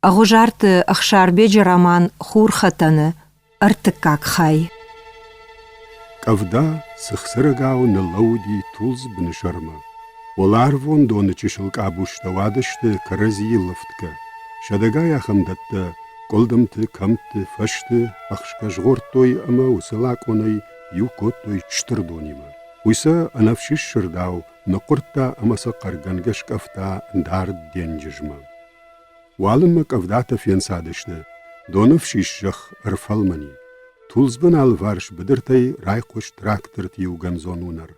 Агужарты ахшарбеджи роман хурхатаны артыкак хай. Кавда сыхсырыгау нылауди тулз бнышарма. Олар вон доны чешылк абушта вадышты карази лыфтка. Шадагай ахамдатты, колдымты, камты, фашты, ахшка жғортой ама усылак онай юкоттой штырдонима. Уйса анавшиш шырдау, нықұртта амаса қаргангаш кафта ндар денжижма. Уалынма кавдата фенсадышты, донов шишжах ырфалмани. Тулзбын алварш бідіртай райқош трактор тиуган зонунар.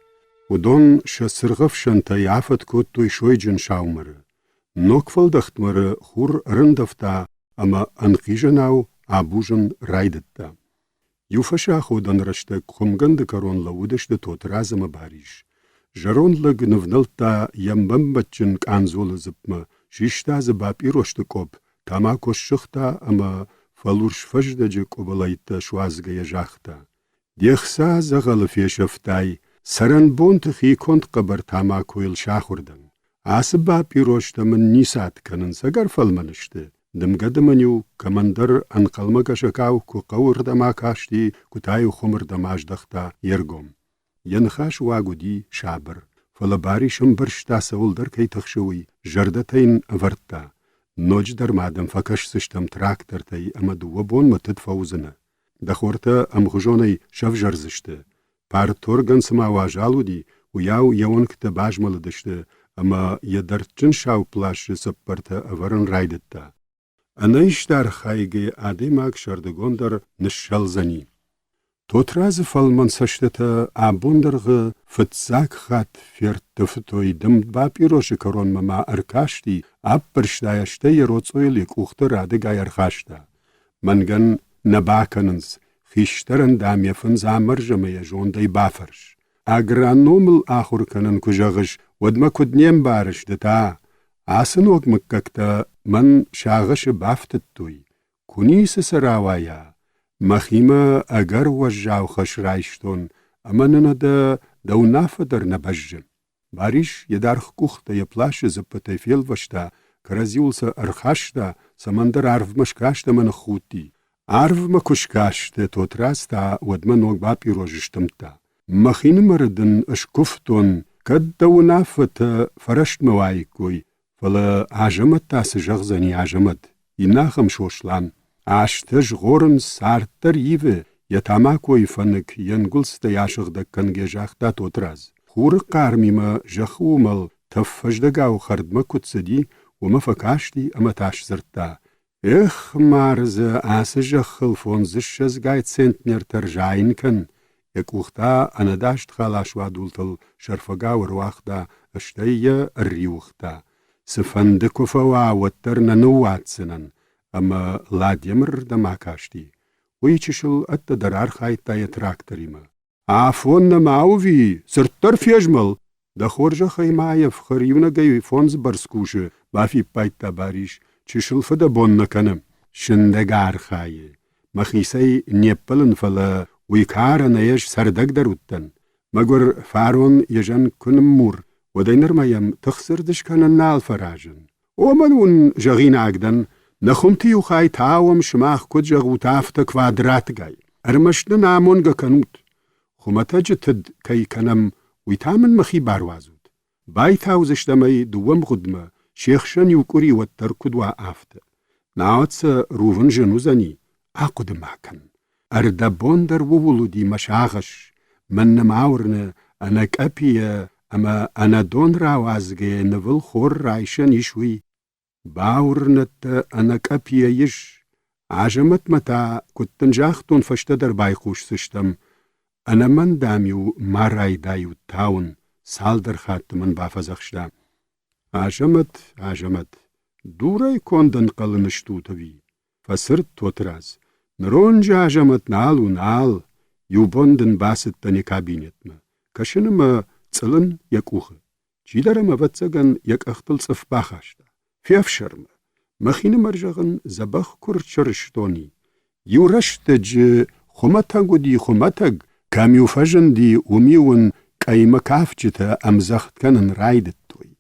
Удон ша сырғыф шантай афат коттой шойджын шаумары. Нокфалдахтмары хур рындафта, ама анқижанау абужын райдытта. Юфашах одан рашты құмганды коронла удышты тот разыма бариш. Жаронлы гнывнылта ямбамбатчын канзолы зыпма, шиштазы бап ирошты коп, тама кошшықта, ама фалурш фаждаджы кобалайта шуазгая жахта. Дехса зағалы фешафтай, саран бонтых и конт қабар тама койл шахурдан. Асы бап ироштамын нисат канын сагар фалманышты. Дымгадыманю командар анқалма кашакау ку қауырдама кашти кутаю хумырдамаждахта ергом. Янхаш вагуди шабыр. Фалабари шымбыршта саулдар кайтықшуи, жардатайн вартта. Ночь дармадам факашсыштам трактортай амадуа бон матыт фаузына. Дахорта амғужонай шавжарзышты. Пар торган самава жалуди, уяу яонкта бажмаладышты, ама ядарчын шау плашы саппарта аваран райдытта. Анайштар хайге адемак шардыгондар нышшалзани. Тот разы фалман саштата абондарғы фытсак хат фертыфтой дымдба пироши корон мама аркашти аппырштаяшта ероцойлик ухты рады гайархашта. Манган набаканынс хиштаран дамефын замыржымая жондай бафарш. Агрономыл ахурканын кужағыш одма куднем барыш дыта. Асын огмыккакта ман шағышы бафтыттуй. Кунisi саравая. Махима агар важжау хашрайштон, аманына да даунафадар набажжым. Бариш едарх кухта еплашы запытай фелвашта, каразиулса архашта, самандар арвмашкашта мана хути. Арвма кушкашта тот раста одман огба пирожиштымта. Махины мырыдын ашкуфтон, кад даунафата фараштмавайкуй, фала ажамат тасы жағзани ажамат, инахам шошлан. Аштыш ғорын сарттар иві, ятама койфанык янгулсты яшығда канге жақта тотраз. Хуры қармима жақы умал, таффаждагау хардма кутсади, ума факашти аматаш зыртта. Эх, марзы асы жақыл фонзыш жазгай центнер таржайынкан, якухта анадашт халашва дултыл шарфагау руахта, аштайя риухта. Сыфанды кофава ваттар нануатсынан. Ама ладемр да макашти. Уйчишыл атта дарар хайтая тракторима. Афонна мауви, сырттар фежмал. Да хоржа хаймаев харивна гай фонз барскуши, бафи пайта бариш, чишыл фада бонна канам. Шиндагар хае. Махисай неппалын фала уйкара наеш сардаг даруттан. Магур фарон ежан кунам мур. Водайнар маям тахсырдыш канан нал фаражан. Оманун жагин агдан, نخمتی و خای تاوم شماخ کجا غوتافت کوادرات گای. ارمشت نامون گا کنوت. خمتا جتد کی کنم ویتامن مخی باروازود. بای تاوزشتمای دوم خدمه شیخشن یوکوری و ترکد و آفت. ناوتس روون جنوزانی آقود ماکن. اردبون در وولودی مشاغش. من نماورن انک اپیه اما انا دون راوازگه نول خور رایشن ایشوی. باورنت انك ابيا يش عجمت متى كنت نجاختون فشتدر بايخوش سشتم انا من داميو ماراي دايو تاون سالدر خات من بافزخشتا عجمت دوراي كوندن قلنشتو تبي فسرت توتراز نرونج عجمت نالو نال يوبوندن باست تاني كابينتما كشنما تسلن يكوخ جيدرما فتسغن يك اختل صف باخاشتا فيفشرم مخين مرجغن زبخ كرچرشتوني يورشتج خمتاغو دي خمتاغ كاميو فجن دي وميون كايما كافجتا امزخت كانن رايدتوي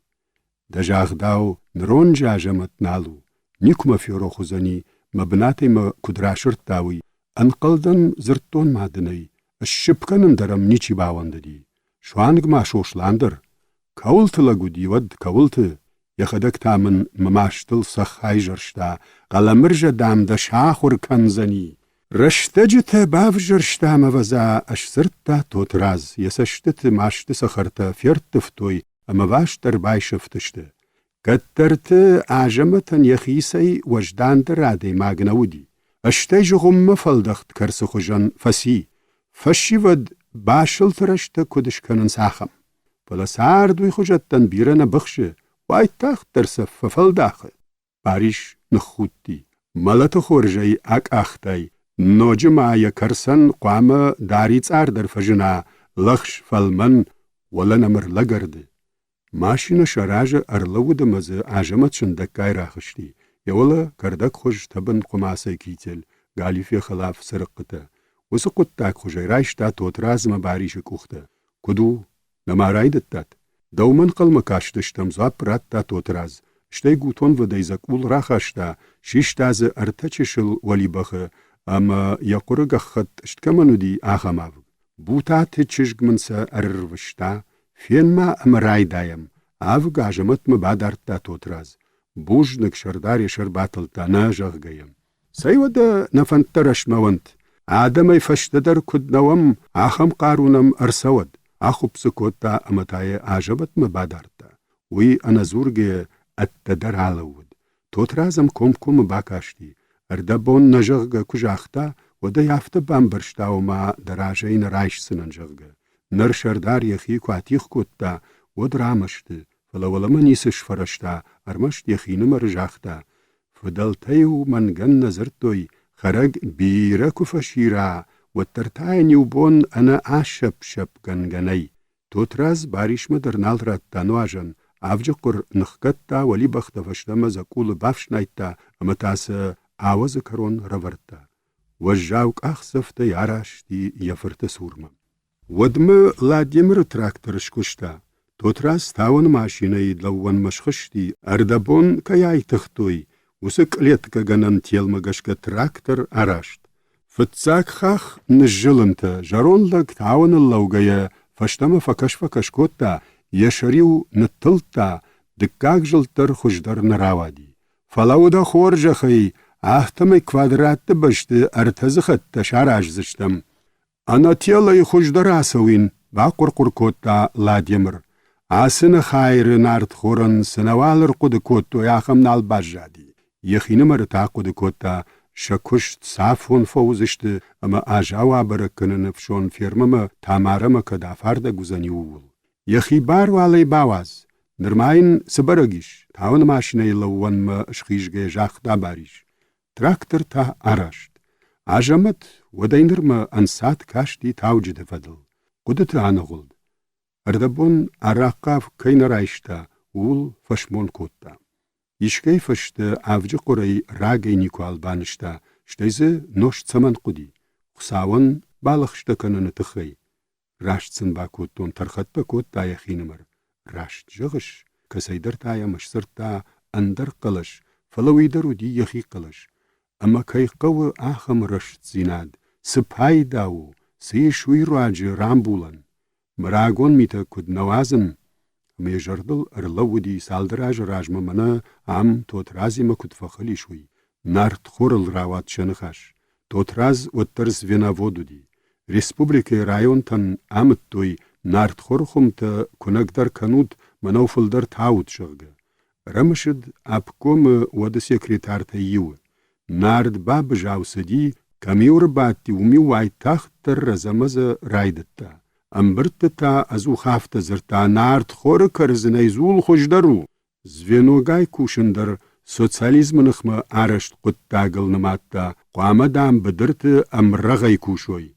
دجاغداو نرون جاجمت نالو نيكما فيورو خزني مبناتي ما كدراشرت داوي أنقلدن زرتون مادني الشبكن درم نيچي باونددي شوانگ ما شوشلاندر كولت لغودي ود كولت يخدك تامن مماشتل صخاي جرشتا غلمرجة دام دا شاخور كنزني رشتجت باف جرشتا موزا اشسرتا توتراز يسشتت ماشت سخرتا فيرت فتوي اما باشتر باي شفتشت كترت عجمتن يخيسي وجدان درادي ماغنودي اشتاج غم فلدخت كرسخ جن فسي فشي ود باشل ترشت كدش كنن ساخم فلا سار دوي خجتن بيرنا بخشه واي تاخت ترسف ففلداخ باريش نخوتي ملت خورجي اك اختاي نوجما يكرسن قام داري تار در فجنا لخش فلمن ولا نمر لگرد ماشين شراج ارلو دمز عجمت شندكاي راخشتي يولا كردك خوش تبن قماسي كيتل قالي في خلاف سرقته وسقط تاك خوشي رايشتا توتراز مباريش كوخته كدو لما رايدتات دومن قلم كاشتشتم زاب راتا توتراز شتي قوتون وديزك اول راخشتا شيشتاز ارتچشل ولي بخه اما يقرق خط اشتكمنو دي آخماو بوتات چشگ منسا ارروشتا فين ما ام راي دايم آوگ عجمت مبادرتا توتراز بوجنك شردار يشر باطلتا ناجغ گيم سيودا نفنترش مونت آدم يفشتدر كد نوم آخم قارونم ارسود آخو بسكوتا امتاي عجبت مبادرتا وي انا زورگي اتدر علود توترازم كوم باكاشتي اردبون نجغ كجاختا ودا يافت بامبرشتا وما دراجين رايش سننجغ نر شردار يخي كواتيخ كوتا ودرامشت فلولما نيسش فرشتا ارمشت يخين مرجاختا فدلتيو من جن نزرتوي خرج بيرك فشيرا وترتاين يوبون انا عشب شب جنجني توتراز باريش مدرنال رتا نواجن افجقر نخكتا ولي بخت فشتما زكول بافشنايتا امتاس آواز کرون رورتا وجاوك اخصفت ياراشتي يفرت سورما ودم لاديمر تراكترش كشتا توتراز تاون ماشيني دلوان مشخشتي اردبون كياي تختوي وسك ليتك جنن تيلمغشك تراكتر اراشت فتساك خاخ نجلنتا جارون لك تاون اللوغيا فشتما فكش كوتا يشريو نتلتا دكاك جلتر خجدر نراوادي فلاودا خورجخي احتمي كوادرات بشت ارتزخت تشاراج زشتم انا تيلا خجدر اسوين باقر كوتا لاديمر اسن خاير نارت خورن سنوالر قد كوتو ياخم نال باجادي يخينمر تا قد كوتا شكشت صافون فوزشت اما اجاوا بركن نفشون فيرمما تامارما كدافاردا گوزنيول يخي بار والي باواز نرماين سبرگيش تاون ماشيني لوان ما اشخيشگي جاخ داباريش تراكتر تا اراشت عجمت ودينر ما انسات كاشتي تاوجد فدل قدت عنغلد اردبون اراقاف كين رايشتا ول فشمون كوتا يشكي فشت عفج قري راگي نيكو البانشتا شتيزي نوش تسمن قدي خساون بالخشتا كنن تخي راشتسن باكوتون ترخت باكوت تايا خينمر راشت جغش كسيدر تايا مشسرتا اندر قلش فلويدرو دي يخي قلش اما كي قو آخم رشت زيناد سبهاي داو سيشوي راجي رامبولن مراغون ميتا كد نوازن ميجردل ارلو دي سالدراج راجم منا عم توترازي ما كد فخلي شوي نارت خورل راوات شنخاش توتراز وترز ويناودو دي ريسبوبليكي رايون تن عمت توي نارت خورخم تا كونكدر كانود منوفل در تاود شغه رمشد ابكوم ود سيكريتار تيو نارد باب جاوسدي كميور باتي ومي واي تخت رزمز رايدتا امبرتتا ازو خافت زرتا نارد خور كرزني زول خوشدرو زوينوغاي كوشندر سوسياليزم نخما ارشت قطاغل نماتا قامدام بدرت امرغي كوشوي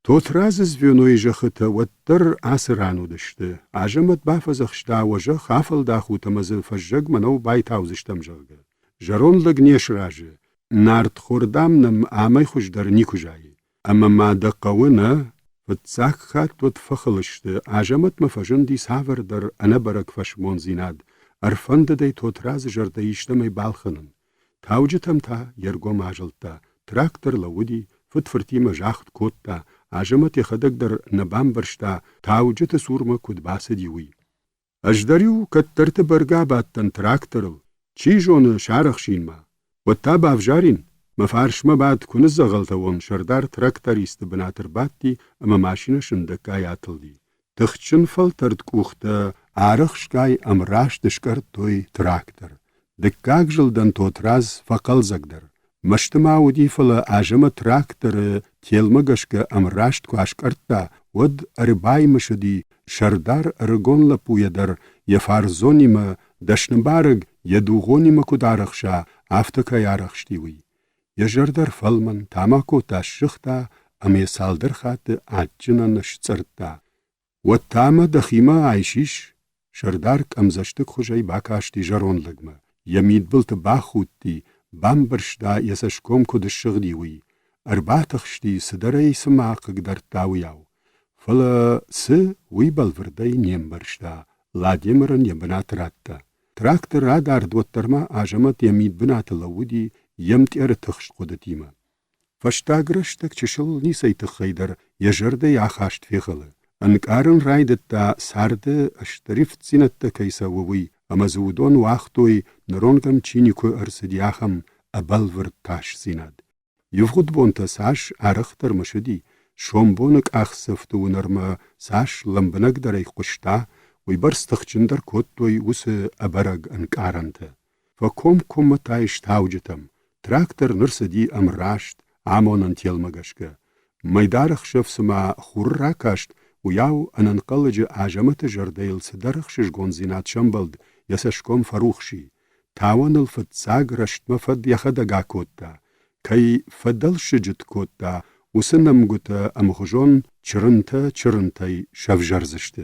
توتراز زوينوي جختا وتر اسرانو دشت عجمت بافزخشتا وجه خافل داخو تمز فجگ منو بايتاوزشتم جرگه جرون لگنيش راجه نارد خوردام نم آمي خوشدر نيكو جاي اما ما دقونا فتساك خات وتفخلشت عجمت مفجن دي ساور در انا برك فشمون زيناد ارفند دي توتراز جردايشتمي بالخنن تاوجتم تا يرگو ماجلتا تراكتر لودي فتفرتي مجاخت كوتا عجمت يخدق در نبام برشتا تاوجت سورما كود باسد يوي اجدريو كترت برگا باتن تراكترل چي جون شارخشين ما وتا بافجارين مفارش ما بعد كنز غلطوون شردار تراكتر يستبناتر باتي اما ماشينه شندكا ياتلدي تخچن فل ترد كوختا عارخشكاي امراش دشكر توي تراكتر دكاك جلدن توتراز فقل زقدر مشتما ودي فل عجم تراكتر تيلمگشك امراشت كواشكرتا ود ارباي مشدي شردار ارگون لپويدر يفارزونيما دشنبارگ يدوغونيما كودارخشا افتكا يارخشتيوي يجردر فلمن تاماكو تاشختا امي سالدر خات عجنا نشترتا والتاما دخيما عايشيش شردار كمزشتك خجاي باكاشتي جرون لگما يميد بلت باخوتي بامبرشتا يسشكوم كود الشغديوي ارباتخشتي سدري سماق قدر تاوياو فلا س ويبالفردي نيمبرشتا لا ديمرن يبنات راتا تراكتر رادار دوترما عجمت يميد بنات لودي يمت ارتخش قدتيما فشتاگرشتك چشل نيسي تخيدر يجرد ياخاشت فيخل انكارن رايدتا سارد اشتريفت سينتا كيسا ووي اما زودون واختوي نرونغم چينيكو ارسدياخم ابالور تاش سيناد يفغد بونتا ساش ارختر مشدي شومبونك اخسفتو نرما ساش لمبنك دري قشتا ويبرستخچندر كوتوي وس ابرگ انكارنتا فكوم كوم تايش تاوجتم تراكتر نرسدي امراشت عامونن تيلمگشكا ميدارخ شفسما خور راكاشت وياو اننقلج عجمت جرديل سدرخ شجون زينات شمبلد يسشكوم فروخشي تاون الفتساق رشت مفد يخدقا كوتا كي فدل شجت كوتا وسنم قوتا امخجون چرنتي شفجرزشت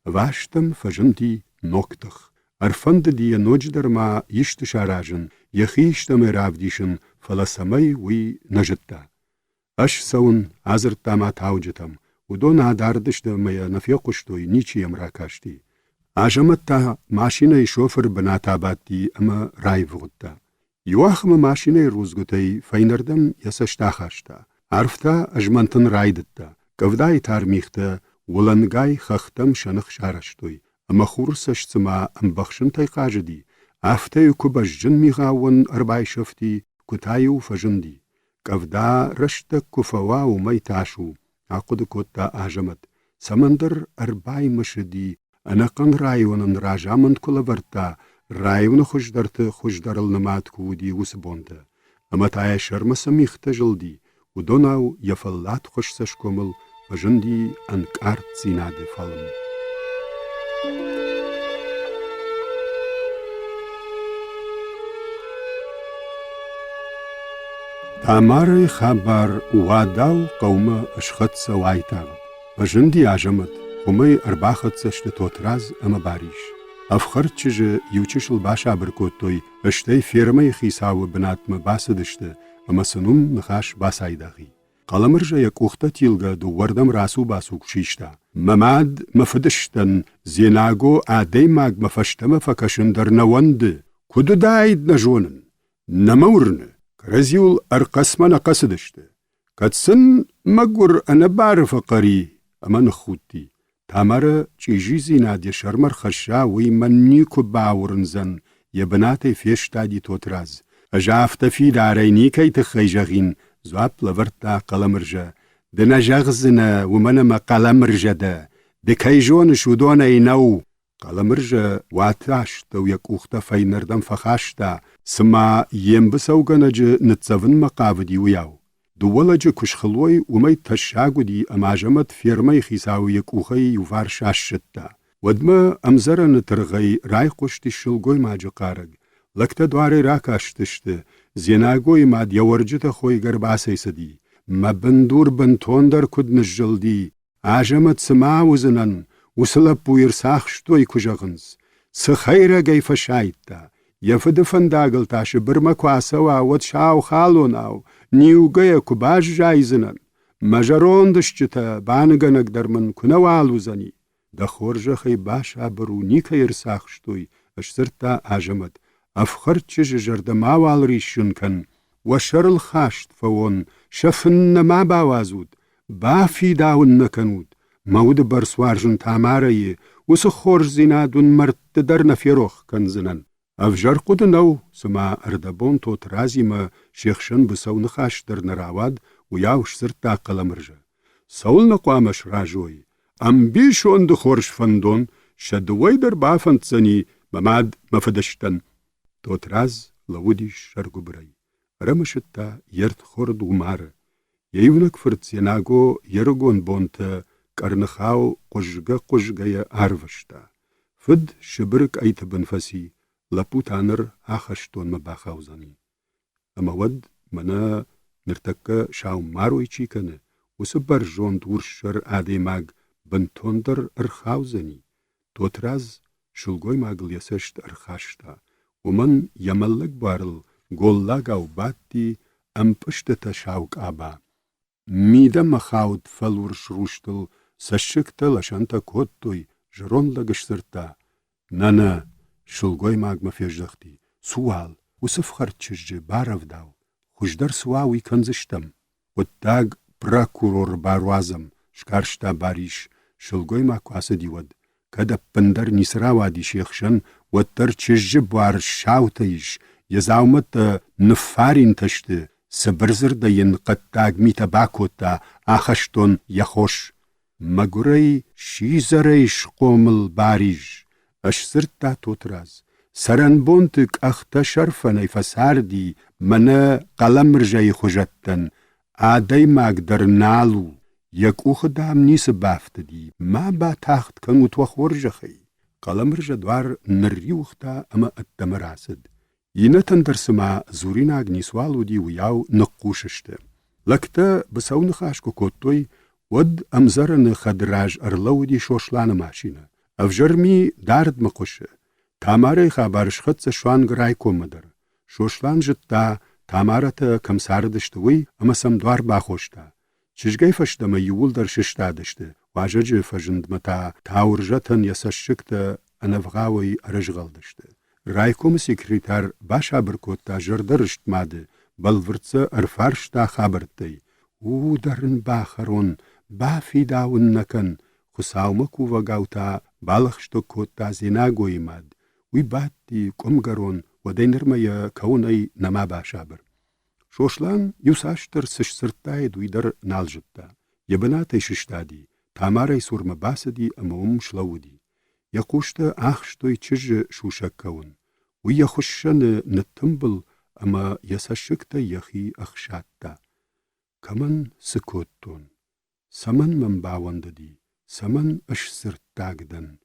واشتم فجنتي نوكتخ ارفند دي نوجدر ما يشتشاراجن يخيشتم رافديشن فلسمي وي نجتا اش سون عزر تاما تاوجتم ودون عداردشت ميا نفيقشتوي نيچي امراكاشتي عجمتا ماشيني شوفر بناتاباتي اما رايفغتا يواخم ماشيني روزگوتي فينردم يسشتاخاشتا عرفتا اجمنتن رايدتا كفداي تارميختا ولنگاي خختم شنخ شارشتوي اما خورسش سما ام بخشن تيقاجدي افتايو كوبجن ميغاون ارباي شفتي كتايو فجندي كفدا رشتك كفوا وميتاشو عقد كوتا اجمت سمندر ارباي مشدي انا قن رايون راجامن كلورتا رايون خوشدرل نمات كودي وسبونتا اما تايا شرم سميخت جلدي ودوناو يفلات خوشسش كومل فجندي انكارت زيناد فالم تاماري خبر واداو قوم اشخط سوايتا فجندي عجمت خمي ارباخت سشت توتراز اما باريش افخر چج يوچشل باشا بركوتوي اشتي فيرمي خيساو بنات مباسدشت اما سنوم نخاش باسايداغي قلمرجا يكوختا تيلغا دو وردم راسو باسوك شيشتا مماد مفدشتن زيناغو آدي ماغ مفشتم فكشندر نوند كدو دايد نجونن نمورن كرزيول ارقسمنا قصدشت كتسن مقر انا بعرف قري اما نخوتي تامر چيجي زيناد شرمر خشا ويمنيكو باورنزن يبناتي فيشتا دي توتراز اجافت في داريني كي تخيجغين زواب لورتا قلمرجا دنا جغزنا ومنما قلمرجا دا دكيجون شودون اينو قلمرجا واتاشتا ويكوختا فاينردم فخاشتا سما ينبسوغنج نتزفن مقابدي وياو دولج كشخلوي ومي تشاغو دي اماجمت فيرمي خيساو يكوخي يوفار شاشتا ودما امزرن ترغي راي قشتي شلغوي ماجو قارق لكتا دواري راكاشتشت زيناغوي ما ديورجتا خوي غرباسي سدي ما بندور بنتوندر كد نجلدي عجمت سما وزنن وسلب ويرساخشتوي كجغنز سخيرا غيفا شايتا يفد فنداغل تاش برما كواسوا وتشاو خالوناو نيوغيا كوباج جايزنن مجرون دشتا بانغنك درمن كنوالو زني دخورجا خي باشا برونيكا يرساخشتوي اشسرتا عجمت أفخر تشجر دماوال ريشن كان وشر الخاشت فون شفن ما باوازود بافي داون نكنود مود برسوارجن تاماري وسخور زينادون مرت درنا فيروخ كنزنن أفجر قدنو سما أردبون توت رازيما شيخشن بسو نخاش در نراواد وياوش سرتا قلمرجا سول نقوامش راجوي أم بيشون دخورش فندون شدوي در بافند زني بماد مفدشتن توت راز لوديش شرقو بري رمشتا يرت خورد ومار ييونك فرت يناغو يرغون بونت كارنخاو قجغا يا فد شبرك أيت بنفسي لابوتانر آخشتون مباخاوزاني أما ود منا نرتكا شاو ماروي چيكن وسبر جون دورشر آدي ماغ بنتوندر ارخاوزاني توتراز شلغوي ماغل يسشت ارخاشتا ومن يملك بارل غولاغاو باتي ام پشتتا شاوك آبا ميدا مخاود فالورش روشتل سشكتا لشانتا كوتوي جرون لغشترتا نانا شلغوي ماغ مفيجدختي سوال وسفخر تشجي باروداو خجدر سواوي كنزشتم وتاغ براكورور باروازم شكارشتا باريش شلغوي ماغ قاسة ديود كدا بندر نسراوا دي شيخشن وتر تشجي بار شاوتايش يزاومت نفارين تشت سبرزر دا ينقد تاغ ميتا باكوتا آخشتون يخوش مگوري شيزريش قومل باريج أشسرتا توتراز سرنبونتك أختا شرفني فساردي منا قلم رجاي خجتن آداي ماقدر نالو يك أخدام نيس بافتدي ما با تاخت كنوت وخورجخي قلم رجا دوار نريوختا أما التمراسد ينتن درسما زورينا نيسوالو دي وياو نقوششت لكتا بساو نخاشكو كوتوي ود أمزرن خدراج أرلو دي شوشلان ماشينة أفجرمي دارد مقوشه تاماري خبرش خدس شوان گراي کومدر شوشلان جتا تامارتا كم ساردشتوي أما سمدوار باخوشتا چشگي فشدما يول در ششتادشت واجج فجند متا تاورجتن يسشكتا أنفغاوي أرجغلدشت رايكوم سيكريتار باشا بركوتا جردرشت ماده بلورتسا أرفارشتا خابرتي ودرن باخرون بافي داون نكن خساومكو وغاوتا بالخشتو كوتا زيناغوي ماد وي باتي كومغرون ودينرميا كوني نما باشابر شوشلان يوساشتر سشسرتاي دويدر نالجتا يبناتي ششتادي تاماري سورما باسدي أموم شلودي يقوشتا آخشتوي تشج شوشك كون ويخشن نتنبل أما يساشكتا يخي أخشاتا كمن سكوتون سمن من باونددي سمن أشسرتاغدن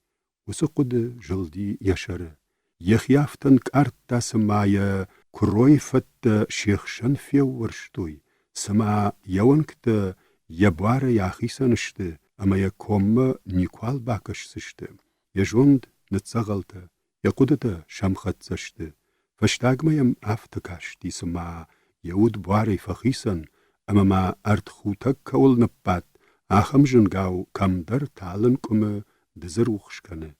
وسقد جلدي يشر يخيافتن كارتا سمايا كروي فت شيخشن فيو ورشتوي سما يونكت يبوار ياخي سنشت أما يكوم نيكوال باكش سشت يجوند نتسغلت يقودت شمخت سشت فشتاق ما يم أفتكاشتي سما يود بواري فخيسن أما ما أرد خوتك كول نبات آخم جنگاو كم در تالن كم دزروخشكنه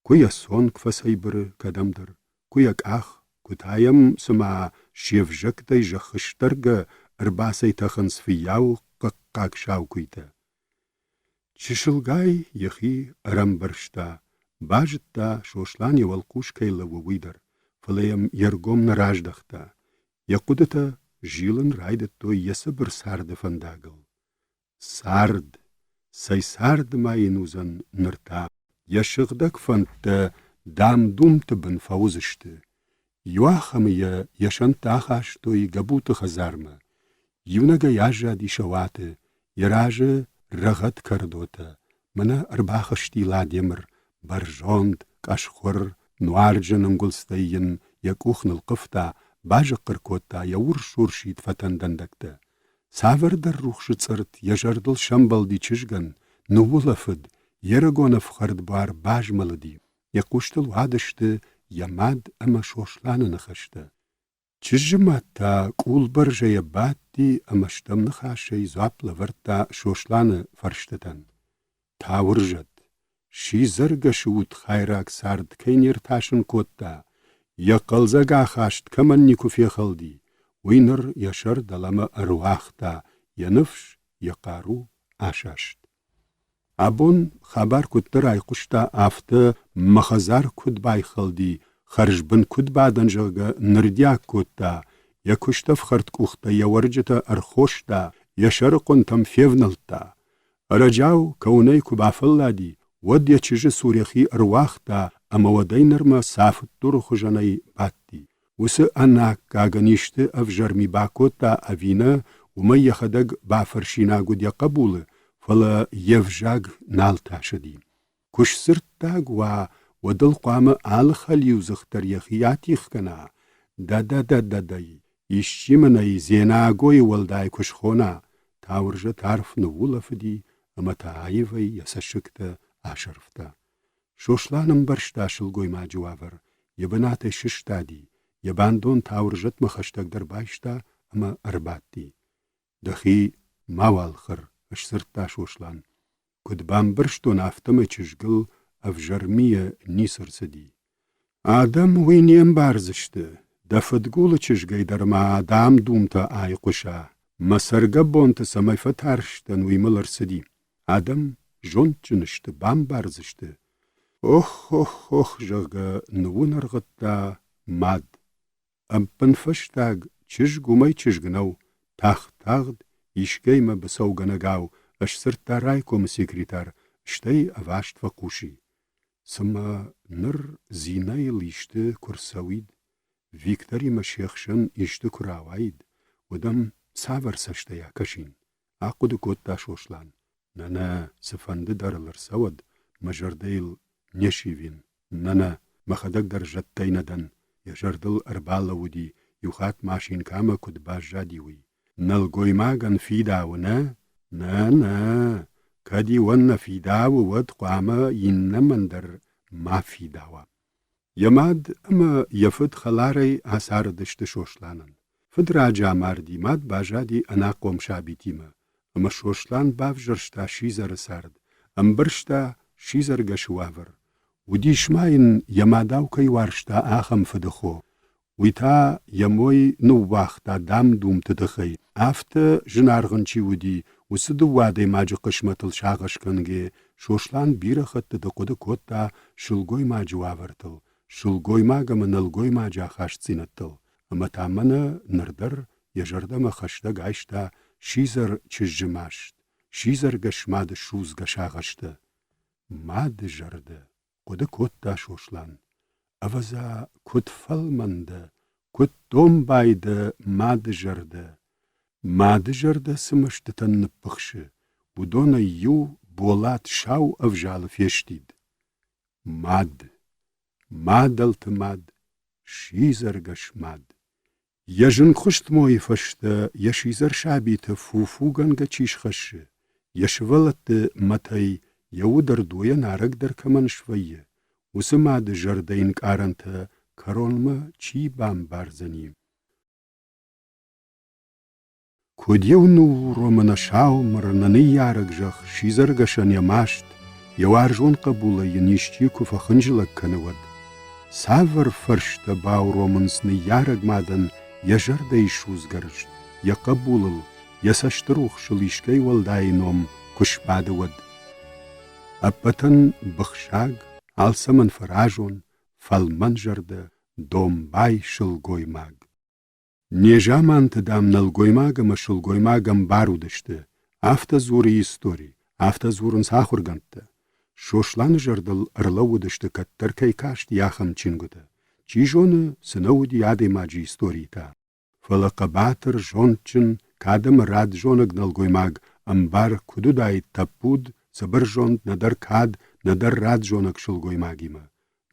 كويا سون كفسيبر كدمدر كويا آخ كتايم سما شيفجك دي جخشترگ ارباسي تخنس فياو قاق شاو كويتا چشلگاي يخي ارمبرشتا باجتا شوشلاني والقوش كيلا وويدر فليم يرگوم نراجدختا يقودتا جيلن رايدتو يسبر سارد فنداغل سارد سي سارد ما ينوزن نرتا يشغدك فانت دام دومت بن فوزشت يواخم يشنت آخاشتو يقبوت خزارما يونغا ياجا دي شوات يراجا رغت كردوتا منا ارباخشتي لا ديمر برجوند كاشخور نوارجن انقلستين يكوخن القفتا باج قركوتا يور شورشيد فتندندكتا سافر در روخ شصرت يجردل شمبل دي چشگن نولفد يرغون فخرد بار باج ملدي يقوشتل وادشت يماد اما شوشلان نخشت چجمتا قول برجه يباتي اما شتم نخاشي زواب لورتا شوشلان فرشتتن تاورجت شي زرگ شوت خيراك سارد كينير تاشن كوتا يقلزق خاشت كمن نيكو في خلدي وينر يشر دلما أرواختا ينفش يقارو آشاشت أبون خبر كتر أي قشتا أفت مخزار كد باي خلدي خرج بن كد بعدن جغ نرديا كتا يكشتف خرت كوختا يورجتا أرخوشتا يشرقن تم فيفنلتا رجاو كوني كبافلادي ود يچج سوريخي أرواختا أما ودينرما سافت ترخ جني باتي وس أنا كاغنيشت أفجرمي باكوتا أفينا وما يخدق بافرشينا قد يقبول فلا يفجاق نالتا شدي كش سرتاق ودل قام آل خليو زختر يخياتي خكنا دا يشيمني زيناغوي والداي كشخونا تاورجة تعرف نوولا فدي أما تعايفي يسشكتا آشرفتا شوشلانم برشتا شلگوي ما جوافر يبناتي ششتا دي يباندون تاورجت مخشتك در باشتا أما أرباتي دخي ماوالخر اشسرتا شوشلان كدبان برشتون افتم چشگل أفجرمية نيسر سدي آدم وينيم بارزشت دفتگول چشگي در ما آدم دومتا آي قشا مسرگا بونت سماي فتارشتن ويملر سدي آدم جون چنشت بام بارزشت اوخ جغا نوونرغتا ماد أمپن فشتاگ چشگومي چشگنو تاغد يشكيما بسوغنغاو اشسرتا رايكوم سيكريتار شتي أفاشت فقوشي سما نر زيناي ليشت كرسويد فيكتوري مشيخشن يشت كراوايد ودم ساور سشتيا كشين عقد كوتا شوشلان نانا سفند درلر سود مجرديل نشيفين نانا مخدق در جتيندن يجردل أربالة ودي يخات ماشين كاما كد باش جاديوي نلقوي ماغن في داونا نا كدي ون في داو ود قاما ينمندر ما في داوا يماد أما يفد خلاري عسار دشت شوشلانن فد راجا ماردي ماد باجادي أنا قوم شابيتيما أما شوشلان باف جرشتا شيزر سارد أم برشتا شيزر گشوافر ودي شماين يماداو كي وارشتا آخم فدخو ويتا يموي نوواختا دام دوم تدخي أفت جنارغنشي ودي وسدو وادي ماجي قشمتل شاغش كنگي شوشلان بيرخت تدقود كوتا شلگوي ماجي وافرتل شلگوي ماغا منلگوي ماجي خاشتسينتل أما تامنا نردر يجردم خشتا غايشتا شيزر چجماشت شيزر گشماد شوز گشاغشتا ماد جرده قود كوتا شوشلان أفزا كود فلمند كود دوم بايد ماد جرده سمشتتن بخش ودون يو بولات شاو أفجال فيشتيد ماد التماد شيزر گشماد يجن خشت موي فشت يشيزر شابيت فوفوغن گچيش خش يشولت متي يودر دويا نارك در كمان شوية وسماد جردين كارنت كارونما چي بام بارزني كوديو نورو منشاو مرنني يارك جخ شيزر گشن يماشت يوارجون قبولة ينيشتيكو فخنجلك كنود سافر فرشت باورو منسني يارك مادن يجردي شوز گرشت يقبولل يسشتروخ شليشكي والداي نوم كش بادود أبتن بخشاق عالسمن فراجون فالمنجرد دوم باي شلگوي ماغ نيجامان تدام نلگوي ماغم شلگوي ماغم بارودشت أفتا زوري истории أفتا زورن ساخورگنت شوشلان جردل أرلودشت كتر كي كاشت ياخم چينگودا چيجون سنودي يادي ماجي истории تا فلقباتر جونچن كادم راد جونگ نلگوي ماغ أمبار كدوداي تپود سبر جون ندر كاد ندر راد جونك شلگوي ماغيما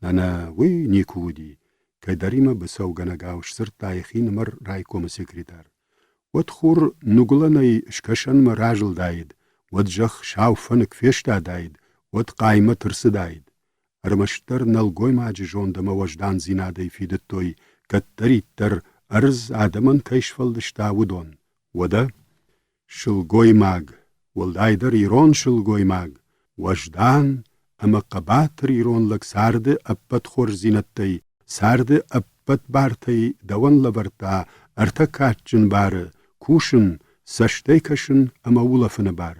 نانا وي نيكودي كدريما بسوغنغاوش سرتايخين مر رايكوم سكرتار وتخور نغلناي شكشن مراجل دايد وتجخ شاوفنك فيشتا دايد وتقايمة ترس دايد أرمشتر نلگوي ماجي جون دما وجدان زينادي فيدتوي كتريتر أرز آدمن كيشفلدشتا ودون ودا شلگوي ماغ والدايدر يرون شلگوي ماغ وجدان أما قباتر يرون لك سارد أبت خور زينتي سارد أب أبت بارتي دوان لبرتا ارتكاتشن بار كوشن سشتيكشن أما ولفن بار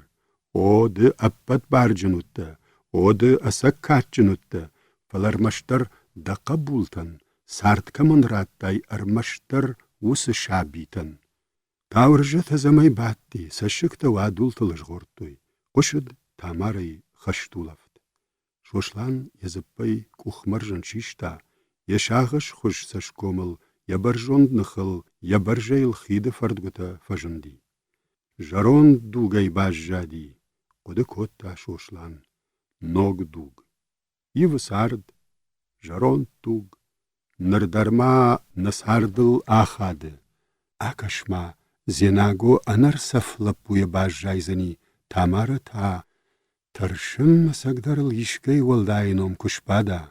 او د أبت بار جنوتا او د أسكات جنوتا فالرمشتر دا قبولتن سارت كمن راتاي أرمشتر وس شابيتن تاورجت زمي باتي سشكت وادولت لجغورتوي قشد تاماري خشتولفت شوشلان يزبي كوخمرجن شيشتا يشاغش خوش سشكومل يبرجوند نخل يبرجي الخيد فردگوتا فجندي جارون دوغي باش جادي قد كوتا شوشلان نوغ دوغ يوسارد جارون دوغ نردرما نساردل آخاد آكشما زيناغو أنرسف لپوي باش جايزني تامارة تا ترشم مساقدر اليشكي والداينوم كشبادا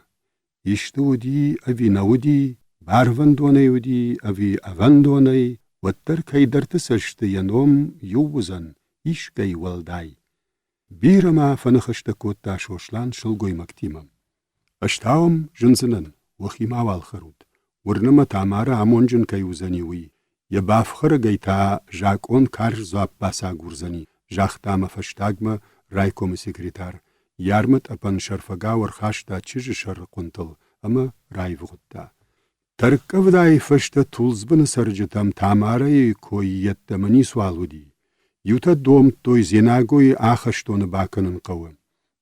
يشتودي أبي نودي باروندوني ودي أبي أفندوني والتركي درتسشت ينوم يوزن يشكي والداي بيرما فنخشتكوت تا شوشلان شلغوي مكتيمم أشتاوم جنزنن وخيما والخرود ورنما تامارة عمونجن كيوزنيوي يبافخر جيتا جاكون كارج زواب باسا گورزني جاختا مفشتاگما رايكوم سكرتار يارمت أبن شرفقا ورخاشتا چيج شر قنطل أما راي وغتا تركب داي فشتا تولز بن سرجتام تاماري كوي يتمني سوالودي يوتا دوم توي زيناغوي آخشتون باكنن قوم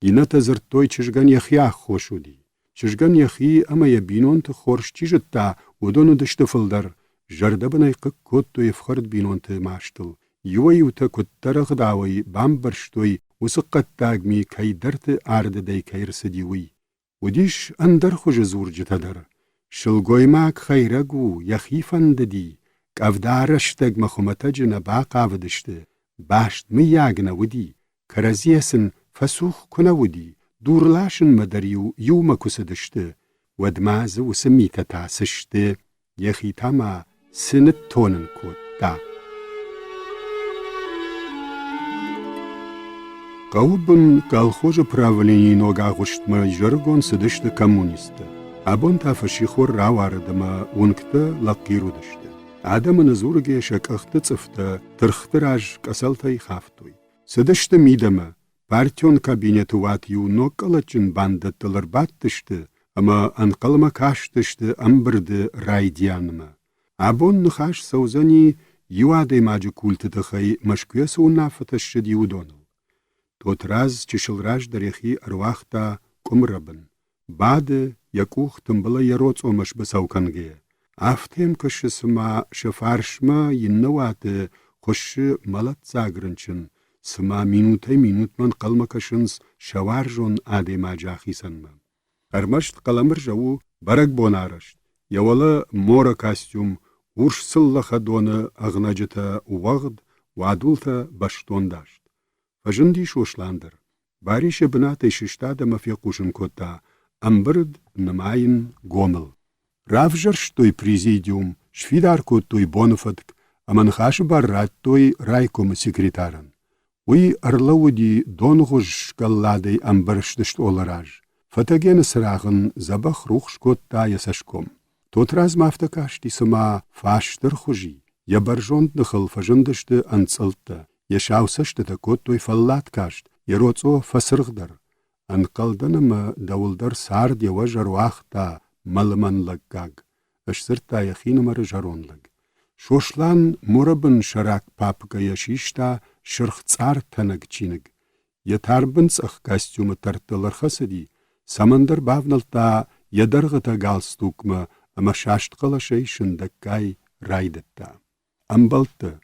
ينتا زرتوي چشگن يخياخ خوشودي چشگن يخي أما يبينون تخورش چيجتا ودونو دشتفلدر جردبناي قكوتو يفخرد بينونت ماشتل يويوتا كترغ داوي بامبرشتوي وسقت تاگمي كي درت آرد داي كيرسديوي وديش اندر خوش زور جتدر شلگوي ماك خيرگو يخيفن ددي كافدارشتگ مخمتج نبا قاودشت باشت مياغنا ودي كرزيسن فسوخ كنا ودي دورلاشن مدريو يوم كسدشت ودماز وسميتا تاسشت يخي تاما سنت تونن كوت دا قوبن كالخوج правление нога гуштма жыргон сыдышты коммунисты. Абон тафашихор равардыма ункты лакирудышты. Адамын зурге шакахты цыфты тырхтыраж касалтай хафтой. Сыдышты мидама партион кабинеты ват ю нокалачын банды тылырбаттышты, ама анкалма каштышты амбырды райдианма. Абон нхаш саузани юадей маджы культыты хай машкуясы унафатышты диудоныл. Тот раз чешилраж дарехи арвахта кумрабын. Бады якух тымбыла яроц омаш басауканге. Афтем кышысыма шефаршма йыннаваты қошы малат загрынчын. Сыма минутман қалмакашынс шаваржон адема жахисанма. Армашт қаламыр жау барак бонарашт. Явалы мора костюм урш сыллаха доны ағнажыта уағд вадулта баштондашт. Фажынди шошландыр. Барише бната ишиштада мафиякушын кота, амбырд нымайын гомыл. Равжарш той президиум, швидар кот той бонофатк, аманхашы баррат той райком секретарын. Уй арлауди донгуж шкалладай амбырштышт олараж. Фатаген сырағын забах рухш котта ясашком. Тот раз мафтакашти сыма фаштыр хужи. Ябаржонд нахыл фажындышты анцылтта. Яшаусашты такот той фаллат кашт, яроцо фасыргдар. Анкалданама даулдар сард ява жаруахта малыманлаг гаг. Ашсырта яхинамары жаронлаг. Шошлан мурабын шарак папка яшишта шырх цар танаг чинаг. Ятарбын цах костюмы тартылар хасади. Самандар бавналта ядаргыта галстукма, ама шашт калашай шындаккай райдатта. Амбалты.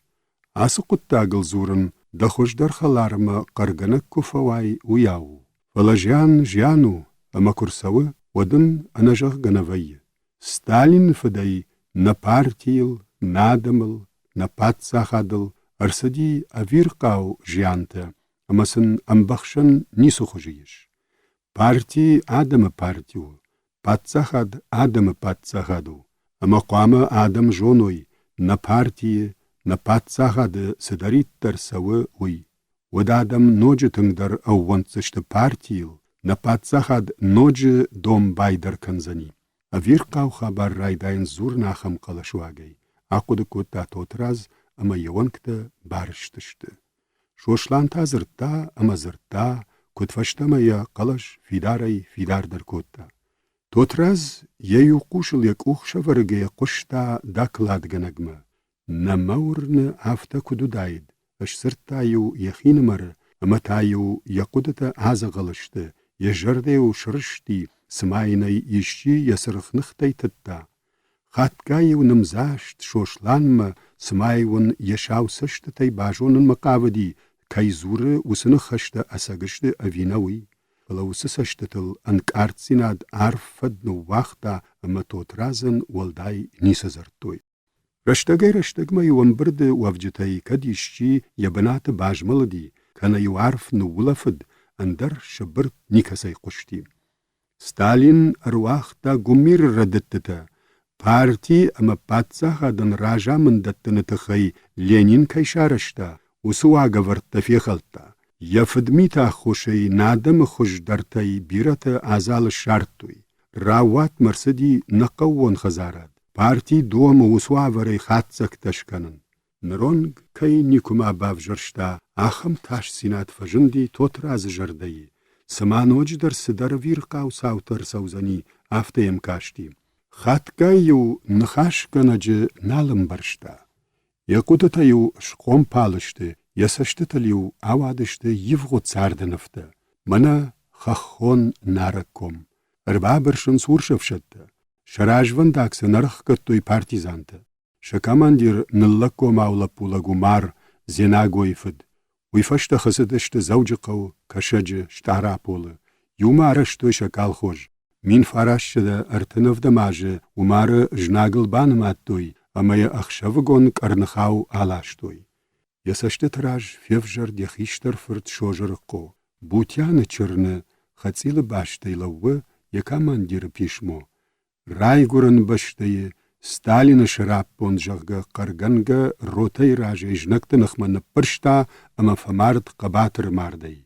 Асы құттағыл зурын, дахождар халарыма қарғанак көфавай уяу. Фалажян жяну, ама курсавы, одын анажақ ганавайы. Сталин фадай на партийл, надамыл, на патсахадыл, арсади авирқау жянты, амасын амбақшын нису хожиеш. Партии адамы партию, патсахад адамы патсахаду, ама қуамы адам жоной, на партии, на патсахады сыдариттар савы уй. Удадам ноджы тыңдар ауғанцышты партийл, на патсахад ноджы дом байдар канзани. Avir qaw xabar raydayn zur nacham qalashwagay. Aqud kutta totraz ama yavonkta barıştıştı. Şoşlanta zırtta ama zırtta kutfaştamaya qalash fidaray fidardır kutta. Totraz yeyu qushil yak uxshavarge qushta dakladganagma. Namaurne hafta kududayd. Ashsirtayu yakhinmar amatayu yakudata azaqalıştı. Yejardeyu şırışti smaynay işçi yasırıqnıqtay tıtta. Xatgayu nimzasht şoşlanma smaywun yaşavsıştı bajonun maqavadi. Kayzuru usınıqaşta asagıştı avinawi. Palawsısıştıtıl ankartsinad arfadnu vaxta ama totrazın walday nisazartoy. Raştagay wambırdı wavcıtay kadişçi yabanatı bajmalıdi. Kana yu arfnu wulafıd andar şabırt nikasay quşti. Stalin arwaxta gumir radıttıta. Parti ama patsahadan raja mındattını tıxay Lenin kayşarışta. Usuwaga vartta fiyxalta. Yafadmita xoşay nadam xoşdartay birata azal şarttoy. Rawat marsadi naqawwan khazarad. Parti duama uswavaray khatsak tashkanın. Nrong kay nikuma bavjarshta axam tash sinat fajindi totraz jardayi. Samanoj sidar virqaw sautar sauzani aftayam kashti. Khatgayu nkhashkanajı nalım barshta. Yakutatayu shqom palıştı. Yasashtıtaliu avadıştı yivğut sardanıftı. Mana xaxon narakom. Erbabırşın surşavşattı. Şarajvan daksa narıqkattoy partizantı. Şakamandir nıllakko mavlapulagu mar zenagoyfıd. Uyfaşta xısıdıştı zavcıqav kaşacı ştarapolu. Yuma araştoy şakal xoj. Min faraşçıda artınıvda majı umarı jnagılbanım attoy. Amaya axşavıgon karnıxav alaştoy. Yasashты traj fevjar dexishtar fırt şojırıqo. Butyanı çırnı xatsili baştaylavı yakamandir pişmo. Raygurın baştayı Stalin'ı şarappon jağga qarganga rotay rajay jnakta nıxmanı pırşta ama famart qabatır marday.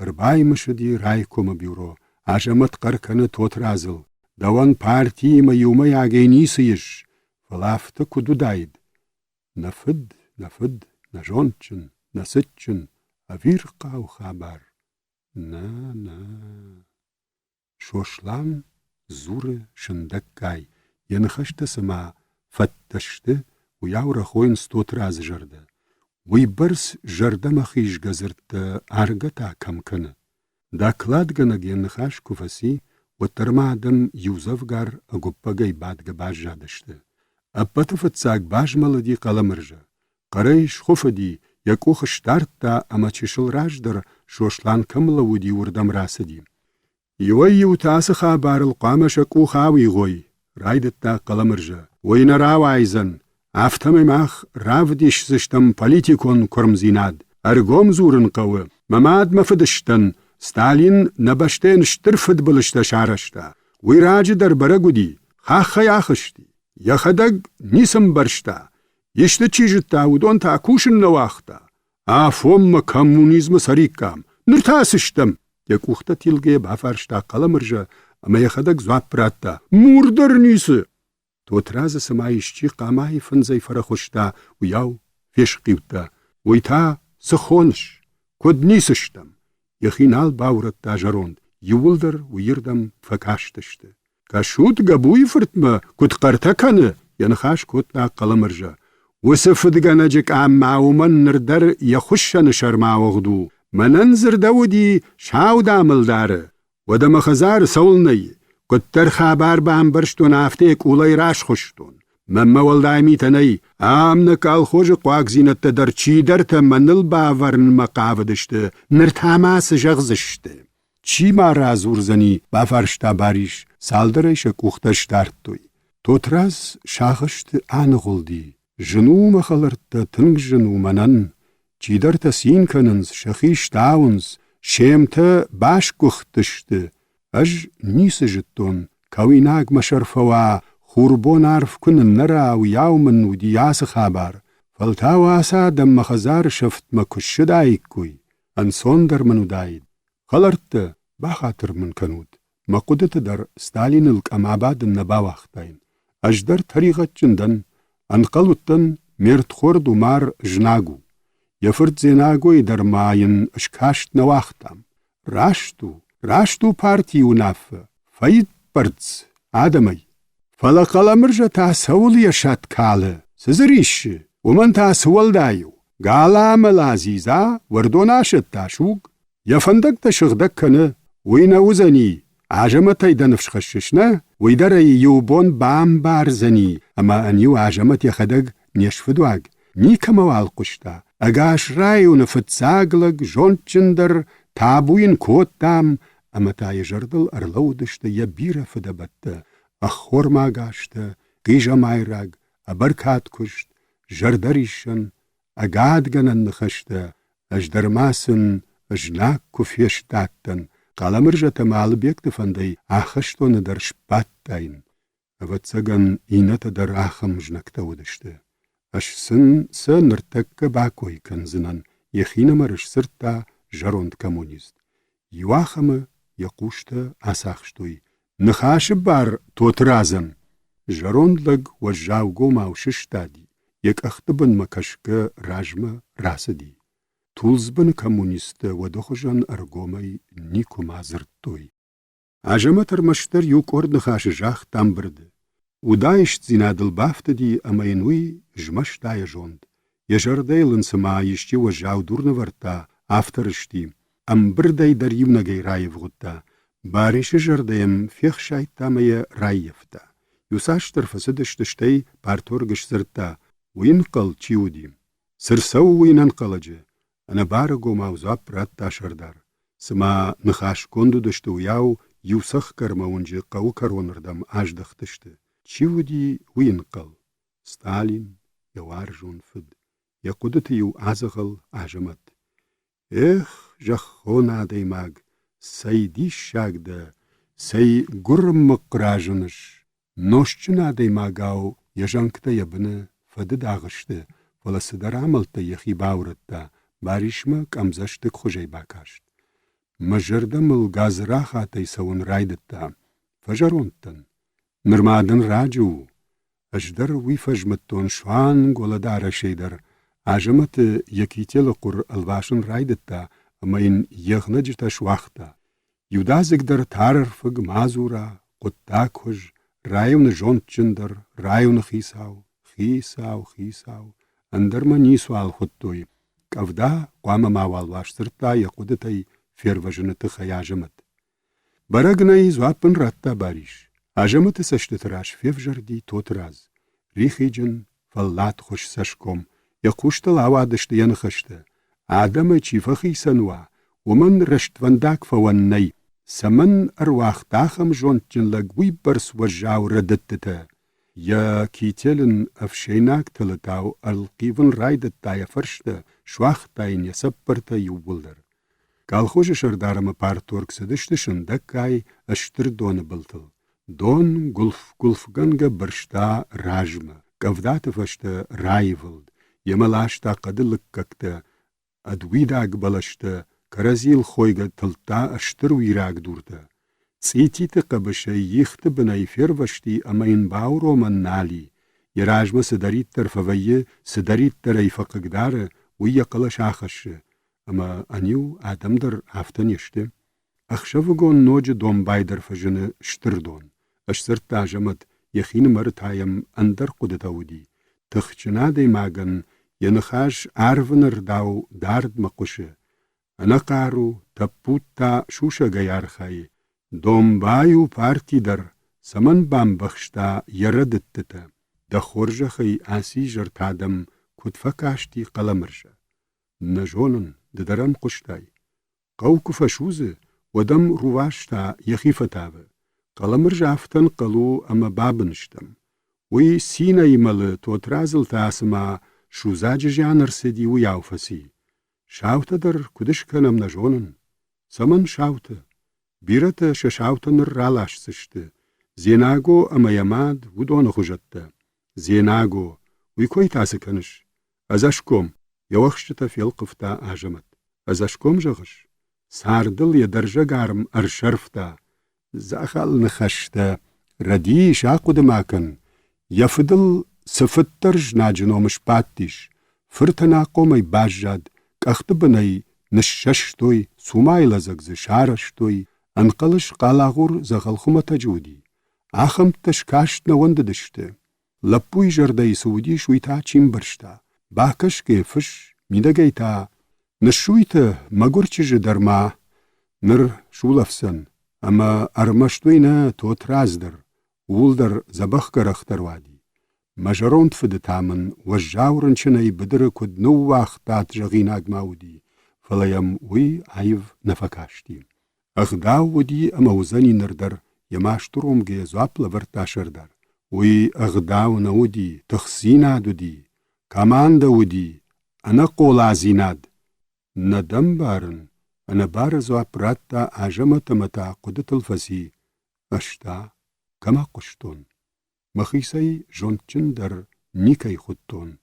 Irbaymışı di raykoma büro. Ajamat qarkanı totrazıl. Davan partiyima yuma yageynisiyiş. Falafta kududayd. Nafıd. Najonçın, nasıtçın, avir qaw xabar. Na. Şoşlan, zure, şındakkay. Yanıxaşta sıma, fattaştı, uyavra xoyun stotraz jarda. Uybars jarda maxiş gazırtta argata kamkını. Dakladganag yanıxaş kufasi, watarmadan yuzavgar aguppagay badga bajjadıştı. Appatıfıtsag bajmalıdi qalamırja. Qarayş xufadi, yakuх ştartta ama çişilrajdır, şoşlan kımlavudi urdam rasidi. Yuvay yutası xabarıl qamaşa kuxavi goy, raydıtta qalamırja. Oynara vayzan, aftamimah ravdiş zıştam politikon kormzinad. Argom zurun qavı, mamad mafıdıştan, Stalin nabaşten ştırfıd bılışta şaraşta. Uyracı darbara gudi, xaxa yaxışti. Yaxadag nisam barşta. Yeşte çijitта udon ta kuşun navaqta. Afomma komünizmi sarikam. Nırtasıştam. Yakuxta tilge bafarşta qalamırja. Ama yaxadag zvapratta. Murdar nisi. Totrazı sımayışçı qamay fınzay faraxuşta. Uyav feşqivta. Uyta sıxonış. Kod nisıştam. Yaxinal bavratta jarond. Yuvuldur uyırdam fakaştıştı. Kaşut gabuy fırtma. Kutqarta kanı. Yanıxaş kutla qalamırja. وسفدگنجك عماومن نردر يخشن شرماوغدو مننزر دودي شاو دامل داره ودم خزار سولني كتر خبر بام برشتون افتيك اولي راش خشتون مما والدايمي تني آمنك الخوش قواق زينت در چي در تمنل باورن مقاودشت نرتاماس جغزشت چي ما رازور زني بافرشتا باریش سالدرش كوختش دارتوي توتراز شاخشت آنغولدي جنو مخالرتا تنگ جنو منن چیدرتا سین کننز شخیش داونز شیمتا باش گختشت اج نیس جتون کویناگ مشرفوا خوربون عرف کنن نرا و یاومن و دیاس خابار فالتاواسا دم مخزار شفت مکش دایک کوی انسون در منو داید خالرتا بخاطر من کنود ما قدت در ستالين الكماباد النباوختين أجدر طريقة جندن أنقلوتن ميرت خورد ومار جناغو يفرد زيناغو يدر ماين اشكاشت نواختم راشتو بارتي وناف فايد بردز آدمي فلا قلمرجة تاسول يشات كاله سزريش ومن تاسول دايو قالا ملازيزا وردوناشت تاشوق يفندق تشغدك كنه وينوزني عجمت يدنفش خششنا ويدري يوبون بام بارزني أما أنيو عجمت يخدق نيشفدواق نيكا موال قشتا أغاش رايو نفتساقلق جونتشندر تابوين كوت دام أما تاي جردل أرلودشت يبير فدبت أخور ما غاشت قيجا مايراق أبركات كشت جردريشن أقاد غنن نخشت أجدرماسن أجناك كفيشتاتن قالمرجة مال بيكت فندي آخشتو ندر شباتين أفتساقن إينت در آخم جنكتا ودشت أش سن نرتك باكوي كنزنن يخين مرش سرتا جروند كمونيست يواخم يقوشت أساخشتوي نخاش بار توترازن جروند لگ وجاوگو ماوششتادي يك أختبن مكشك راجم راسدي تولزبن كمونيست ودخجن أرگومي نيكو مازرتوي عجمتر مشتر يوك أرد نخاش جاخ تامبرد ودايشت زينادل بافتدي أمينوي جمشتا يجوند يجرديلن سما يشتي وجاو دورن ورتا آفترشتي أم بردي دريونا جي رايف غتا باريش جرديم فيخ شايتا مي رايفتا يساشتر فسدشتشتي بارتورغش سرتا وينقل تيودي سرسو ويننقلجي أنا بارغو موزاب راتا شردار سما نخاش كوندو دشتو ياو يوسخ كرمونجي قو كرونردم آجدختشت تيودي وينقل ستالين يوارجون فد يقودت يو آزغل آجمت إخ جخونا ديماغ سيدي شاگده سي گرم مقراجنش نوشچنا ديماغاو يجانكتا يبنه فد داغشته فلسدر عملتا يخي باورتا باريشما كامزشتك خوجي باكاشت مجردم الغازراخا تيسون رايدتا فجرونتن نرمادن راجو أجدر وي فجمتون شوان غولدار شيدر عجمت يكيتل قر الواشن رايدتا أما إن يغنجتا شواختا يودازك در تارفق مازورا قطاك هج رايون جونتشندر رايون خيساو اندر ما نيسوال خطوي كافدا قوام ماوال واشترتا يقودتي فيروجنت خياجمت برغناي زوابن رتا باريش عجمت سشتتراش فيفجردي توتراز ريخيجن فلات خوش سشكم يقوشت العوادشت ينخشت آدم چيفخي سنوا ومن رشت ونداك فوني سمن أرواح تاخم جونتجن لقوي برس وجاو ردتتا يا كيتلن أفشيناك تلتاو القيفن رايدتا يفرشتا شواخ تاين يسبرتا يوبولدر قال خوش شردارم بارتورك سدشتشن دكاي اشتر دون بلتل دون گلف گنگا برشتا راجمه قفدات فشتا رايفلد يملاشتا قدلك ككتا أدويداك بلشتا كرازيل خويغا تلتا أشتر ويراك دورتا سيتي تقبشا يخت بناي فيروشتي أمين باورو من نالي يراجم سداريت ترفوية سداريت تريفق قدار ويقلش آخش أما أنيو آدم در هفتن يشتي أخشفقون نوج دوم بايدر فجن شتردون أشتر تاجمت يخين مرتايم أندر قدتاودي تخشنا دي ماغن ينخاش عارفنر داو دارد مقوشه أنا قارو تبوتا شوشا غيار خاي دوم بايو بارتي در سمن بام بخشتا يردتتا دا خورجا خي آسي جرتادم كتفكاشتي قلمرجا نجونن ددرم قشتاي قو كفشوزه ودم رواشتا يخيفتاوه قلمرجا افتن قلو أما بابنشتم وي سينا يمل توترازل تاسما شوزاج جانر سدي وياوفسي شاوتا در كدش كنم نجونن سمن شاوتا بيرتا ششاوتا نرالاش سشت زيناغو أما يماد ودون خجتا زيناغو ويكوي تاسكنش أزاشكم يوخشتا في القفتا آجمت أزاشكم جغش ساردل يدرجا غارم أرشرفتا زخل نخشته رديش عقد ماكن يفضل سفترج ناجنو مشباتيش فرتنا قومي باجاد كاختبني نششتوي سومايلا زغز شارشتوي انقلش قالاغور زغلخمة تجودي آخم تشكاشت نونددشته لپوي جردي سودي شويتا چيمبرشتا باكش كيفش ميدگيتا نشويته مگورچج درما نر شولفسن اما ارمشتوينا توت رازدر ولدر زبخكر اختر وادي مجرون تفد تامن وجاورن چني بدر كد نو واختات جغيناگ ماودي فليم وي عيف نفكاشتي اخداو ودي اما وزني نردر يماشتروم جي زوابل ورتاشردر وي اغداو نودي تخسينا دودي كمان دودي انا قولا زيناد ندم بارن انا بارزو براتا عجمت متا قدت الفسي اشتا كما قشتون مخيسي جونتشن در نيكي خدتون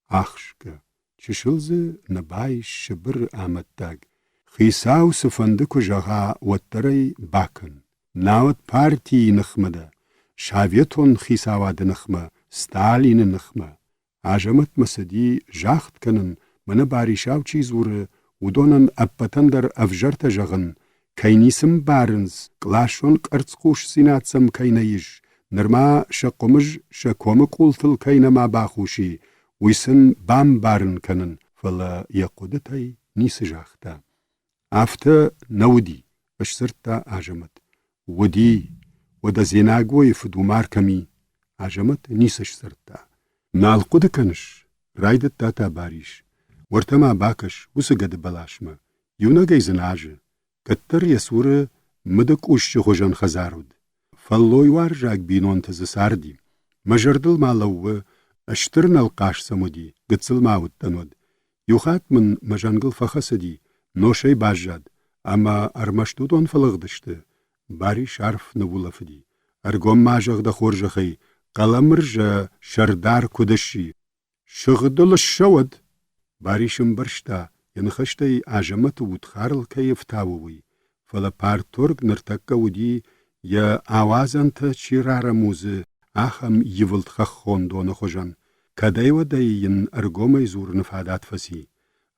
اخشك چشلز نباي شبر آمدتاگ خيساو سفندكو جغا وطري باكن ناوت پارتي نخمده شاويتون خيساواد نخمه ستالين نخمه عجمت مسدي جاخت كنن من باريشاو چيز وره ودونن أبتندر أفجرت جغن كينيسم بارنز قلاشون كأرتسقوش سيناتسم كينيش نرما شقومج شكوم قولتل كينما باخوشي ويسن بام بارن كنن فلا يقودتي نيس جاختا after نودي اشسرتا عجمت ودي ودا زيناغوي فدومار كمي عجمت نيسش سرتا نالقود كنش رايدت تاتا باريش ورتما باكش وسقد بلاشما يونا جيزن عجي كتر يسور مدك وش خوجان خزارود فاللوي وارجاك بينون تز ساردي مجردل مالو اشترنا القاش سمودي قتسل ماود تنود يوخات من مجانقل فخسدي نوشي باجاد اما ارمشتودون فلغدشت باري شارف نبولفدي ارگوم ماجغ دا خورجخي قلمرج شردار كدشي شغدل الشود باريشم برشتا ينخشتي عجمت وتخارل كيف تاووي فلا بارتورگ نرتكا ودي يا آوازن شيرار موزه آخم يولد خخون دون خوجان كداي وداي ين ارگومي زور نفادات فسي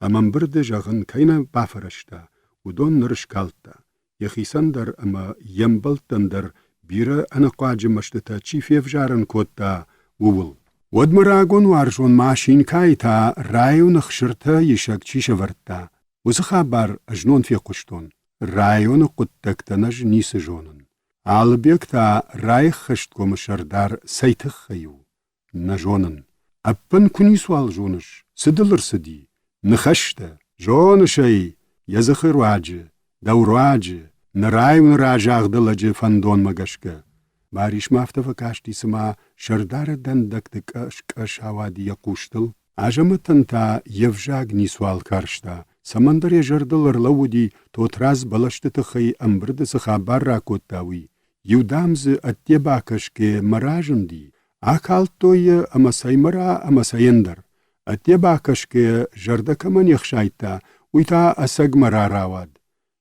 امام برد جغن كينا بافرشتا ودون نرشكالتا يخيسن در اما يمبلتن در بيرا انا قاج مشتتا چيف يفجارن كوتا وول ودمراغون وارجون ماشين كايتا رايو نخشرتا يشاك چيش ورتا وزخابار اجنون في قشتون رايو نقودتك تنج نيس جونن عالبيكتا رايخ خشتكو مشردار سيتخ خيو نجونن أبن كوني سوال جونش سدلر سدي نخشتا جونشي يزخر واجه دور واجه نرايو نراجاغ دلجه فندون مگشكه باريش مافتا فكاشتي سما شردار دندك دك اشك هوادي يقوشتل عجمتن تا يفجاگ نيسوال كارشتا سمندر يجردلر لودي توتراز بلشت تخي امبرد سخابار راكوتاوي يودامز اتيباكش كي مراجن دي اكالتوي اما سيمرا اما سيندر اتيباكش كي جردك من يخشايتا ويتا اساق مراراواد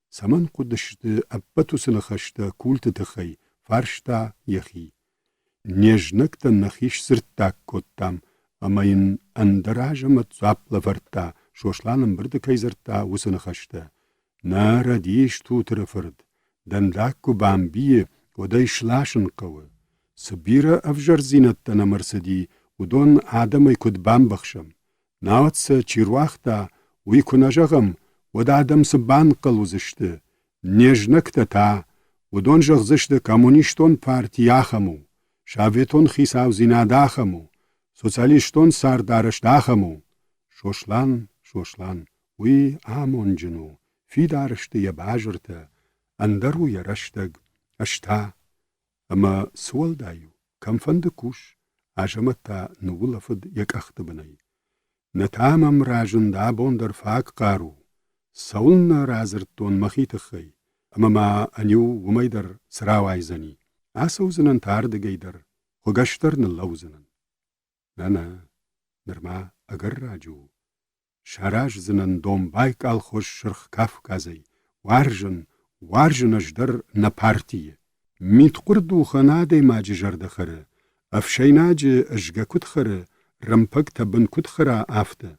سمن قدشت ابتو سنخشت كولت تخي فارشتا يخي نيجنك تنخيش سرتاك كوتام اما ين اندراجمت زاب لفرتا شوشلانم برد كيزرتا وسنخشتا نارا ديش تو ترفرد دنداكو بامبيه وداي شلاشن قوة سبيرا افجر زينتنا مرسدي ودون آدمي كد بام بخشم ناوت سا چيرواختا ويكو نجغم ود آدم سبان قلوزشت نيجنكتا تا ودون جغزشت كامونيشتون پارتياخمو شاويتون خيساو زيناداخمو سوساليشتون ساردارشتاخمو شوشلان وي آمونجنو في دارشت يباجرتا اندرو يرشتگ اشتا اما سوال دايو كم فندكوش عجمتا نولفد يك اختبني نتامم راجن دابون در فاق قارو سولنا رازرتون مخيت خي اما ما انيو وميدر سراواي زني اسو زنن تارد گيدر خوگشتر نلو زنن نانا نرما اگر راجو شاراج زنن دوم بايك خوش شرخ كاف كازي وارجن اجدر نپارتيه ميت قردو خنادي ماجي جرد خره أفشيناج أشجا كد خره رمبك تبن كد خره آفته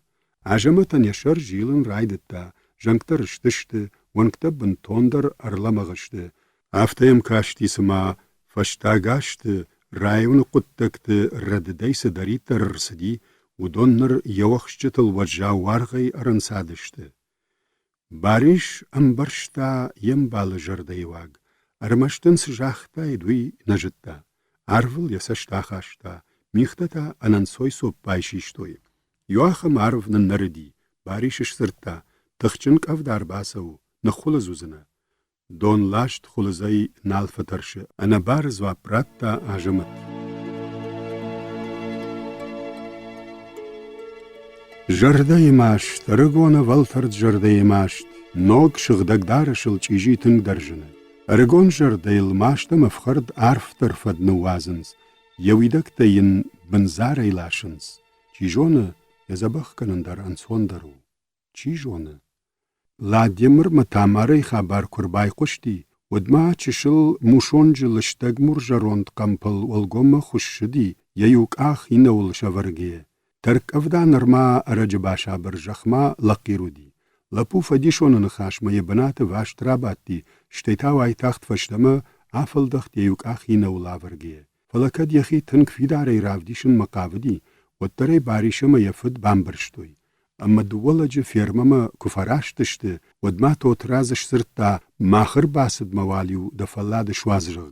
عجمة يشر جيلن رايدتا جنكتر اشتشت ونكتب بن توندر أرلمغشت آفته يمكاشتي سما فشتاغاشت رايون قدتكت ردديس داريتر رسدي ودونر يوخشتل وجاو وارغي أرنسادشت باريش أمبرشتا يمبال جرديواغ أرمشتن سجاختا يدوي نجتا عرفل يسشتا خاشتا ميختتا أننسوي سوب بايشيشتوي يواخم عرف ننردي باريش سرتا تخچنك أفدار باسو نخول زوزنا دون لاشت خلزي نالفترش أنا بارز وابراتا عجمت جردي ماشت رغونا والترد جردي ماشت نوغ شغدقدار شلچيجي تنگ درجنه رغون جردي الماشت مفخرد عرف ترفد نوازنز يويدك تين بنزاري لاشنز چيجونه يزبخ كنندر انسوندرو چيجونه لاديمر متاماري خبر كرباي قشتي ودما چشل موشونج لشتگ مرجروند قمپل والگوم خوشدي ييوك آخ ينول شورگيه ترك أفدا نرما أرج باشا برجخما لقيرودي لپو فديشون نخاش ما يبنات واش تراباتي شتيتا واي تخت فشتما عفل دخت ييوك آخ ينول آورگيه فلكد يخي تنك في داري رافديشن مقاودي والتري باريش ما يفد بامبرشتوي أما دولج فيرمما كفراشتشت ودما توترازش سرتا ماخر باسد مواليو دفلاد شوازرغ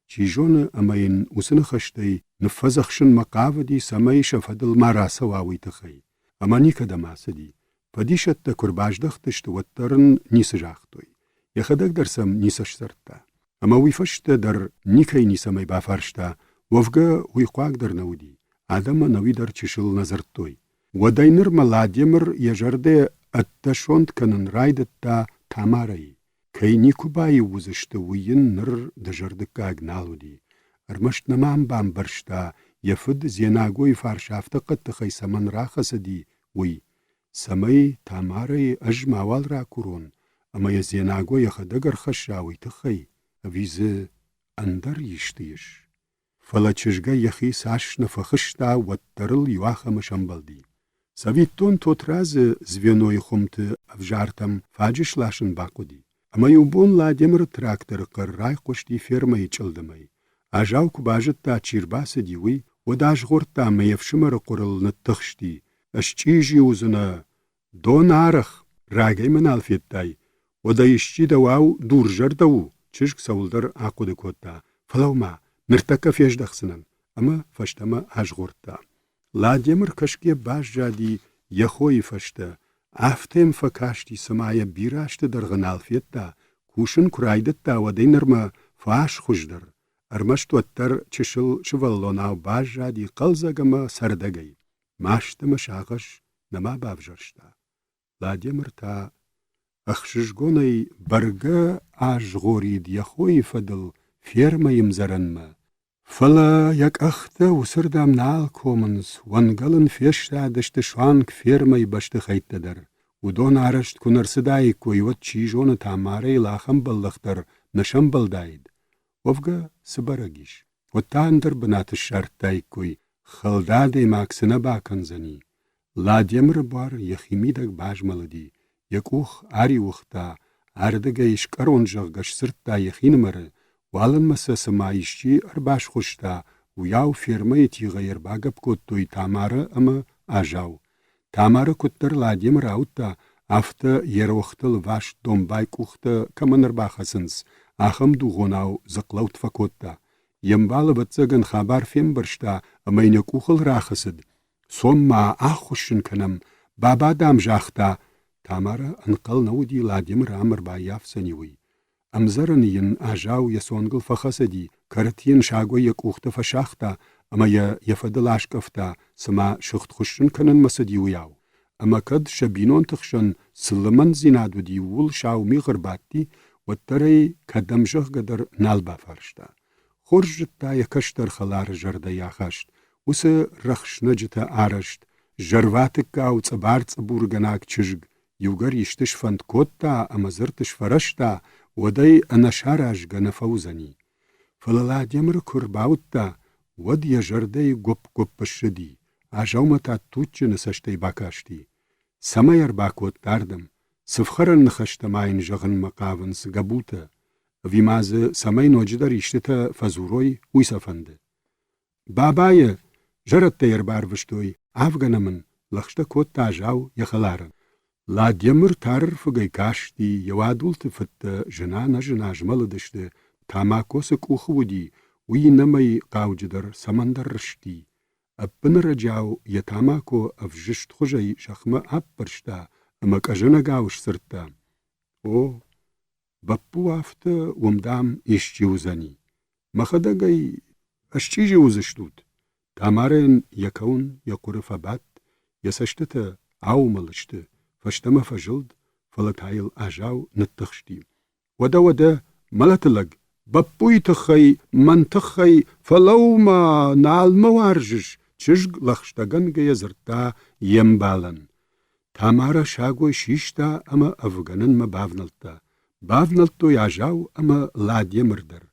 چيجون أمين وسنخشتي نفزخشن مقاودي سمي شفدل مراسا واوي تخي أما نيكا دماسدي فديشت كرباش دختشت وترن نيسجاختوي يخدك درسم نيسش سرتا أما ويفشت در نيكي نيسمي بافرشتا وفقا ويقواك در نودي آدم نوي در چشل نظرتوي ودينر ملاديمر يجرده التشوند كنن رايدتا تاماري كي نيكو باي وزشتوين نر دجردكا اغنالودي ارمشت نمام بامبرشتا يفد زيناغوي فارشافتا قد تخي سمن راخسدي وي سمي تاماري اجماوال را كورون اما يزيناغوي يخدقر خشاوي تخي اويز اندر يشتيش فلا چشگا يخي ساش نفخشتا وترل يواخم شمبلدي سويتون توتراز زوينوي خمت افجارتم فاجش لاشن باقودي اما يوبون لاديمر تراكتر قرراي قشتي فيرما يچلدمي اجاو كباجتا چيرباس ديوي وداش غورتا ميفشمر قرل نتخشتي اشچيجي وزنا دون عرخ راگي من الفيتاي ودا يشچي دواو دور جردو چشك سولدر عقود كوتا فلوما نرتكا فيش دخسنن اما فشتما اجغورتا لاديمر كشكي باش جادي يخوي فشتا افتم فكاشتي سمايا بيراشت درغنال فيتا كوشن كرايدتا ودينرما فاش خجدر ارمشت وتر چشل شولوناو باش جادي قلزگما سردگي ماشت مشاغش نما بافجرشتا لاديمر تا اخششگوني برگا اجغوريد يخوي فدل فيرما يمزرنما فلا يك أخته وسردام نال كومنز وانقلن فيشتا دشت شوانك فيرما يبشت خيت در ودون عرشت كنر سداي كوي وچيجون تاماري لاخم بلختر نشم بلدايد وفقا سبرگيش وتاندر بنات الشرط داي كوي خلدادي ماكسنا باكنزني لا ديمر بار يخيميدك باج ملدي يكوخ آري وختا عردگا يشكرون جغش سرطا يخينمر والن مسا سمايشي ارباش خوشتا وياو فيرمي تيغير باقب كوتوي تامارا اما اجاو تامارا كتر لاديم راوتا افتا يروختل واش دومباي كوختا كمنر باخسنس اخم دوغوناو زقلوت فكوتا يمبال بتزغن خبر فيم برشتا اما ينكوخل راخسد سوما اخوشن كنم بابا دام جاختا تامارا انقل نودي لاديم رامر باياف سنيوي امزرن ين اجاو يسونغل فخسدي كرتين شاغو يكوخت فشاختا اما يفدلاش كفتا سما شخت خشن كنن مسدي وياو اما كد شبينون تخشن سلمن زينادو دي ول شاو مي غرباتي وتري كدمجه قدر نالبا فرشتا خرجتا يكشتر خلار جردا ياخشت وس رخش نجتا عرشت جرواتك او صبارت بورغناك چجگ يوغر يشتش فند كوتا اما زرتش فرشتا ودي أنا شارج جنفوزني Владимир Курбаутта вод ежердей гоп пашди, а жаумата тутчины саштей бакашти. Самайар баквот тардым, сыфхаран нахаштамайн жагын макавын сгабута, вимазы самай ноджидар иштета фазурой уйсафанды. Бабайы, жараттайыр барвыштой, афганамын, лахшта кот тажау яхаларын. Владимир тарыр фыгай кашти, явадулты фытты, жена на жена жмалыдышты, тама косык ухвуди, уйнамай қауджыдар самандар рышти. Аппыныр ажау ятамако авжышт хужай шахмы аппыршта, амакажына гауш сыртта. О, баппу афты умдам ишчи узани. Махадагай ашчижи узыштут. Тамарен якаун якурыф абат, ясаштыта аумалышты, фаштама фажылд, фалатайыл ажау наттықшти. Вада малатылаг, баппуй тахай, мантахай, фалаума налма варжыш, чыжг лахштаганга язырта ембалан. Тамара шагой шишта, ама афганын ма бавналта. Бавналто яжау, ама Владимирдар.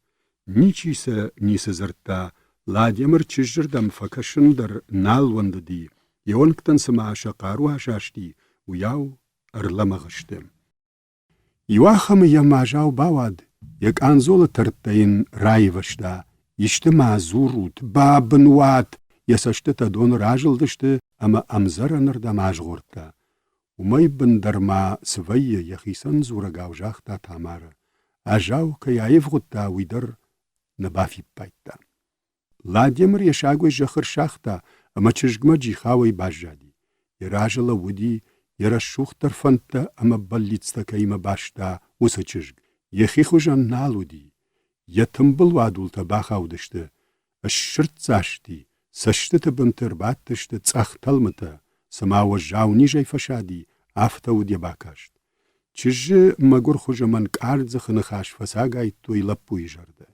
Ничиса нисызырта, Владимир чыжырдам факашындар налвандыди. Ионктан сама шақару ашашти, уяу ырламағышты. Юахамы ямажау бавад, як анзолы тырттайын райвашта, ишті мазурут, бабынуат, ясашты тадон ражылдышты, ама амзаранырда мажғорта. Умай бындарма свайы яхисан зурагау жақта тамары. Ажау каяев ғутта уйдар набафип пайтта. Владимир яшагой жахыр шахта, ама чыжгма джихавай бажади. Яражыла уди, ярашухтар фанта, ама баллицта кайма башта уса чыжг. Яхихужан налуди. Ятымбыл вадулта бахаудышты. Ашшырт зашти, сашты бынтыр баттышты цахталмыта. Самауа жауни жай фашади, афта уди бакашт. Чыжы магур хужаман кардзахыны хаш фасагай той лаппуй жарды.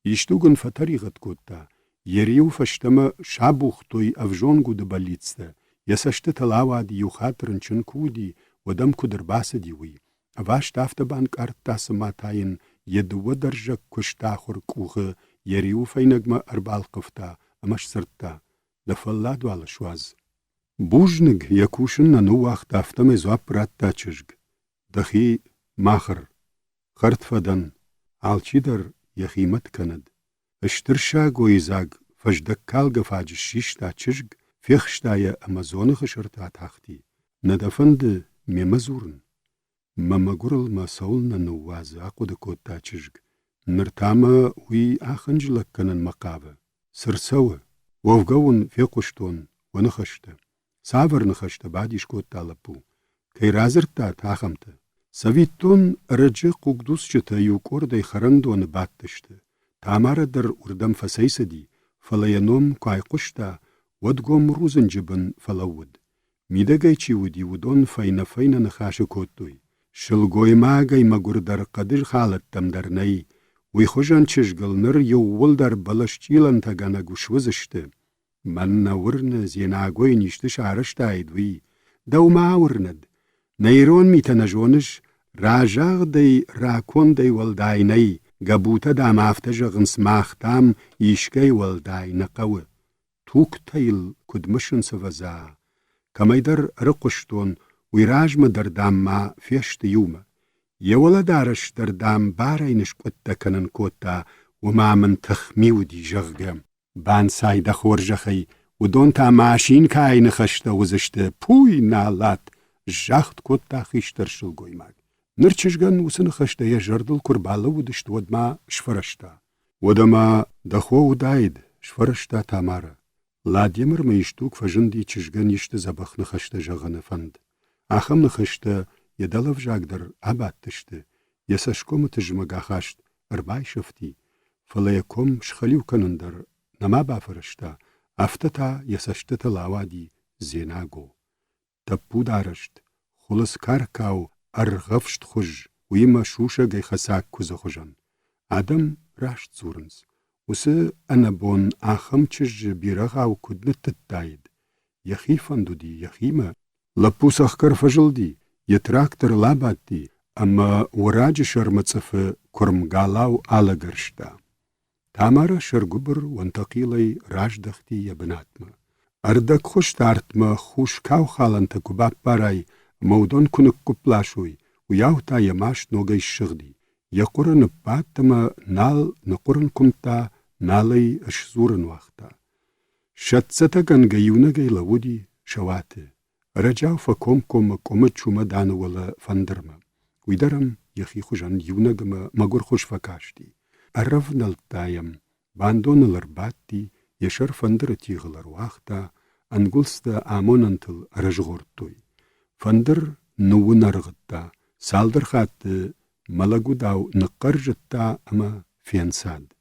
Иштугын фатаригат котта. Ериу фаштама шабух той авжонгу да балицта. Ясашты талавади юхатрын чынкуди, вадам кудырбасади уи. Ваш тафтабан картасы матайын, едуа даржак куштахур кухы, ериу файнагма арбалқыфта, амаш сыртта. Дафалла дуала шуаз. Бужныг якушын нану вахт автаме зуап ратта чыжг. Дахи махыр. Хартфадан, алчидар яхимат канад. Эштырша гойзаг, фаждаккалга фаджи шишта чыжг, фехштая амазоны хышырта тахти. Надафанды мемазурн. Мамагурл масаулна нуазы акуды котта чыжг. Ныртама уи ахынжылак канан макавы. Сырсауы, вовгаун фекуштон, ванахашта. Саварнахашта бадиш котта лапу. Кайразырта тахамты. Савиттон рыджы кугдусчыта юкордай харандуаны баттышты. Тамарадар урдам фасайсади, фалаяном кайкушта, вадгом рузынжыбын фалауд. Мидагайчи уди удон файна нахашы коттуй. Шылгой магай магурдар қадыр халаттамдарнай. Уйхожан чыжгылныр ювулдар балашчилан тагана гушвызышты. Манна урны зенагой ништы шарыштайдвы. Даума урнад. Найрон митанажоныш ражағдай ракондай валдайнай. Габута дам афтажығын смахтам ишкай валдайна қауы. Тук тайыл кудмышын сываза. Камайдар рықуштон уйражма дардамма фешті юма. Евала дарыш дардам барайныш көтті канын котта умамын тахмиуди жығгам. Бан сайда хоржахай, удон та машин кайны хашта узышты, пуй налат, жахт котта хиштар шылгоймаг. Нырчыжган усыны хашта я жардыл курбалы удышты одма шфарашта. Одама дахо удайд, шфарашта тамара. Владимир мыйштук фажынди чыжган ишты забахны хашта жағаны фанд. Ахамны хашта едалав жагдар абаттышты. Ясашкомы тыжмага хашт, ырбай шыфти. Фалаяком шхалив канындар. Нама бафырышта, афтата ясаштыта лавади зенаго. Таппу дарышт, хулыс каркау арғавшт хуж, уима шуша гайхасак куза хужан. Адам рашт зурынс. Усы анабон ахам чыжжы бирағау кудны тыттайд. Яхи фандуди, яхима. Лаппу сахкар фажылди, етрактор лабатти, ама ураджы шармацыфы курмгалау алагаршта. تامارا شرگوبر وانتقیلی راج دختی یا بناتما. اردک خوش تارتما خوش کاو خالنتا کباب بارای مودون کنک کپلاشوی و یاو تا یماش نوگی شغدی. یقرن باتما نال نقرن کمتا نالی اشزورن وقتا. شتستا گنگیونگی لودی شواته. رجاو فکوم کومت چوما دانولا فندرما. ویدرم یخی خوشان یونگما مگر خوش فکاشتی. عرف نلتایم باندون لرباتی یشر فندر تیغلر واختا انگلستا آموننتل رجغورتوی. فندر نو نرغتا سالدر خات ملگو داو نقرجتا اما فینساد.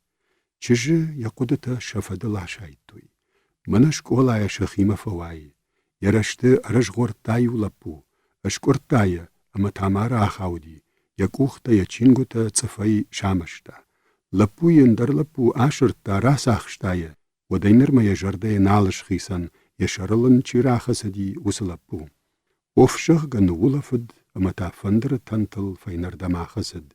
چجه یقودتا شفد لاشایتوی. منش کولای شخیمه فوایی. یرشته رجغورتایو لپو. اشکورتای اما تامارا آخاودی. یکوختا یچینگوتا صفای شامشتا. لپو یندر لپو آشرتا راس آخشتای و دینرما یجرده نالش خیسن یشرلن چی راخسدی وسلپو. وفشخ گنولفد اما تا فندر تنتل فینردم آخسد.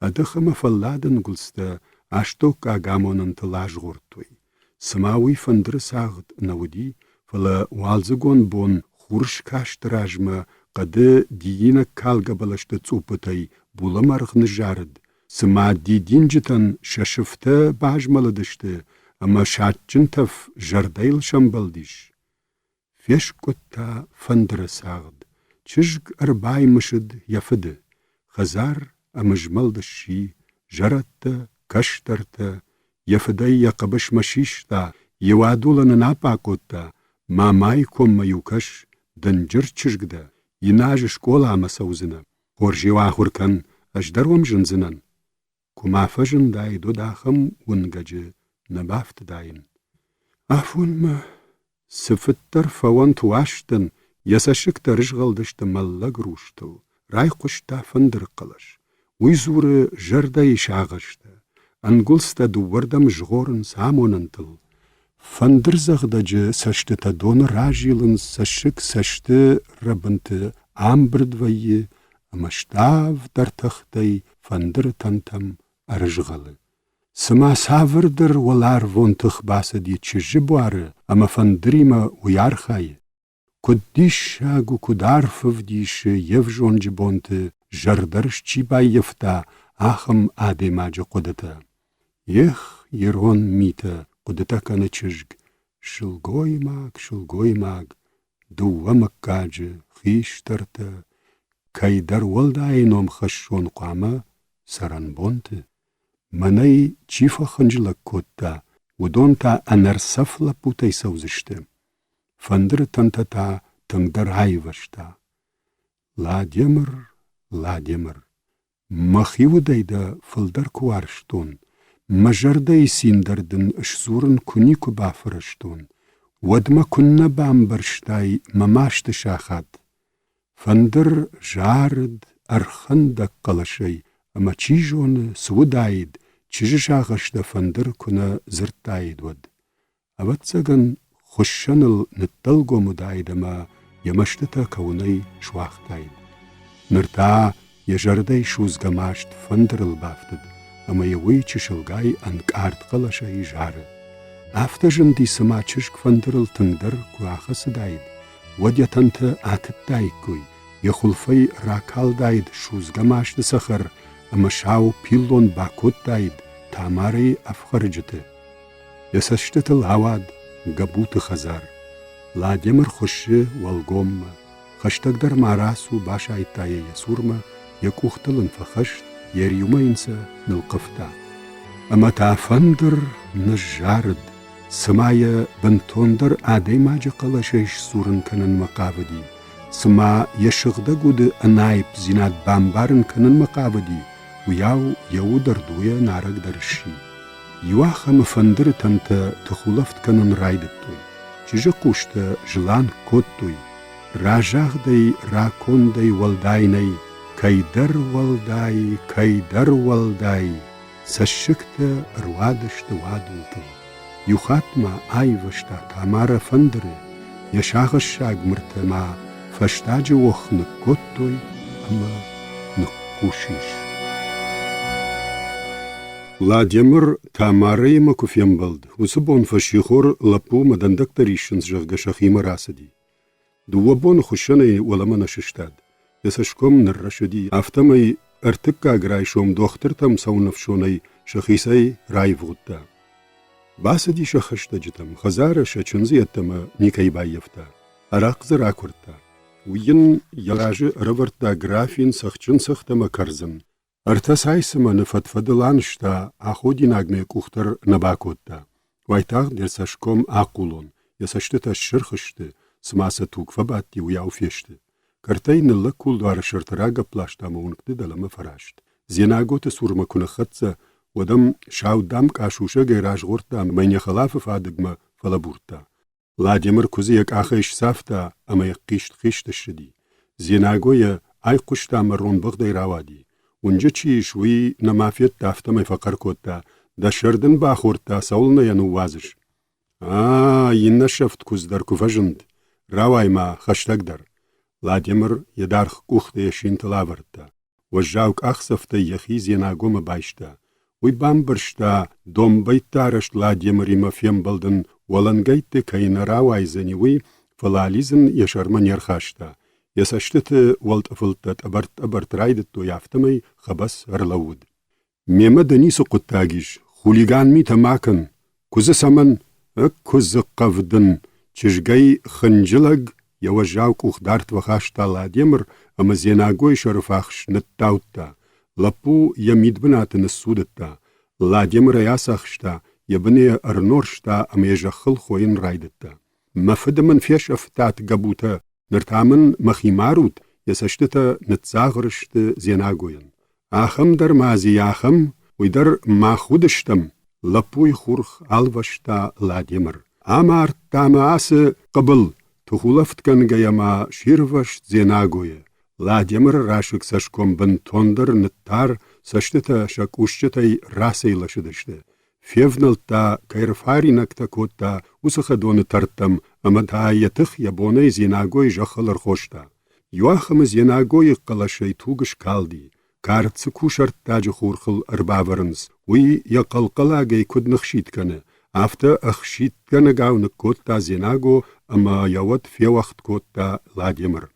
ادخم فلادن گلستا اشتوک آگامونن تلاش غورتوی. سماوی فندر ساغد نودی فلا والزگون بون خورش کاشت راجما قد دیینا کالگا بلشت چوپتای بولمرغ نجارد. سما دیدین جتن ششفته باجمالدشته اما شاتچن تف جردیل شنبلدیش. فیش کتا فندر ساغد. چشگ اربای مشد یفده. خزار امجملدشی جرت کشترت یفده یقبش مشیشتا یوادولن ناپاکوتا مامای کم میوکش دنجر چشگده یناج شکولا مسوزنه خورجیوا خورکن اجدروم جنزنن کمافجن دای دو داخم ونگجه نبافت داین. افون ما سفتر فوانت واشتن یساشک ترشغلدشت ملگ روشتل رای قشتا فندر قلش ویزور جرده شاغشتا انگلستا دووردم جغورن ساموننتل فندر زغدجه سشت تا دون راجیلن سشک سشت ربنت آمبردوی امشتاو در تختی فندر تنتم ارجغله. سما ساوردر ولار وونتخ باسدی چجه بواره اما فندریما ویارخای. کدیش شاگو کدارفو دیش یفجون جبونت جردرش چی بای یفتا آخم آده ماجه قدتا. یخ یرون میتا قدتا کنه چجگ شلگوی ماگ دو مکاجه خیش ترتا کای در ولدای نوم خشون قامه سران بونت. منای چیفا خنجلک کتا و دون تا انرسف لپوتای سوزشته. فندر تنتا تا تنگدر های وشتا. لادیمر. مخیو دیده فلدر کوارشتون. مجرده سیندردن اشزورن کنی کو بافرشتون. ودما کننا بامبرشتای مماشت شاخد. فندر جارد ارخند قلشی اما چیجون سوداید چیج شاخشت فندر کنه زرتاید ود. اوت سگن خوشنل نتلگو مداید اما یمشتتا کونی شواختاید. نرتا یجرده شوزگماشت فندر البافتد اما یوی چشلگای انکارد قلشی جاره. افتجن دی سما چشک فندر التنگدر کو آخس داید. ودیا تنت آتت داید کوی. یخلفی راکال داید شوزگماشت سخر اما شاو پیلون باکوت داید تاماری افخرجته. یسشتت الهواد گبوت خزار. لادیمر خوشه والگوم خشتک در ماراسو باشای تای یسورما یکوختلن فخشت یریوما انسا نلقفتا. اما تا فندر نجارد سمایا بنتوندر آده ماجه قلشش سورن کنن مقابدی. سما یشغده گود انایب زیناد بامبارن کنن مقابدی و یو دردویا نارگ درشی. یواخم فندر تنتا تخولفت کنن رایدتوی. چیجه قوشتا جلان کودتوی. راجاغ دی راکون دی والدای نی. کایدر والدای. سشکتا روادشت وادلتو. یو خاتما آیوشتا تامارا فندره. یشاغش شاگ مرتما فشتاج وخ نکوتوی اما نکوشیش. Владимир Тамарей Макуфембалд, усыбон фашихор лапу мадандактаришин жырга шахима расади. Дуабон хушанай уаламана шиштад. Ясашком наррашади автомай артыкка грайшом дохтыртам саунавшонай шахисай райвгутта. Басади шахаштаджитам, хазара шачунзияттама никайбайевта. Арақзыр акурта. Уйын яражы рывырта графин сахчын сахтама карзын. Артас айсыма нафатфадыланышта аходинагны кухтар набакотта. Вайтаг дерсашком акулон, ясаштыта шырхышты, смаса тукфабатти уяуфешты. Картайны лакулдар шыртырага плаштама ункты далама фарашт. Зенаготы сурма кунахатса, одам шаудам кашуша гайражгортам, майня халафы фадыгма фалабурта. Владимир кузыяк ахайш сафта, амаяк кишт-киштышыди. Зенагоя айқуштама ронбағдай равади. Унжа чиишвы на мафият тафтамай фақар котта, да шырдын бахорта саулна яну вазыш. Инна шафт куздар куфажынд, равайма хаштагдар. Владимир ядарх кухта яшинта лаварта. Вожжаук ахсафта яхи зенагома байшта. Уй бамбыршта домбайтарашт Владимир има фембалдын валангайтты кайна равайзани уй фалализын яшарма нерхашта. Ясаштыты валтафылтат абарт райдытту яфтамай хабас арлауд. Мема данису куттагиш, хулиган ми тамакын, кузы саман, кузы қавдын, чижгай хынжилаг, яважаук ухдарт вахашта Владимир, ама зенагой шарфахш наттаутта, лапу ямидбынатын судытта, Владимир ясахшта, ябыне арноршта, ама яжахыл хойын райдытта. Мафыдымын феш афтат габута, ныртамын махимарут, ясаштыта нытсағырышты зенагойын. Ахым дар мази ахым, уйдар махудыштым, лапуй хурх алвашта Владимир. Ама арттама асы қыбыл, тухулафткан гаяма ширваш зенагойы. Владимир рашык сашком бін тондар ныттар, саштыта шакушчытай расайлашыдышты. Февналта кайрфаринакта котта усахадоны тарттам, амата ятых ябонай зенагой жахалар хошта. Юахым зенагой қалашай тугыш калди. Карцы кушартта жахурхыл арбаварынс. Уй яқалқалагай куднық шитканы. Афта ахшитканы гауны котта зенаго, ама яват февахт котта Владимир.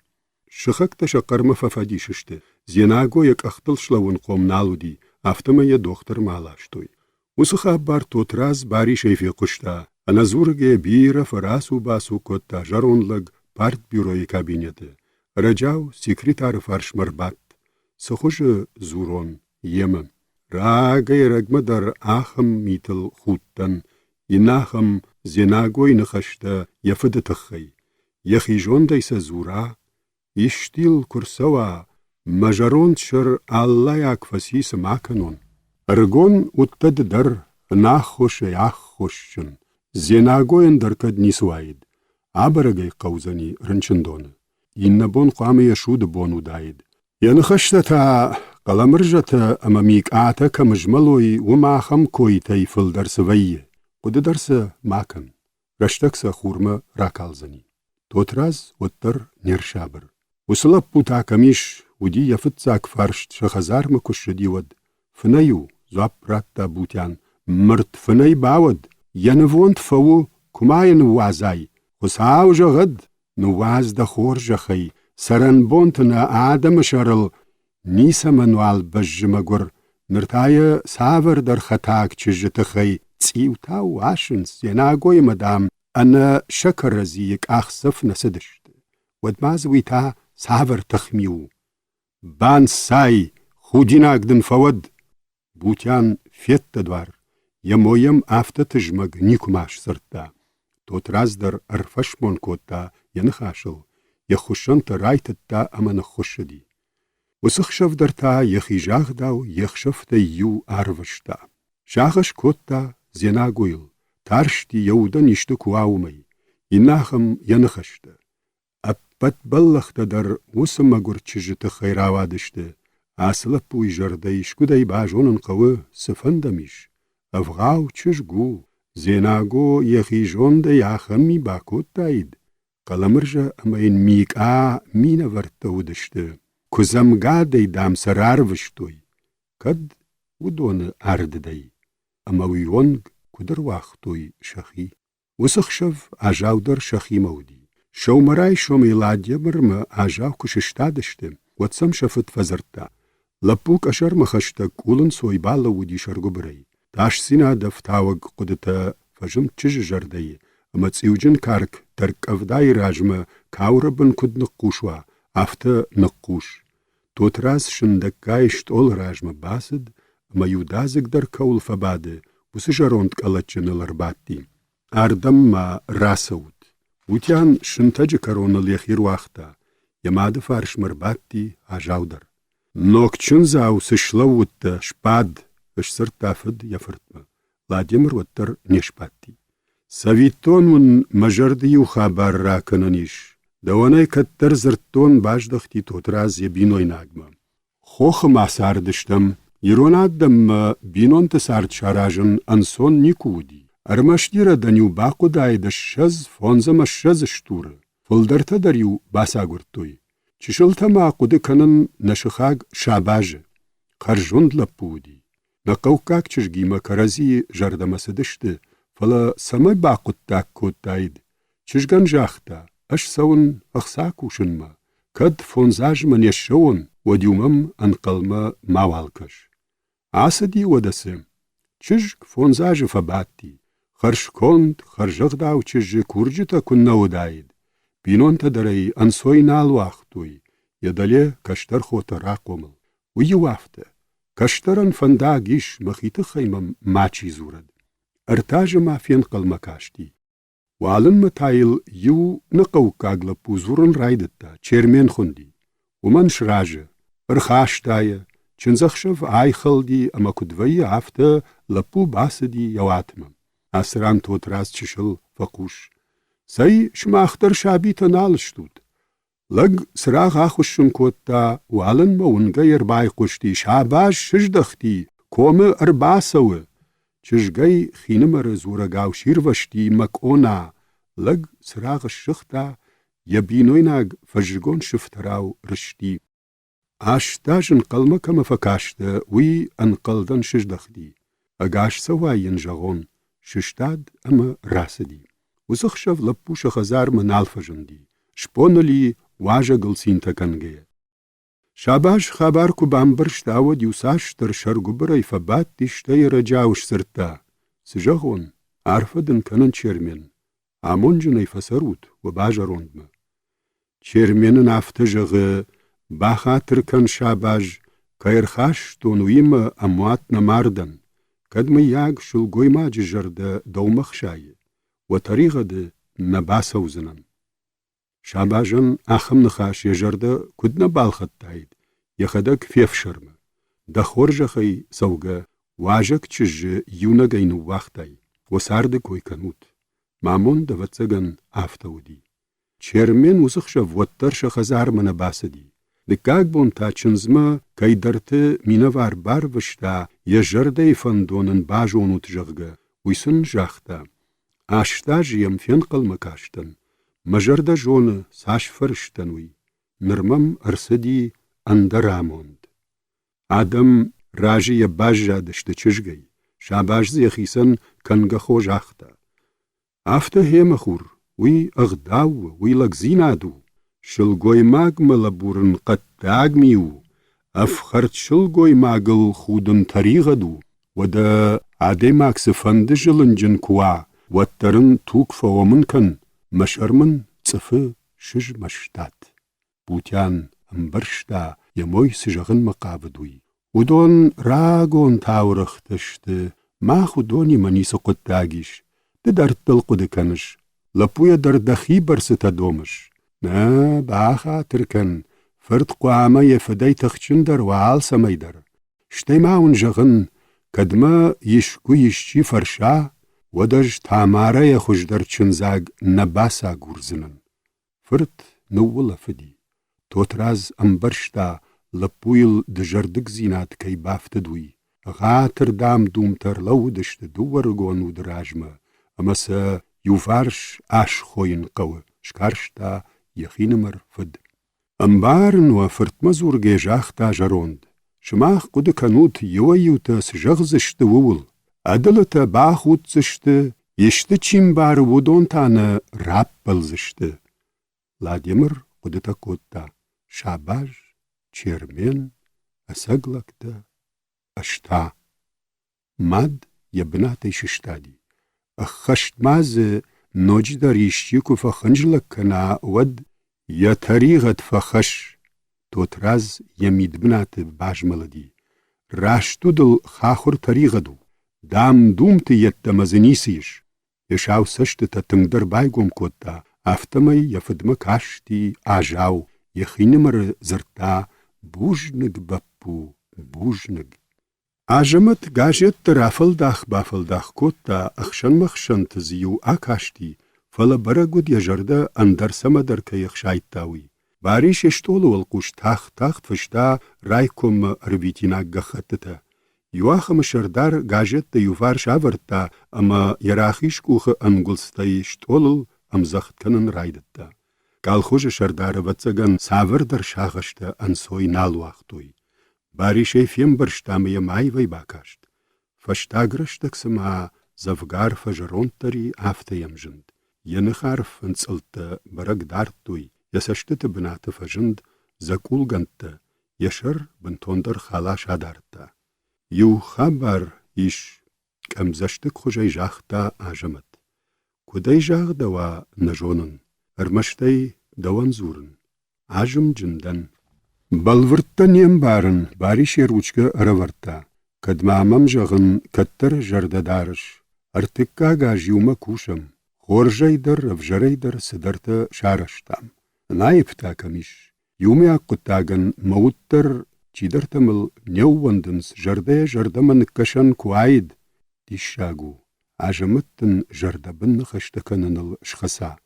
Шықақта шақарма фафадишышты. Зенаго як ахтылшлауын қомналуди. Афтамая доктор малаштой. Усыха бар тот раз бари шейфе кушта. Аназурге бира фарасу басу котта жаронлаг партбюрои кабинеты. Раджау секретар фаршмарбат. Сахожы зурон емы. Рагай рагмадар ахым митл хуттан. Инахым зенагой нахашта яфыды тахай. Яхижондайса зура. Иштил курсава. Мажарон шыр аллай акфасиса маканон. Аргон уттаддар нахоше аххошчын. Зенагоен даркад нисуаид. Абарагай қаузани рынчындоны. Иннабон қамы яшуды бон удаид. Янахаштата қаламыржата амамик ата камыжмалой умахам койтай фылдарсы вайе. Кудыдарсы макан. Раштакса хурма ракалзани. Тот раз оттар нершабыр. Усылап пута камиш уди яфытцак фаршт шахазармы кушшыдивад. Фынаю запратта бутян. Мырт фынай бавад. Янывонт фау кумайын уазай. Хусау жагад нуаз да хор жахай. Саранбонтына адам шарыл. Ниса мануал бажжымагур. Ныртая савар дар хатак чыжытыхай. Циутау ашынс янагой мадам. Ана шакаразиек ахсыф насыдышты. Вадмазвита савар тахмиу. Бан сай худинагдын фавад. Бутян фетта двар. Ямоям автотыжмаг никумаш сыртта. Тот раздар арфашмон котта яныхашыл. Яхушанта райтатта амана хушади. Усыхшавдарта яхижагдау яхшафта ю арвашта. Шахаш котта зенагуйл. Таршти яуда ништы куаумай. Инахам яныхашта. Аппат баллахтадар усымагур чыжыты хайравадышты. Асылып уйжардай шкудай бажонын қавы сыфандамиш. Авғау чыжгу. Зенаго яхижонда яхами бакоттайд. Қаламыржа амайын мика мина варттаудышты. Кузамгадай дамсар арвыштой. Кад удоны ардыдай. أمويونج كدر واختوي شخي وسخشف عجاو در شخي مودي شو مراي شو ميلادية مرمى عجاو كششتادشتم واتسم شفت فزرتا لبوك أشر مخشتك ولن سوي بالا ودي شرقو بري تاش سينا دفتاوغ قدتا فجم تشج جردي أما تسيوجن كارك ترك أفداي راجمة كاوربن كد نقوشوا أفتا نقوش توتراز شندكايش تول راجمة باسد أما يودازك در كول فباده وسجروند كالتشن الارباتي أردم ما راسود وتيان شنتج كارون اليخير واختا يماد فارش مرباتي عجاودر نوكتشن زاو سشلوت شباد اشسر تافد يفرتما لاديمر وتر نشباتي سويتون من مجردي وخابار راكننيش دواني كتر زرتون باش دختي توتراز يبينوي ناغما خوخ ما ساردشتم يرونادم بينون تسارد شاراجن أنسون نيكودي أرمشتيرا دنيو باقو داي دشز فونزم الشز شتور فلدرتا دريو باساغورتوي چشلتا ما قد كنن نشخاق شاباج خرجوند لپودي نقوكاك چشگيما كرزي جردما سدشت فلا سمي باقو تاك كود دايد چشگن جاختا اش سون اخساكو شنما كد فونزاج من يشون وديومم انقلما ماوالكش عاسدي ودسم چشگ فونزاج فباتي خرش كوند خرجغ داو چشج كورجتا كنا ودايد بينون تدري انسوي نال واختوي يدلي كشتر خوتا راقومل ويوافته كشترن فندا گيش مخيت خيمم ماچي زورد ارتاج ما فين قلما كاشتي وعلن متايل يو نقو كاغلا بوزورن رايدتا چيرمين خوندي ومن شراجه ارخاش دايه چنزخشف آي خلدي اما كدوي عفته لپو باسدي يواتمم اسران توتراز چشل فقوش سي شما اختر شابي تنالشتود لگ سراغ آخوشن كوتا وعلن مونگا يرباي قشتي شاباش شجدختي كوم ارباسوه چشگي خينمر زورگاو شيروشتي مكونا لگ سراغ الشختا يبينويناغ فجگون شفتراو رشتي آشتاجن قلما كما فكاشتا وي انقلدن شجدختي اگاش سواين جغون ششتاد اما راسدي وزخشف لپوش خزار منال فجندي شپونلي واجه گلسين تکنگه شاباش خبر کو بامبرشتا و ديوساش تر شرگو برای فبات ديشتاي رجاوش سرتا سجغون عرفدن کنن چيرمين عمونجني فسروت و باجه روندما چيرمين نافتجغ باخاتر كان شاباج كايرخاش تونويم اموات نماردن كدم ياغ شلگوي ما جرد دومخشاي وطريقه د نباسوزنن شاباجن اخم نخاش يجرد كدنا بالخط تايد يخدك فيف شرمه دخورجخي سوغا واجك چج يونا گينو واختاي وسارد كوي كنوت مامون دوتسگن افتودي چيرمين وسخش وترش خزار من باسدي دكاك بون تا چنزما كاي درت مينوار بار وشتا يجرد فندونن باجونو تجغga ويسن جاختا اشتاج يمفين قل مكاشتن مجرد جون ساش فرشتنوي نرمم ارسدي اندراموند آدم راجي باجا دشت چشگي شاباج زيخيسن كنگا خوش اختا افته هيم خور وي اغداو وي لگزينادو شلگوي ماگ ملبورن قد تاگ ميو افخرت شلگوي ماگل خودن طريغدو ودا عدي ماك سفند جلنجن كوا واترن توك فومن كن مشرمن صفه شج مشتات بوتيان امبرشتا يموي سجغن مقابدوي ودون راغون تاورختشت ما خودوني مني سقط تاگيش درت تلقد كنش لپويا در دخي برستا دومش نا باخا تركن فرد قوامه يفدي تخچن در وعال سميدر شتي ماون جغن كدما يشكو يشچي فرشا ودج تاماره يخوش در چنزاگ نباسا گورزنن فرد نوولا فدي توتراز امبرشتا لپويل دجردك زينات كي بافتدوي غاتر دام دومتر لو دشت دور گونو دراجمه امسا يوفارش اش خوين قوه شكارشتا يخينمر فد امبارن وفرت مزور جيجاختا جروند شماخ قد كانوت يويوتا سجغزشت وول Adılata bağutçıştı, yeşti çimbar vudontanı rap bılzıştı. Vladimir kudita kotta, şabaj, çermen, asaglakta, aşta. Mad yabnate şiştadi. Аххаштмазы ночдар ищику фаханжлаккана вад я таригат фахаш тот раз я мидбнаты бажмалади. Раштудл хахур таригаду. Дам думты яттамазынисиш. Ешау сашты татыңдар байгом котта. Автомай яфыдма кашти ажау. Яхинымыр зырта бужнык баппу бужнык. Ажымыт гажет бафылдах котта ахшан-махшан тызью акашти, фала барагуд яжарда андарсамадар каяк шайттауи. Бариш эштолу алкуш тахт фышта райком рвитинак гахаттыта. Юахам шардар гажет да ювар шавырта, ама ярахиш кухы ангулстай эштолу амзахтканын райдытта. Калхужа шардары вацаган савырдар шағышта ансой налуахтуй. Бариш эфем барштамыя майвай бакашт. Фаштагрыштак сама завгар фажаронтари афтаямжынд. Яныхарф анцылты барагдартуй, ясаштыты бынаты фажынд, закулганты, яшыр бынтондар халаш адарта. Ю хабар иш камзаштык хужай жахта ажымыт. Кудай жағы дава нажонын, армаштай даван зурын. Ажым жындан. Балвыртта нем барын, бариш еручка араварта. Кадмамам жағын каттар жардадарыш. Артыкка гажюма кушам. Хоржайдар, авжарайдар сыдарта шараштам. Найыпта камиш. Юме аккутаган мауттар чидартамыл неувандынс жардая жардаман кашан куайд. Тишагу. Ажымыттын жардабын хаштаканыныл шхаса.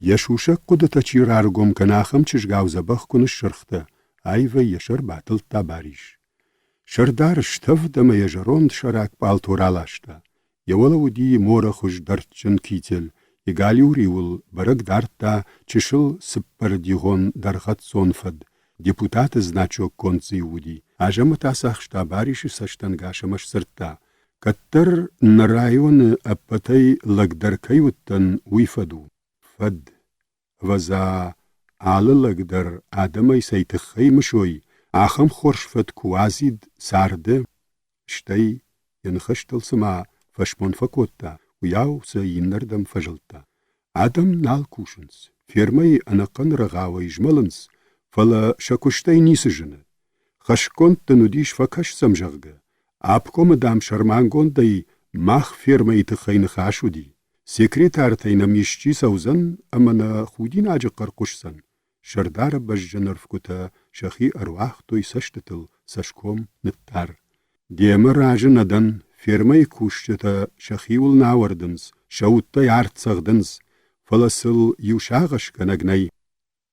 Яшушак кудата чираргом канахам чижгаузабах куныш шырхта. Айва яшыр батыл табариш. Шырдар штавдама яжаронд шарак палтуралашта. Явала уди мора хуш дартчын китель. Игалиуриул барак дарта чешыл сыппар дигон дархат сонфад. Депутаты значок концы уди. Ажамы тасах штабариши саштангашамаш сырта. Каттар на районы аппатай лагдаркаюттан уйфаду. Фад. Ваза алылагдар адамай сайтыхай мышой. Ахам хоршфат куазид сарды. Штай янхаштылсыма фашмон факотта. Уяуса иннардам фажылта. Адам нал кушынс. Фермай анакан рагавай жмалынс. Фала шакуштай нисыжыны. Хашконт нудиш факаш самжагга. Апкомы дам шармангондай мах фермай тыхайны хашуди. Секретартайна мишчи саузан амана худин ажы қарқушсан. Шардар бажжанарфкута шахи аруахтой саштытыл сашком ныттар. Демы ражы надан фермай кушчыта шахи улнауардынс, шауттай артсағдынс, фаласыл юшағыш канагнай.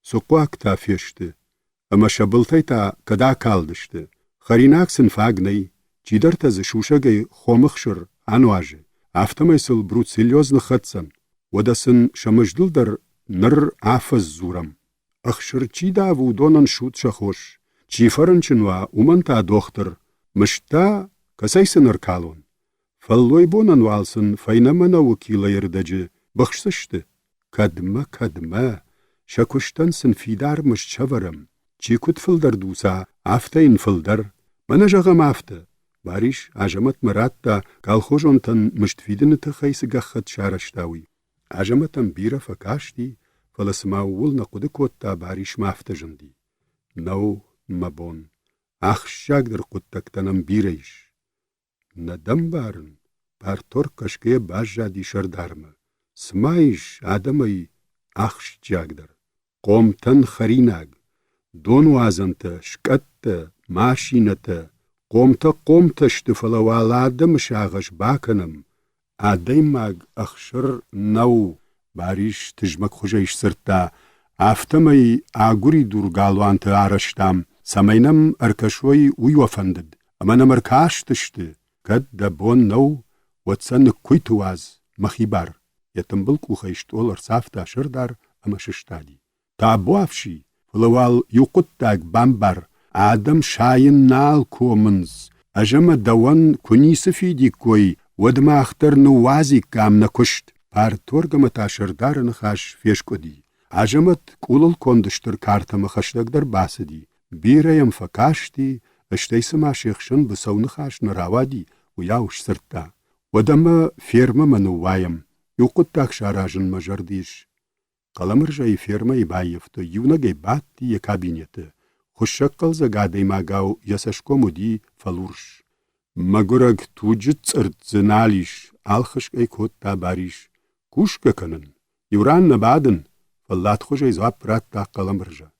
Соқуакта фешті, ама шабылтайта када калдышты. Харинаксын фагнай, чидарта шушагай хомықшыр ануажы. Автомайсыл брут серьезно хатсан. Одасын шамыждылдар ныр афаз зурам. Ахшырчида вудонан шут шахош. Чифарынчынва уманта доктор. Мышта касайсын ыркалон. Фаллой бонан валсын файнамана вукила ердажы. Бахшсышты. Кадма. Шакуштансын фидар мышчаварам. Чикут фылдар дуса, афтайын фылдар. Мана жағам афты. Бариш ажамат маратта колхозонтан мыштвидыны тахайсы гахат шараштауи. Ажаматам бира факашти, фаласмаул на куды котта бариш мафтажынди. Нау мабон. Ахшагдыр куттактанам бирайш. Надам барын, партор кашке бажади шардарма. Смайш адамай ахшчагдыр. Комтан харинаг. Дону азанта, шкатта, машината, Комта штыфалаваладым шағыш бакыным. Адаймаг ахшыр нау. Бариш тыжмак хужайш сырта. Автомай агури дургалуанты араштам. Самайнам аркашой уйвафандыд. Аманам аркаштышты. Кадда бон нау. Ватсан куйтуаз. Махибар. Ятымбыл кухайшт олар сафта ашырдар амашыштади. Табуавши. Фалавал юқуттаг бамбар. Адам шайын нал комынз. Ажама даван кунисыфи дикой ودما اختر نوازی کام نکشت پار تورگم تا شردار نخاش فیش کدی عجمت قولل کندشتر کارتم خشتگ در باسدی بیرایم فکاشتی اشتیسما شیخشن بسو نخاش نراوادی و یاوش سرتا ودما فیرما منوایم یوقت تاک شاراجن مجردیش قلمرجای فیرما بایفت یونگی باتی ی کابینته خوششکل زگادی ماگاو یسشکو مودی فلورش مگرگ توجت سرت زنالیش آلخش ای کود تا باریش کوش کنن یوران نبادن فلات خوشی زواب برات تا قلمرجا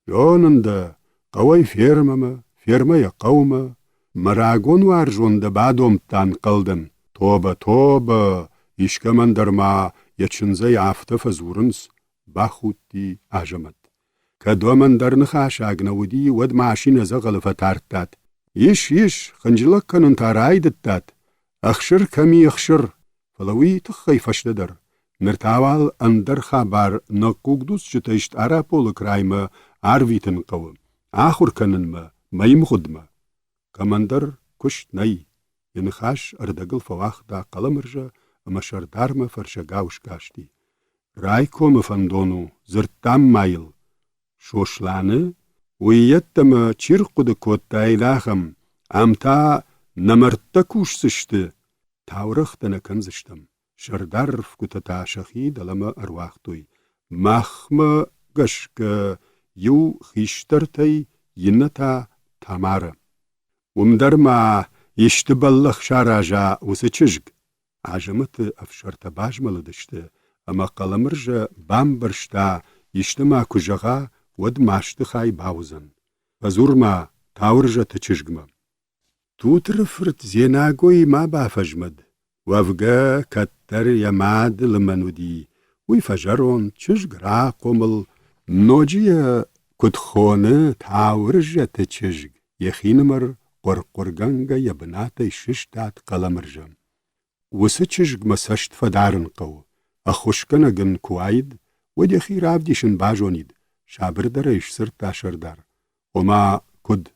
یوننده قوی فیرما یا قوم مراغون وارجون ده بادوم تان قلدن توبه ایشکمن درما یچنزه آفته فزورنس باخوتی آجمد که دومن در نخاش آگنودی ود ماشین زغل فتارتاد ایش خنجلک کنن تارای دتاد اخشر کمی اخشر فلوی تخی فشت در نرتاوال اندر خبر نقوقدوس جتشت آرا پول کرایما آرویتن قوم آخر کنن ما میم خدمه کماندر کشت نی ینخاش اردگل فواخدا قلمرجا اما شردارما فرشگاوش کاشتی رایکو مفندونو زرتام مایل شوشلانه ویتما چیرقود کودتای لاخم امتا نمرتکوش سشته تاورختنا کنزشتم شردار فکوتا شخی دلما ارواختوی مخما گشک یو خیشترتی ینتا تامارا ومدرما يشتبلخ شاراجا وسچجگ عجمت افشرت باجمل دشته اما قلمرجا بامبرشتا يشتما كجغا ود ماشتخاي باوزن فزورما تاورجا تچجگما توترفرت زيناغوي ما بافجمد وافغا كتر يماد لمنودي ويفجرون چجگ را قومل نوجيا كدخونه تاورجا تچجگ يخينمر قرقرگنگا یبناتی ششتات قلمرجم وسچجگ مسشت فدارن قو اخوشکنگن کواید ودی خیراب دیشن باجونید شابر درش سرتا شردار وما کد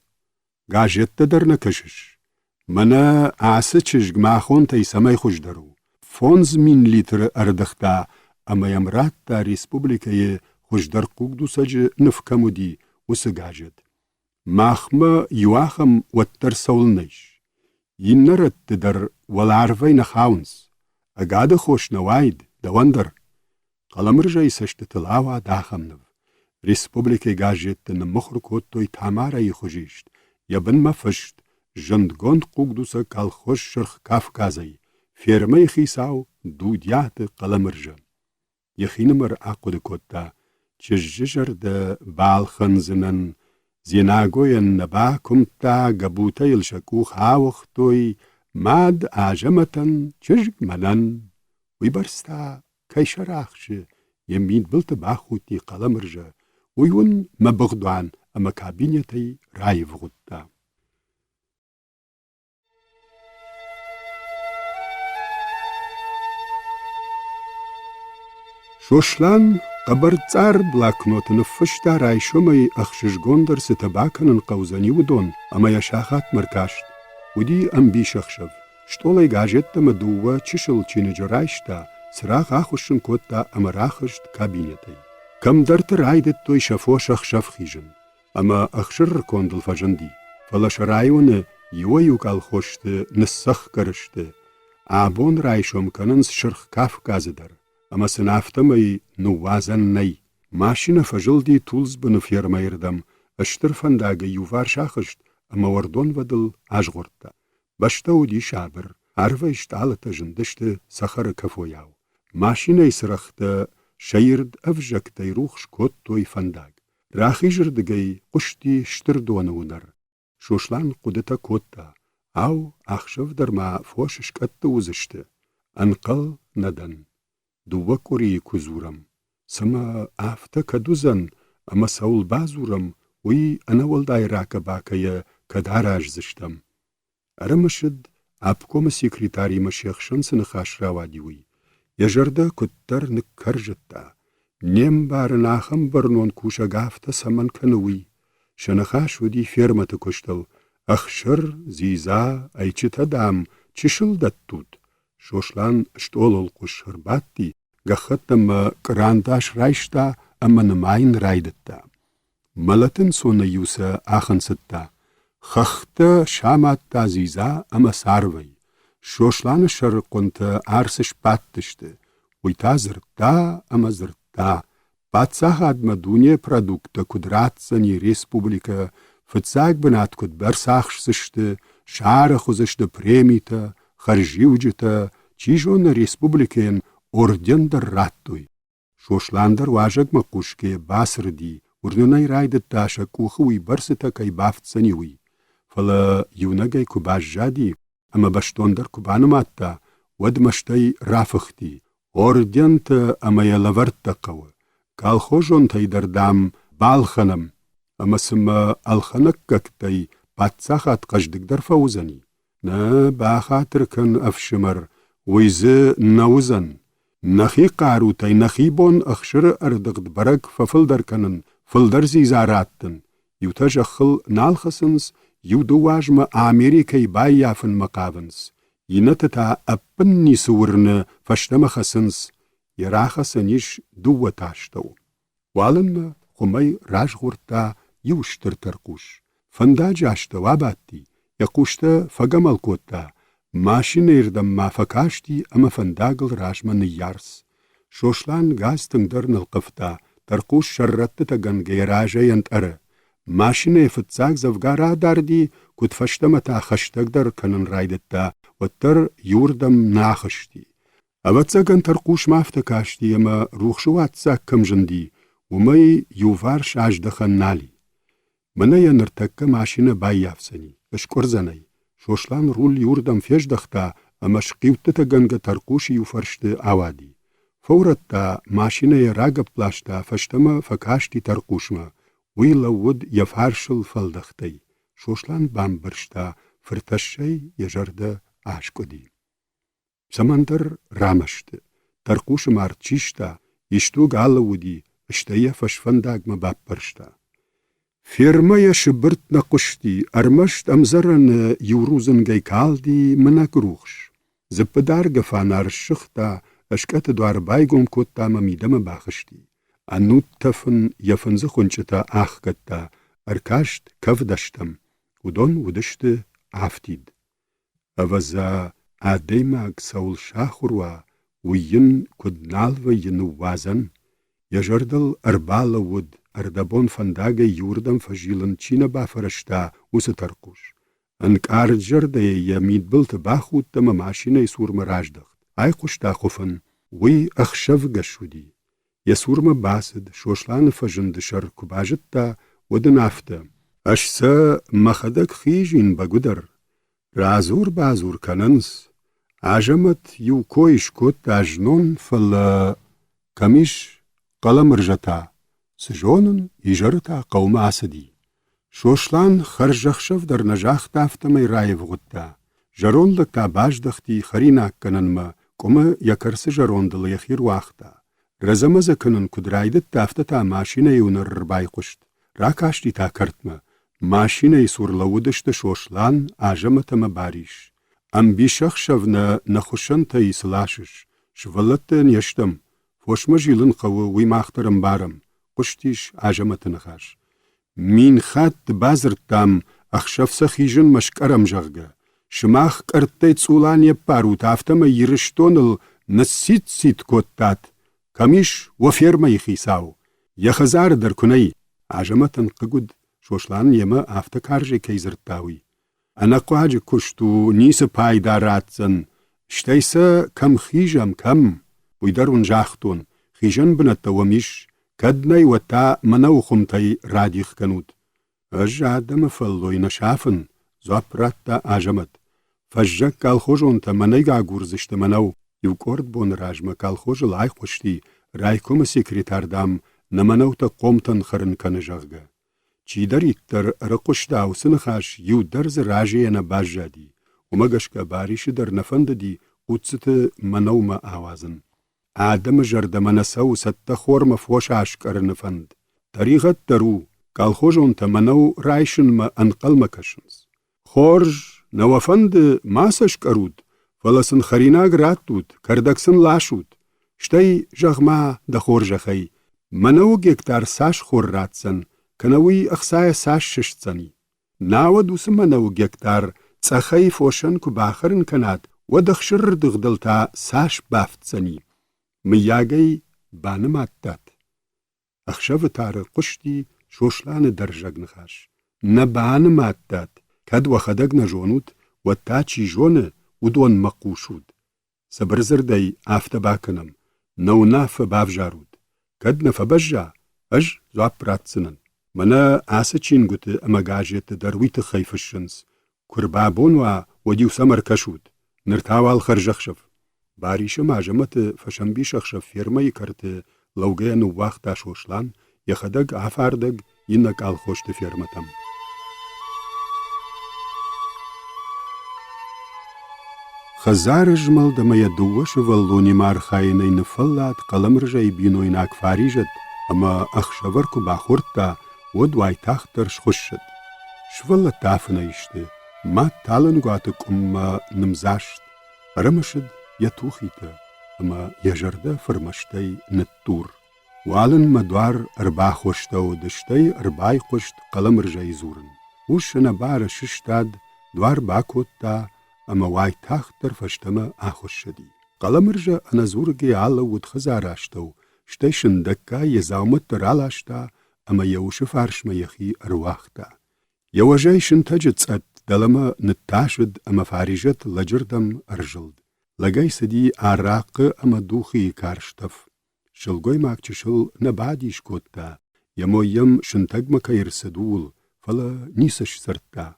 گاجت در نکشش منا آسچجگ ماخون تی سمای خوش درو 15 لیتر اردختا اما یمرات تا ریسپوبلیکای خوش در قوگدو سج نفکمودی وسگاجت ماخما يواخم وتر سولنيش ينرت در والعرفي نخاونس اقاد خوش نوايد دواندر قلمرجا يسشت تلاوا داخمنف ريسبوبليكي گاجت نمخركوتوي تامارا يخوجيشت يبن ما فشت جندگوند قوگدوسا كال خوش شرخ كافكازي فيرمي خيساو دوديات قلمرجا يخينمر اقود كوتا چججر ده بالخنزنن زيناغوين نبا كمتا قبوتا يلشكو خاوختوي ماد آجمتن چجگ منن ويبرستا كي شراخش يمين بلت باخوتي قلمرجا ويون مبغدوان اما كابينيتي رايف غدا شوشلان قبرتزار بلاكنوت نفشتا رايشومي اخشش گوندر ستباكنن قوزاني ودون اما يشاخات مركاشت ودي امبي شخشف شتولي گاجت مدوة چشل چينجو رايشتا سراغ آخوشن كوتا اما راخشت كابينيتي كم درت رايدت توي شفو شخشف خيجن اما اخشر كوندل فجندي فلاش رايون يويو قال خوشت نسخ کرشت آبون رايشوم کننس شرخ كاف كازدر اما سنافتمي نوازن ني ماشينة فجلدي تولز بنفيرما يردم اشتر فنداغ يوفار شاخشت اما وردون ودل اجغورتا بشتو دي شابر عرفة اشتالتا جندشت سخر كفوياو ماشينة يسرخت شيرد افجك تيروخش كوتوي فنداغ راخي جردگي قشتي شتر دونونر شوشلان قدتا كوتا او اخشف درما فوشش كت وزشت انقل ندن دوه کوری کزورم سما آفته کدوزن اما سول بازورم وی انا ولدای راک باکه کداراج زشتم ارمشد ابکوم سیکریتاری مشیخشن سنخاش راوادی وی یجرده کتر نکرجتا نیم بار ناخم برنون کوشا گافته سمن کنوی شنخاش ودی فیرمت کشتل اخشر زیزا ایچتا دام چشل دتود شوشلان شتول القش هرباتي غختم كرانداش رايشتا أما نماين رايدتا ملتن سون يوسا آخن ستا خخت شامات تازيزا أما ساروي شوشلان شر كنت عرسش باتشت ويتا زرتا أما زرتا باتساخد مدونية продукта кудратсани республика فتصاق بنات كد برساخش سشت شعر خوزشت پریمیتا خرجیوجتا چیجون республикен орден در راتوي شوشلاندر واجق مقوشكي باسر دي ورنوناي رايدت تاشا كوخوي برستا كي بافتسانيوي فلا يوناقاي كوباش جادي أما باشتوندر كوبانماتا ودمشتاي رافختي орден تا أما يلورتا قوة كالخوجون تاي دردام بالخنم أما سما الخنككتاي باتساخات قجدك در فوزني نا باخاتر كان أفشمر ويزي نوزن نخي قاروتاي نخي بون أخشر أردقد برق ففلدر كنن فلدر زيزاراتن يوتاجخل نالخسنس يودواجم أمريكاي بايافن مقابنس ينتتا أبني سورن فشتمخسنس يراخسنيش دوتاشتو والن خمي راجغورتا يوشتر ترقوش فندا جاشتا واباتي يقوشتا فقمال كوتا ماشين يردم ما فكاشتي أما فنداقل راجمن يارس شوشلان غاستن درن القفتا ترقوش شرطتا غنغيراجا ينتأر ماشين يفتزاق زفقارا داردي كود فشتمتا خشتك در كنن رايدتا وتر يوردم ناخشتي أبتزاقن ترقوش مافتكاشتي أما روخشوات ساك كمجندي ومي يوفارش عجدخن نالي منا ينرتك ماشين بايافسني اشكرزني شوشلان رول يوردم فيجدختا أما شقيوتتا غنغ ترقوش يوفرشت عوادي فورتا ماشين يراغب بلاشتا فشتما فكاشتي ترقوشما ويلود يفارشل فلدختي شوشلان بامبرشتا فرتشي يجرد عشقدي سمندر رامشت ترقوش مارتشيشتا يشتو غالودي اشتايا فشفنداغ مبابرشتا فيرمايا شبرت نقشتي أرمشت أمزرن يوروزن غيكالدي مناك روخش زبدار غفانار الشختا أشكات دوار بايقوم كوتا مميدم باخشتي أنوت تفن يفنز خنشتا آخكتا أركاشت كفدشتم ودون ودشت عفتيد أوزا آديماغ سول شاخروا وين كدنالو ينوازن يجردل أربال ود أردبون فنداغ يوردم فجيلن چين بافرشتا وسترقوش انك آرجرده يميد بلت باخود تم ماشينة يسور مراجدخت آي قشتا خفن وي أخشف قشودي يسور مباسد شوشلان فجند شر كباجتا ودنافتا أشسا مخدك خيجين بقدر رازور بازور كننس عجمت يو كويش كوت عجنون فل كميش قلم رجتا سجونن يجرتا قوم عسدي شوشلان خرجخشف در نجاخ تافتمي رايف غتا جرون لكتا باجدختي خريناك كننما كوما يكرس جرون دل يخير واختا رزمز كنن كدرايدت تافتتا ماشينة يونر باي قشت راكاشتي تا كرتما ماشينة يسور لودشت شوشلان عجمت مباريش ام بيشخشفنا نخشن تا يسلاشش شولتن يشتم فوش مجيلن قوة ويماخترم بارم قشتيش عجمت نخاش مين خات بازر تام أخشف سخيجن مشكرم جغجا شماخ كرتيت سولان يبارو تافتما يرشتونل نسيت سيت كوتات كميش وفيرما يخيساو يخزار در كني عجمتن قجد شوشلان يما افتكارجي كيزرتاوي أنا قواج كشتو نيس بايداراتزن شتيسا كم خيجم كم ويدرون جاختون خيجن بنتواميش كدناي وتا منو خمتاي راديخ كنود أجادم فلوي نشافن زوابراتا عجمت فجك كالخوجون تا منيقا غورزشت منو يوكورد بون راجما كالخوج لاي خوشتي رايكوم سيكريتار دام نمنو تا قومتن خرن كنجاغا چيدر يتر رقشتا وسنخاش يو درز راجي انا باجادي ومغشكا باريش در نفند دي قدست منو ما آوازن آدم جرد منسو ست خور مفوش عشكر نفند طريقت درو كالخوجون تا منو رايشن ما انقل مكشنز خورج نوفند ما سشكرود فلسن خریناگ راتود کردکسن لاشود شتی جغما دخور جخی منو گکتار ساش خور راتسن کنوی اخسای ساش ششتسنی ناو دوس منو گکتار تسخی فوشن کو باخرن کنات و دخشر دغدلتا ساش بافتسنی میاگی بانماتت اخشف تار قشتی شوشلان درجگ نخاش نبانماتت کد و خدگ نجونود و تا چی جونه ودون مقوشود سبرزر دی آفت باکنم نو ناف باف جارود کد نف بجا اج زواب راتسنن منا آسه چین گوت اما گاجت درویت خیفشنس کربابون و دیو سمر کشود نرتاوال خرجخشف باریش ماجمت فشنبی شخشف فیرمای کرت لوگه نو وقتا شوشلان یخدگ آفاردگ ینک آل خوشت فیرمتم خزار جمل دمای دوش ولونی مار خاینه نفلات قلم رجای بینوی ناک فاریجد اما اخشور کو باخورتا ودوای تاخترش خوش شد شول تافنه ایشته ما تالن گواتک نمزاشت رمشد یتوخیتا اما یجرده فرمشتی نتور والن مدوار اربا خوشتا و دشتی اربای خوشت قلم رجای زورن وش نبار ششتاد دوار باکوتا اما وای تاختر فشتما آخوش شدی قلم رجا انزورگی آلا ود خزاراشتو شتی شندکا یزاومت درالاشتا اما یوش فارشما یخی ارواختا یوجای شنتجت سات دلما نتاشد اما فارجت لجردم ارجلد لگای سدی آراق اما دوخی کارشتف شلگوی ماکچشل نبادیش کوتا یمو یم شنتگما کایرسدول فلا نیسش سرتا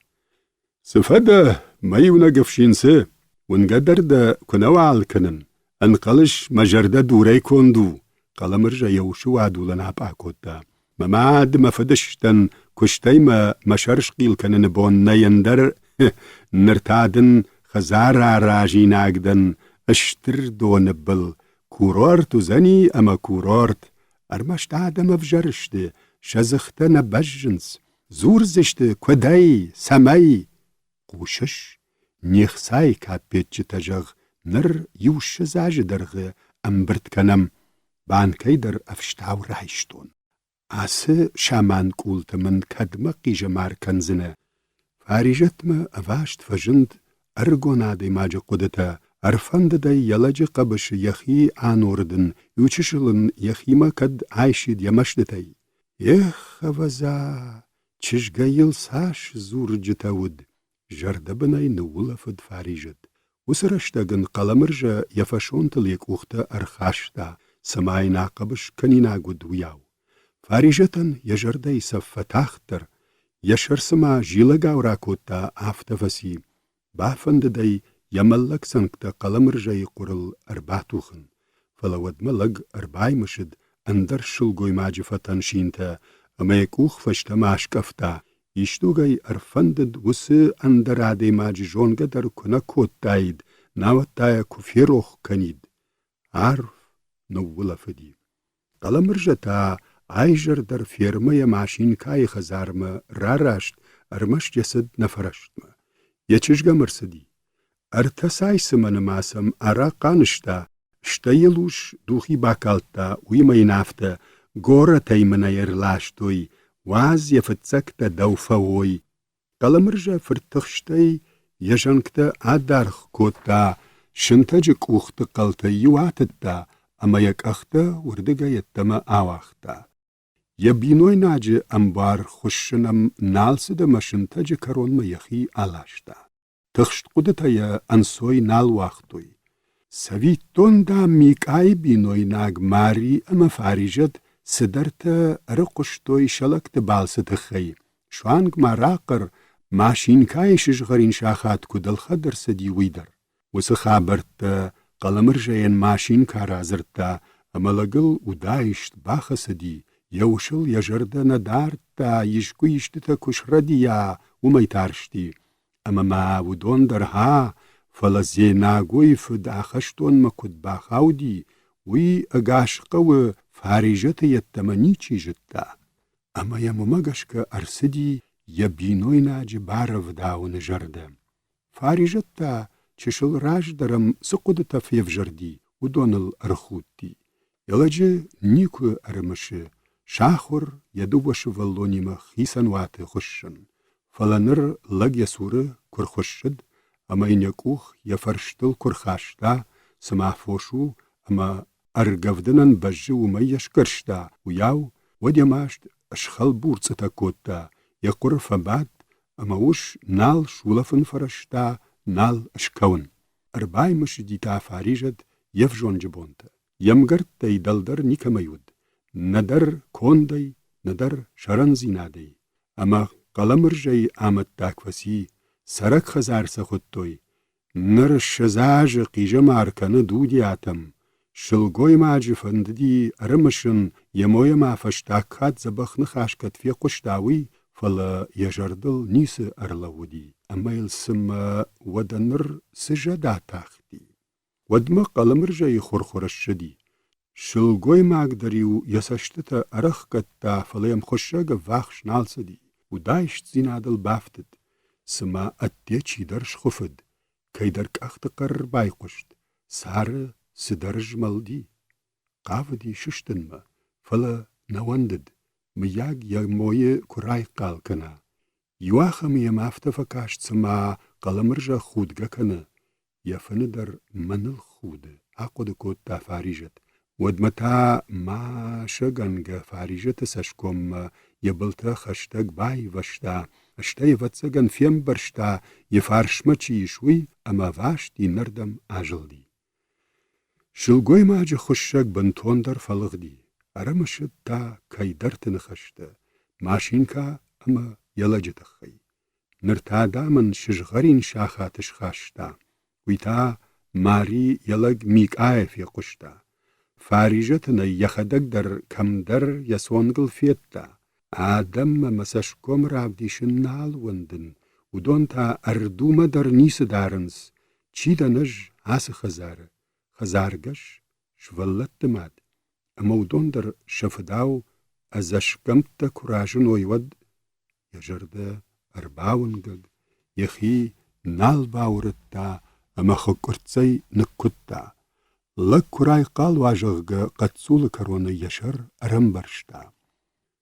سفده مايونا قفشينسي ونقدر دا كنوال كنن انقلش مجرده دوري كوندو قلمرجا يوشو وادو لناب آكوتا مماد مفدشتن كشتاي ما مشارش قيل كنن بون نيندر نرتادن خزارا راجي ناقدن اشتر دو نبل كورورت زني اما كورورت ارمشت آدم افجرشت شزخت نبجنس زورزشت كوداي سماي قوشش نیخسای کپیت تجغ نر یوش زاج درغ امبرت کنم بانکی در افشتاو رایشتون آسه شامان کولت من کدم قیج مار کنزنه فاریجت ما اواشت فجند ارگونادی ماج قدتا ارفند دی یلج قبش یخی آنوردن یوچشلن یخی ما کد عایشید یمشدتی یخ وزا چشگایل ساش زور جتاود جردبناي نولفد فاريجد وسرشتاغن قلمرجا يفشون تليك اختا ارخاشتا سماي ناقبش كنينا قد وياو فاريجتن يجرداي سفتاختر يشرسما جيلغاو راكوتا آفتفسي بافند داي يملك سنكتا قلمرجا يقرل ارباتوخن فلود ملق ارباي مشد اندر شلغوي ماجفتن شينتا اما يكوخ فشتماش كفتا يشتوغي ارفندد وسي اندرادي ماجي جونغا در كنا كوت دايد ناوتايا كفيروخ كنيد عارف نوولا فدي قلمرجتا عايجر در فيرمية ماشين كاي خزارما راراشت ارمش جسد نفرشتما يچشغا مرسدي ارتساي سمن ماسم ارا قانشتا شتايلوش دوخي باكالتا ويمي نافتا غورا تايمنا يرلاشتوي واز يفتسكتا دوفاوي قلمرجا فرتخشتاي يجنكتا ادارخ كوتا شنتجك اوخت قلتا يواتتا اما يك اختا وردقا يتما آواختا يبينوي ناجي امبار خشنم نالسدا ما شنتجي كارون ما يخي آلاشتا تخشت قدتا يا انسوي نال واختوي سويتون دا ميكاي بينوي ناگ ماري اما فارجت سدرت رقشتوي شلكت بالست خي شوانگ ما راقر ماشين كاي شجغرين شاخات كدل خدر سدي ويدر وسخابرت قلمرجين ماشين كارازرتا اما لقل ودايشت باخ سدي يوشل يجرد ندارتا يشكو يشتتا كشرديا وميتارشتي اما ما ودون درها فلزي ناغوي فداخشتون ما كد باخاودي وي اغاشقو فارجت يتمني چيجتا اما يممغشك ارسدي يبينوي ناج بارف داون جرده فارجتا چشل راج درم سقود تفیف جردی و دونل ارخود دی. یلاجه نیکو ارمشه شاخور یدو باش ولونیما خیسن وات خوشن. فلانر لگ یسوره کر خوشد اما این یکوخ یفرشتل کر خاشتا سماح فوشو اما ارگفدنن بجه و میش کرشتا و یاو ودیماشت اشخال بورцتا کوتا یقر فباد اما وش نال شولفن فرشتا نال اشکون. اربای مش دیتا فاریجد یفجون جبونتا. یمگرد دی دلدر نیکمیود. ندر کوندی ندر شرنزی نادی. اما قلمرجی آمد تاکوسی سرک خزار سخودتوی. نر شزاج قیجم ارکنه دودی آتم. شلگوی ماجی فنددی ارمشن یموی ما فشتاکات زبخن خاشکت فی قشتاوی فلا یجردل نیس ارلودی. اما السم ودنر سجدا تاختی. ودم قلمرجی خورخورش شدی. شلگوی ماگدریو یساشتتا ارخ کتا فلایم خوشگ واخش نالسدی. و دایشت زینادل بافتد. سما اتیه چی درش خفد. کی درک اختقر بای قشت. سار سدرج ملدی. قاودی ششتن ما. فلا نواندد. میاگ یموی کرای قال کنا. یواخم یم افتفکاشت سما قلمرجا خودگا کنا. یفن در منل خوده. اقود کود تا فاریجت. ودمتا ما شگنگ فاریجت سشکم یبلتا خشتگ بای وشتا. اشتای واتسگن فیم برشتا یفارشما چیشوی اما واشتی نردم آجل شلگوی ماجه خوشگ بنتون در فلغ دی. ارمشد تا کای درتن خشتا. ماشین کا اما یلجت خی. نرتا دامن شجغرین شاخاتش خاشتا. ویتا ماری یلگ میک آیف یقشتا. فاریجتنا یخدگ در کم در یسونگل فیتا. آدم مساشکم رابدیشن نال وندن. و دون تا اردوم در نیس دارنس. چی دنج آس خزاره. خزارگش شولت دماد. اما دون در شفداو ازشکمت کراجن ویود یجرده ارباونگگ یخی نال باورتا اما خکرتزی نکتا. لک کرای قال واجغ قدسول کرونه یشر ارم برشتا.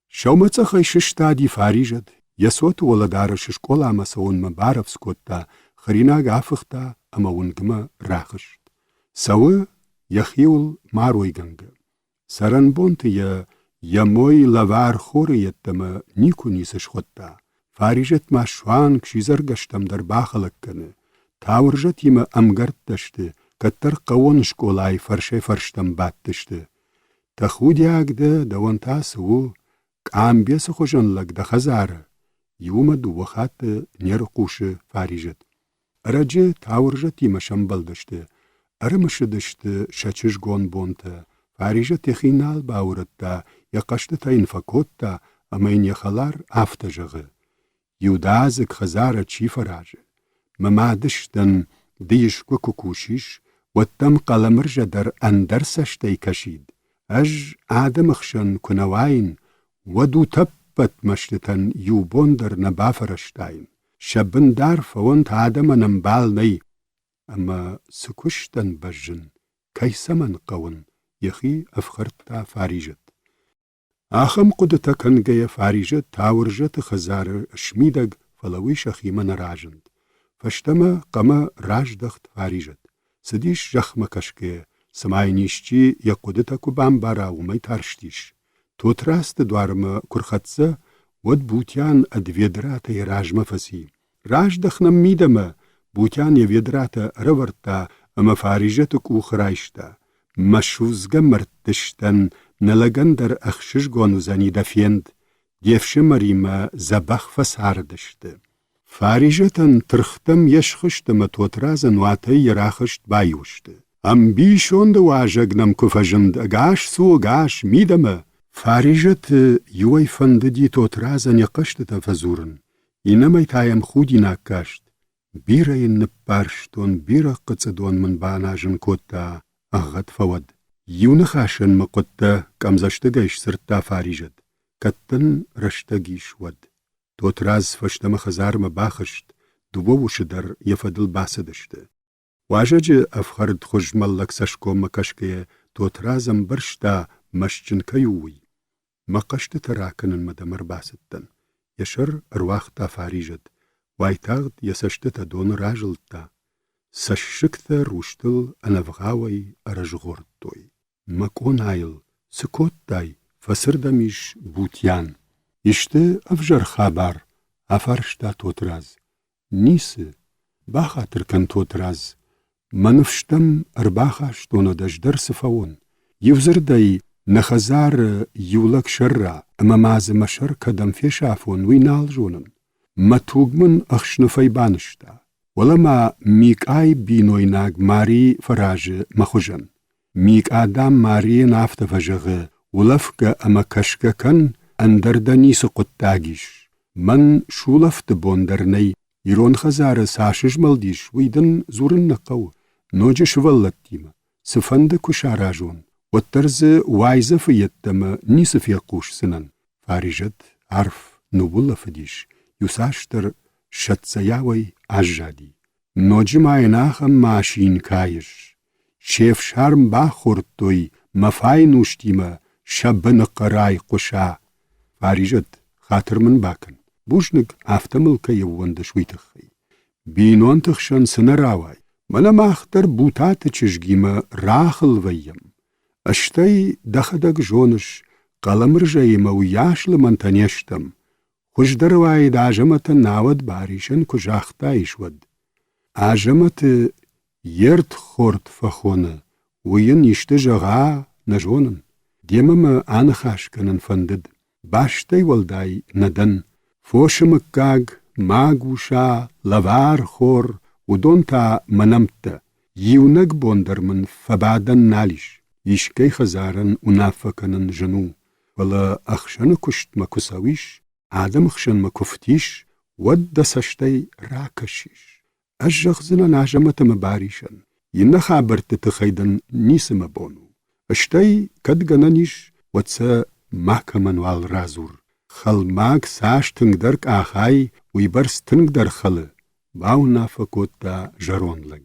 شومتsa خیششتا دی فاریجد یسوت ولدار ششکول اما سون مبارف سکوتا خرینا گافختا اما ونگما راخشت. سوه یخیول ماروی گنگ. سرن بونت یموی لوار خوری یتما نیکو نیسش خودتا. فاریجت ما شوان کشیزر گشتم در باخلک کنه. تاورجت یم امگرد دشته. کتر قوون شکولای فرشه فرشتم بات دشته. تخودی آگده دوان تاسو قام بیس خوشن لگ دخزاره. یوم دو وقت نیر قوش فاریجت. ارجه تاورجت یم شنبل دشته. ارمش دشته شچش گون بونته. فاریجت یخینال باورد تا یقشت تا انفکوت تا اما این یخالار آفتجغه. یودازک خزاره چی فراجه. ممادشتن دیشکو کوشش و تم قلمرج در اندرسشتی کشید. اج آدمخشن کنواین و دو تبت مشتتن یوبون در نبافرشتاین. شبن دار فوند آدم نمبال نی. اما سکشتن بجن کیسمن قون یخی افخرتا فاریجت. آخم قدتا کنگه فاریجت تاورجت خزار شمیدگ فلویش خیمن راجند. فشتما قما راج دخت فاریجت. سدیش جخم کشکه سمای نیشچی یا قدتا کبام بارا ومی ترشتیش. تو تراست دوارم کرخطزه ود بوتیان ادویدرات راج مفسی. راج دخنم میدم بوتیان یویدرات رورتا اما فاریجت کو خرایشتا. مشوزگه مرتشتن نلگن در اخشش گونوزانی دفیند. دیفش مریم زبخ فساردشته. فاریجتن ترختم یشخشتم توترازن واته یراخشت بایوشته. ام بیشوند واجگنم کفجند اگاش سو اگاش میدم. فاریجت یوی فنددی توترازن یقشت تفزورن. اینمی تایم خودی ناکاشت. بیره نپارشتون بیره قصدون من باناجن کتا اغد فود. یون خاشن مقتا کمزشتگیش سرتا فاریجت. کتن رشتگیش ود. توتراز فشتم خزار مباخشت. دووش در یفدل باسدشته. واجج أفخرد خج ملك سشكو مكشكي توترازم برشتا مشجن كيوي مقشت تراكن مدمر باستن يشر أرواختا فاريجت وايتاغد يسشتتا دون راجلتا سشكتا روشتل أنفغاوي أرجغورتوي مكون عيل سكوت داي فسردميش بوتيان يشت أفجر خابار أفرشتا توتراز نيس باخا تركن توتراز منفشتم أرباخا شتونو دجدر سفاون يوزر داي نخزار يولك شرع أما ماز مشر كدم في شافون وينال جونن ما توغمن أخشن فيبانشتا ولما ميك آي بينويناغ ماري فراج مخوجن ميك آدام ماري نافت فجغ ولفك أما كشك كان أندردني سقطاقيش من شولفت بوندرني يرون خزار ساشج ملديش ويدن زورن نقو نوجش ولتيما سفند كشاراجون والترز وايزة في يتم نيس في قوش سنن فارجت عرف نبولا فديش يساشتر شتسياوي عجادي نوجي معيناخم ماشين كايش شيف شارم باخورتوي مفاي نوشتيما شبن قراي قشا فارجت خاطر من باكن بوشنك افتمل كيوان شويتخي بينون تخشن سنراواي منا ماختر بوتات چشگيما راخل ويم اشتاي دخدك جونش قلم رجيما وياشل من تنيشتم خوش درواي داجمت ناود باريشن كجاختا يشود عجمت يرد خورد فخونه وين يشتجغا نجونن ديمما آنخاش كنن فندد باشتاي والداي ندن فوشمكاغ ماغوشا لوار خور ودونتا منمتا يونك بوندر من فبادن ناليش يشكي خزارن ونافكنن جنو ولا أخشن كشت مكساويش آدم خشن مكفتيش ود سشتي راكشيش أجغزنا ناجمة مباريشن ينخابرت تخيدن نيس مبونو اشتي كدغننيش وتسا محكمن والرازور خل ماك ساش تنگدرك آخاي ويبرس تنگدر خل باو نافكوتا جرون لگ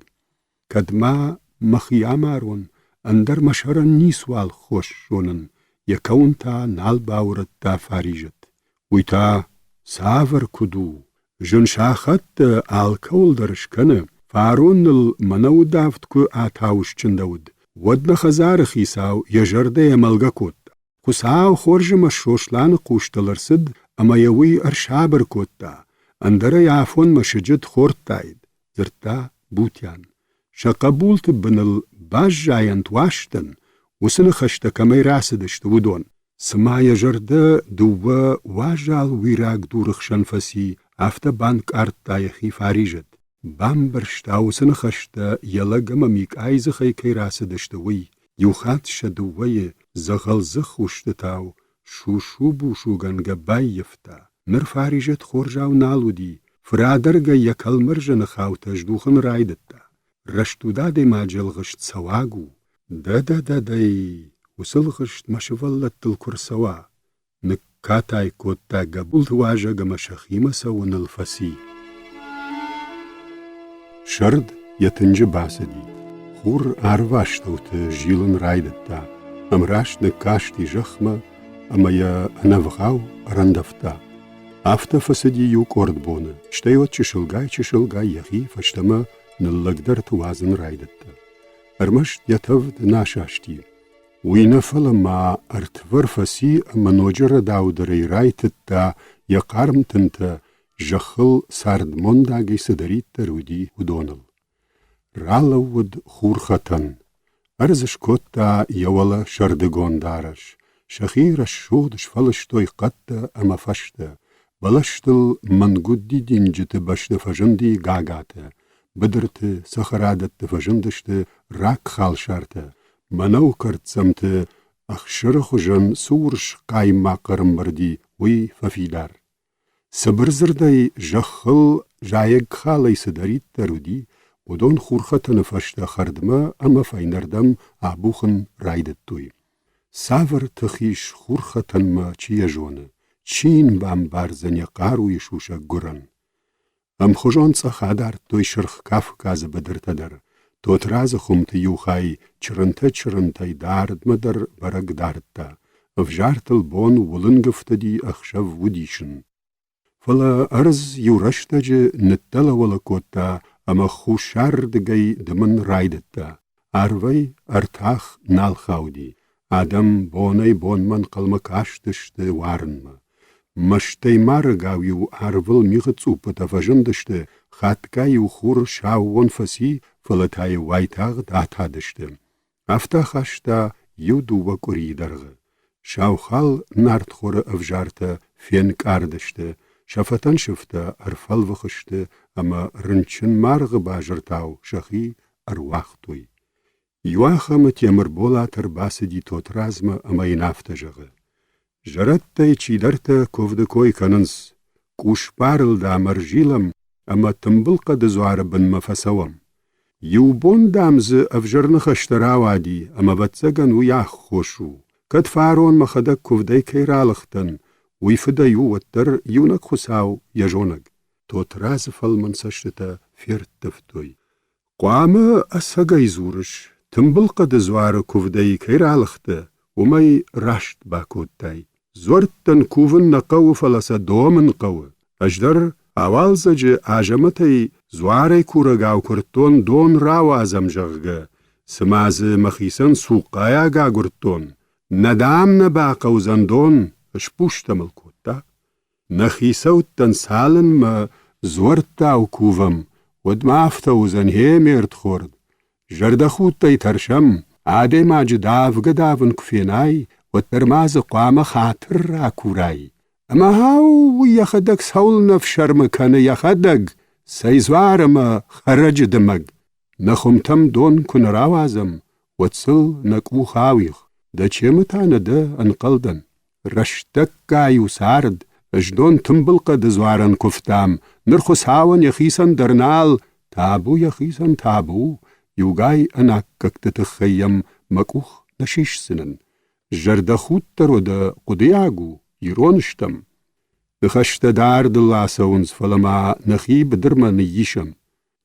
كدما مخيامارون اندر مشهرن نيسوال خوش شونن يكون تا نال باورت تا فاريجت ويتا سافر كدو جن شاخت آلكول درشكن فارون المنو دافتكو آتاوش چندود ودن خزار خيساو يجرده ملغا خساو خورج مشوشلان قوشتلرسد اما يوي ارشابر كوتا اندر يعفون مشجد خورت تايد زرتا بوتيان شقبولت بنل باج جاينت واشتن وسن خشتا كمي راسدشت ودون سما يجرده دوبا واجال ويراك دورخشن فسي افتا بانك ارت تايخي فاريجت بامبرشتا وسن خشتا يلغم ميك ايزخي كي راسدشت وي يوخات شدووي زغلزخ وشتتاو شوشو بوشوغن گباي يفتا نر فاريجت خورجاو نالودي فرادرگا يكال مرجن خاوتا جدوخن رايدتا رشتو دادي ما جلغشت سواغو دا داي وسلغشت مشولت الكرسوا نكاتاي كوتا قبولت واجا مشخيمة سون الفسي شرد يتنج باسدي خور عرواشتوت جيلن رايدتا امراش نكاشتي جخمة اما يا انفغاو رندفتا افتا فسدي يوك اوردبونا شتايوت چشلغاي يخي فشتما نلقدر توازن رايدتا ارمشت يتفد ناشاشتي وينفل ما ارتفر فسي اما نوجر داودري رايتتا يقارم تنتا جخل سارد مونداغي سدريت رودي ودونل رالود خورختن ارزش كوتا يولا شردگون دارش شخير الشودش فلشتوي قد اما فشتا بلشتل منقودي دينجت بشت فجندي غاغاتا بدرت سخرادت فجندشت راك خالشارتا منو كرت سمت اخشر خجن سورش قايم قرم بردي وي ففيدار سبرزرداي جخل جايق خالي سدريت ترودي ودون خورختن فشتا خردما اما فاينردم عبوخن رايدتوي سافر تخيش خورختن ما چي جونه چين بام بارزن يقارو يشوشا گرن ام خجون سخادار توي شرخ كاف كاز بدر تدر توتراز خمت يوخاي چرنتي دارد مدر برق دارتا افجارت البون ولنگفت دي اخشف وديشن فلا ارز يورشتج نتلا ولا كوتا اما خوشاردگي دمن رايدتا اروي ارتاخ نالخاودي آدم بوني بون من قلمكاشتشت وارنما مشتي مارغاويو ارول ميغتسوبت افجندشت خاتكايو خور شاوون فسي فلتاي وايتاغ داتادشت افتاخاشتا يودو وكوري درغ شاوخال نارت خور افجارتا فين كاردشت شفتن شفتا ارفل وخشت اما رنچن مارغ باجرتاو شخي ارواختوي يواخم تيمر بولا ترباس دي توترازم اما ينافتجغ جرت چيدرتا كوفدكوي كننس كوش بارل دا مرجيلم اما تنبلق دزوار بن مفسوم يوبون دامز افجرن خشتراوادي اما بتسگن وياخ خوشو كد فارون مخدك كوفدي كيرالختن ويفدا يوتر يونك خساو يجونك توتراز فالمن سشتا فيرت تفتوي قوام اسهگا زورش تنبلق دزوار كوفدي كيرالخته ومي راشت باكوتاي زورتن كوفن نقو فلسا دومن قو اجدر اوالزج آجمتي زواري كورغاو كرتون دون راو ازمجغ سماز مخيسن سوقايا غاغرتون ندام نباقو زندون اشبوشتا ملكوتا نخيسوتن سالن ما زورتاو كوفم ودمافتو زنهي ميرت خورد جردخوتي ترشم عادي ما جداف قدافن كفيناي والترماز قوام خاطر راكوراي اما هاو يخدك سولنا في شرم كان يخدك سيزوارما خرج دمج نخمتم دون كن راوازم وتصل نكو خاويخ دا چيمتانا دا انقلدن رشتك قايو سارد اجدون تنبلق دزوارن كفتام نرخص هاون يخيسن درنال تابو يخيسن تابو يوغاي اناكك تتخيم مكوخ نشيش سنن جردخوت ترو دا قدياغو يرونشتم بخشت دار دلاسونز فلما نخيب درما نيشم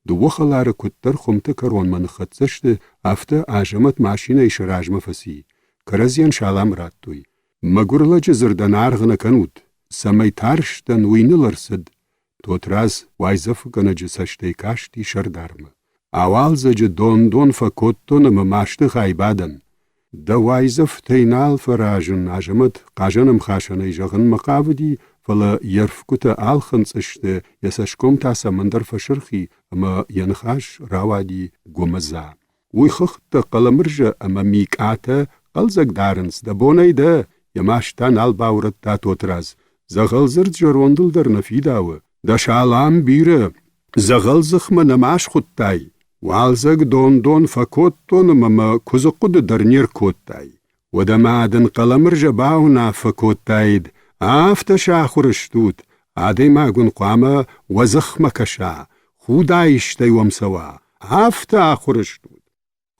دو وخلار كتر خمت كرون من خدزشت افتا آجمت ماشينة شراج مفسي كرزيان شالام راتوي مگرلج زردنار غنكنوت سمي تارشتن وينلرسد توتراز وايزف گنج سشتي كاشتي شردارم اوالزج دون فكوتون مماشت خايبادن دا وايزف تينال فراجن عجمت قاجنم خاشني جغن مقاودي فلا يرفكت آلخنس اشت يسشكم تا سمندر فشرخي اما ينخاش راوادي گومزا ويخخت قلمرج اما ميكاتا قلزك دارنس دا بوني دا يماشتان الباورت تا توتراز زغلزرد جروندل در نفيداو دا شالام بيره زغلزخ منماش خودتاي والزق دون فكوتون مما كوزقود درنير كوتاي ودمادن قلمرج باونا فكوتايد آفتشا خورشتوت عادي ما قن قامة وزخ مكشا خودايشتاي ومسوا آفتا خورشتوت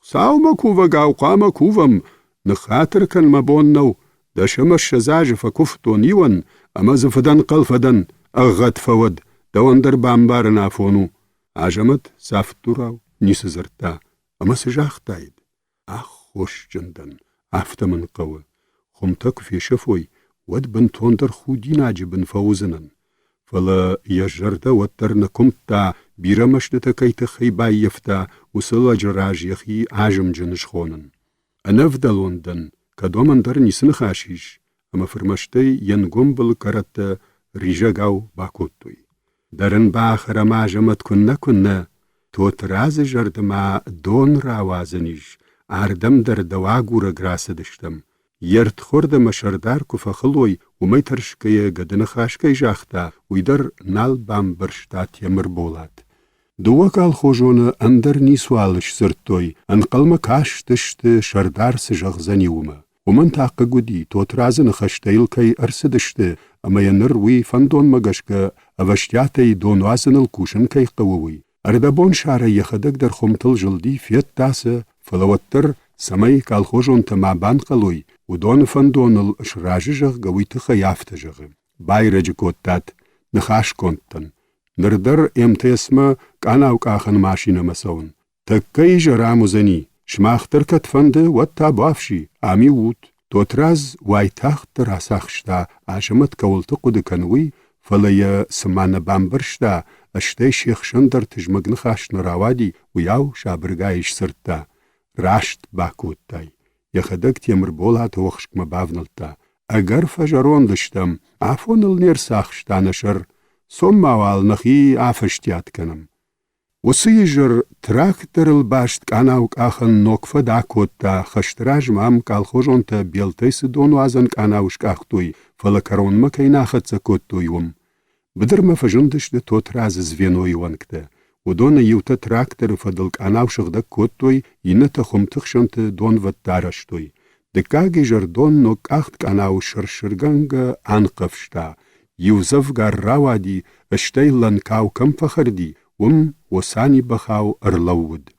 ساو مكوفا قاو قامة كوفم نخاطر كان مبونو دا شمش شزاج فكفتو نيوان اما زفدن قلفدن اغد فود دوندر بامبار نافونو عجمت سافتو راو نيس زرتا اما سجاخ تايد اخ خوش جندن افتا من قوة خمتك في شفوي ود بنتون در خودي ناجبن فوزنن فلا يجرد وترن كمتا بيرمشت كيت خيباي يفتا وصل جراج يخي عجم جنش خونن انفدا لندن كدومن در نيسن خاشيش اما فرمشتي ينقم بالكرت ريجاقاو باكوتوي درن باخر ما جمت كنا توتراز جرد ما دون راوازنيش اردم در دواغو رگراس دشتم يرت خورد مشردار كفخلوي وميترشكي قدن خاشكي جاختا ويدر نال بام برشتات يمر بولات دوكال خوجون اندر نيسوالش زرتوي انقل مكاش تشت شردار سجغ زنيوما ومن تاققودي توترازن خشتيل كي ارسدشت اما ينروي فندون مگشك اوشتياتي دونوازن الكوشن كي قووي اردبون شاره يخدق در خمتل جلدي فيت تاسه فلوتر سمي كالخوجون تمابان قلوي ودون فندون الاشراججغ قويت خيافتجغ بايرج كوتات نخاش كونتن نردر امتسما كاناو كاخن ماشينة مسون تكي جرام زني شماختر كتفند وتا بافشي آمي ووت توتراز واي تاخت راساخشتا عشمت كولت قد كنوي فليا سمانة بامبرشتا اشتي شيخ شندر تجمغن خاش نراوادي وياو شابرغايش سرتا راشت باكوتاي يخدك تيمر بولا توخشك مبافنلتا اگر فجرون دشتم عفون النير ساخشتا نشر ثم وال نخي عفشتيات كنم وسيجر تراكتر الباشت كاناوك آخن نوكفا داكوتا خشتراج مام كالخوجونتا بيلتيس دون وازن كاناوش كاختوي فلكرون مكينا خدسكوتو يوم بدر ما فجندش ده توتراز زفينو يوانكتا ودون يوتا تراكتر فدل كاناوش غدك كوتوي ينتا خمتخشنت دون ودارشتوي دكاگي جردون نوك آخت كاناوش شرشرگنگ آنقفشتا يوزف غار راوادي اشتاي لنكاو كم فخردي وساني بخاو ارلود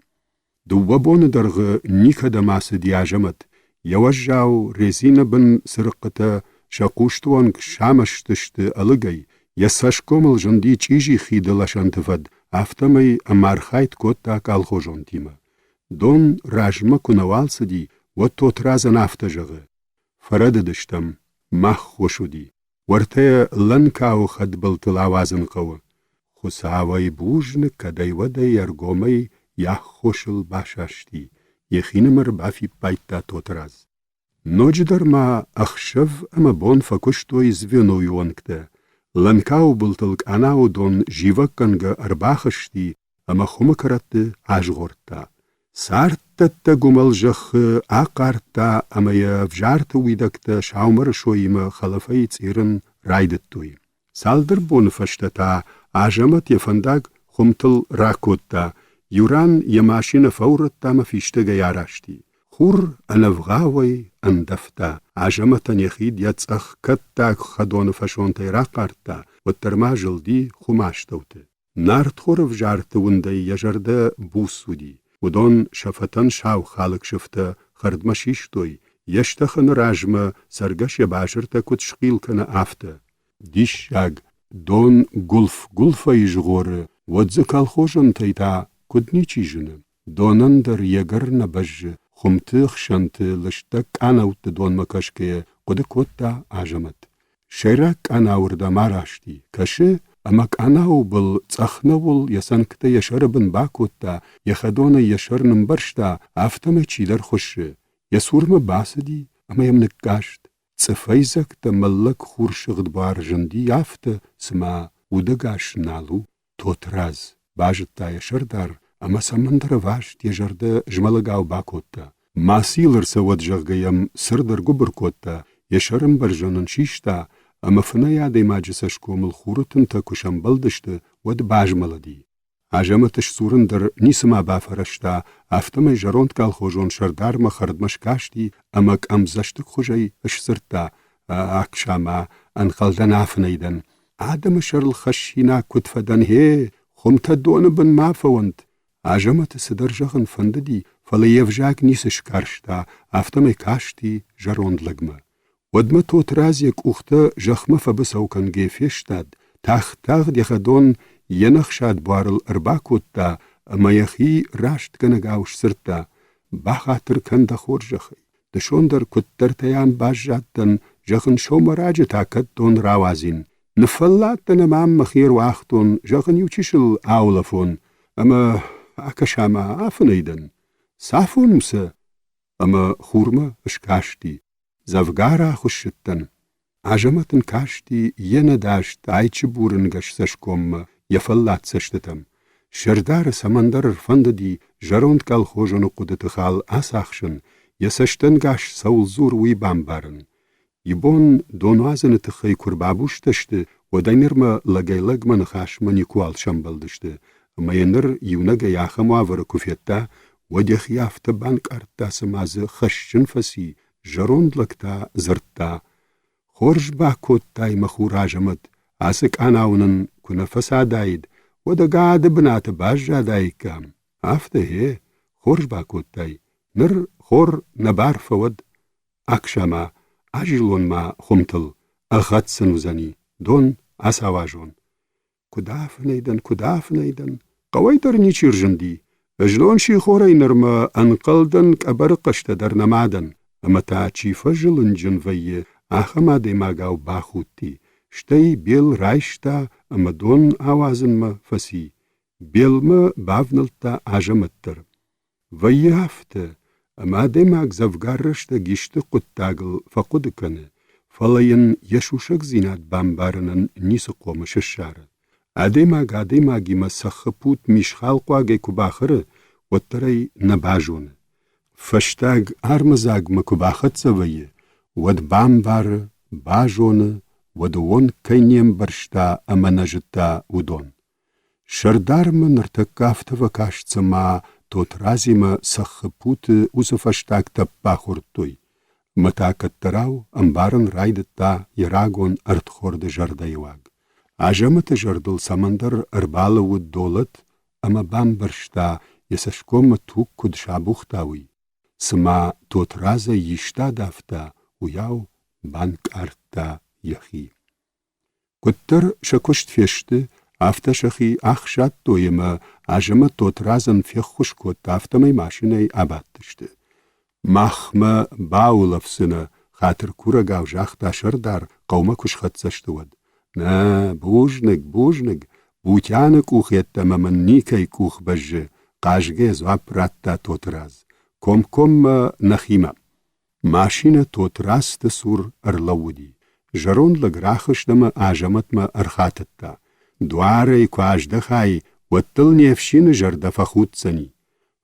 دوبون درغ نيكا دماس دياجمت يوجاو ريزين بن سرقتا شاقوشتوانك شامشتشت ألغي يساشكومل جندي چيجي خيدلاشان تفد افتمي امارخايت كوتا كالخوجون تيما دون راجما كنوال سدي وتوترازن افتجغ فرد دشتم مخ خوشودي ورته لنكاو خد بلتلاوازن قوة خساوي بوجن كدي ودي يرغومي يا خوشل باشاشتي يخينمر بافي بايتا توتراز نوجدر ما اخشف اما بون فكشتوي زفينو يوانكتا لنكاو بلتلك اناو دون جيوكنغ ارباخشتي اما خمكرت عجغورتا سارتتا گمل جخ اقارتا اما يفجارت ويدكتا شاومر شويما خلفاي تيرن رايدتوي سالدر بون فشتتا عجمت يفنداغ خمتل راكوتا يوران يماشين فورتا ما فيشتغ ياراشتي خور انفغاوي اندفتا عجمتا يخيد يتسخ كتاك خدون فشونتا راقارتا والترما جلدي خماشتوتا نارت خورف جارت وندي يجرد بوسودي ودون شفتن شاو خالق شفتا خردما شيشتوي يشتخن راجما سرگش يباشرتا كت شقيل كنا آفتا ديش شاق دون گلفا يجغور ودزكال خوشن تيتا كد نيچي جنم دونن در يگر نبج خمتخ شنت لشتك آناوت دون مكشكي قد كوتا عجمت شيراك آناوردا ماراشتي كشه امك آناو بل تخنول يسنكتا يشربن باكوتا يخدون يشرنم برشتا افتما چيدر خوشه يسورم باسدي اما يمنكاشت صفايزك تملك خورش غدبار جندي يافت سما ودگاش نالو توتراز باجتا يشردار اما سمندر واشت يجرد جملگاو باكوتا ماسيلر سود جغيم سردر گبر كوتا يشرم برجنن شيشتا اما فنايا دي ماجسش كومل خورتن تا كشم بلدشت ود باجملدي عجمتش سورن در نيسما بافرشتا افتما جروند كال خوجون شردار ما خردمش كاشتي اما كام زشتك خوجي اش سرتا اكشاما انخلدن عفنيدن عدم شرل خشينا كتفدن هي خمتا دون بن ما فوند عجمت سدر جغن فنددي فليف جاك نيسش كارشتا افتما كاشتي جروند لگما ودما توترازيك اختا جخمه فبسو كان جيفيشتاد تاخ ديخدون ينخشاد بارل ارباكوتا اما يخي راشت كنگاوش سرتا باخاتر كان دخور جخي دشوندر كتر تيان باجاتن جخن شو مراجة تاكد دون راوازين نفلاتن مام مخير واختون جخن يوچشل آولفون اما اكشاما افنيدن صافون مسا اما خورما اشكاشتي زفگارا خوشتن عجمتن كاشتي ينداشت عيچ بورنگش سشكوم يفلات سشتتم شردار سمندر فنددي جروند كال خوجن قدت خال اساخشن يسشتنگاش سول زور وي بامبارن يبون دونوازن تخي كربابوش تشت ودينرما لگيلگ من خاش منيكوال شمبلدشت اما ينر يونگ ياخم وافر كفيتا وديخ يافت بانك ارتا سماز خشن فسي جروند لكتا زرتا خورج باكوتاي مخور عجمت عسك آناونن كنا فسادايد ودا قاعد بنات باجا دايكام عفته هي خورج باكوتاي نر خور نبار فود اكشاما عجلون ما خمتل اخت سنوزني دون اساواجون كداف نيدن قويدر نيچير جندي أجلون شي خوري نرما أنقلدن كبرقشت در نمادن أما تا چي فجلن جنفي آخما دماغاو باخوتي شتي بيل رايشتا أما دون آوازن ما فسي بيل ما بافنلتا آجمتر ويهافت أما دماغ زفغارشتا گشت قطاقل فقودكن فلاين يشوشك زينات بامبارنن نيس قومش الشارة أدماغي ما سخبوت مش خالقواغي كباخر وتري نباجون فشتاغ أرمزاغ ما كباخت سوي ود بامبار باجون ودون كينيم برشتا أما نجتا ودون شردار من ارتكافت وكاشت ما توترازيما سخبوت وزفشتاغ تباخورتوي متاكت تراو أمبارن رايدتا يراغون أرتخورد جردايواغ عجمت جردل سمندر أربال والدولت أما بامبرشتا يسشكوم توك كد شابوختاوي سما توترازا يشتا دافتا وياو بانك أرتا يخي كتر شكوشت فيشت أفتا شخي أخشات تويما عجمت توترازن فيخوش كت أفتمي ماشيني أباتشت مخما باولف سنة خاطر كورا غاو جاختا شردار قوما كش خدسشتود نا بوجنك بوتيانك وخيتا من نيكي كوخ بجي قاجگه زواب راتا توتراز كوم نخيما ماشينة توتراز تسور ارلودي جرون لگراخش دم آجمت ما ارخاتتا دواره كواجده خاي وطل نيفشين جرده فخود سني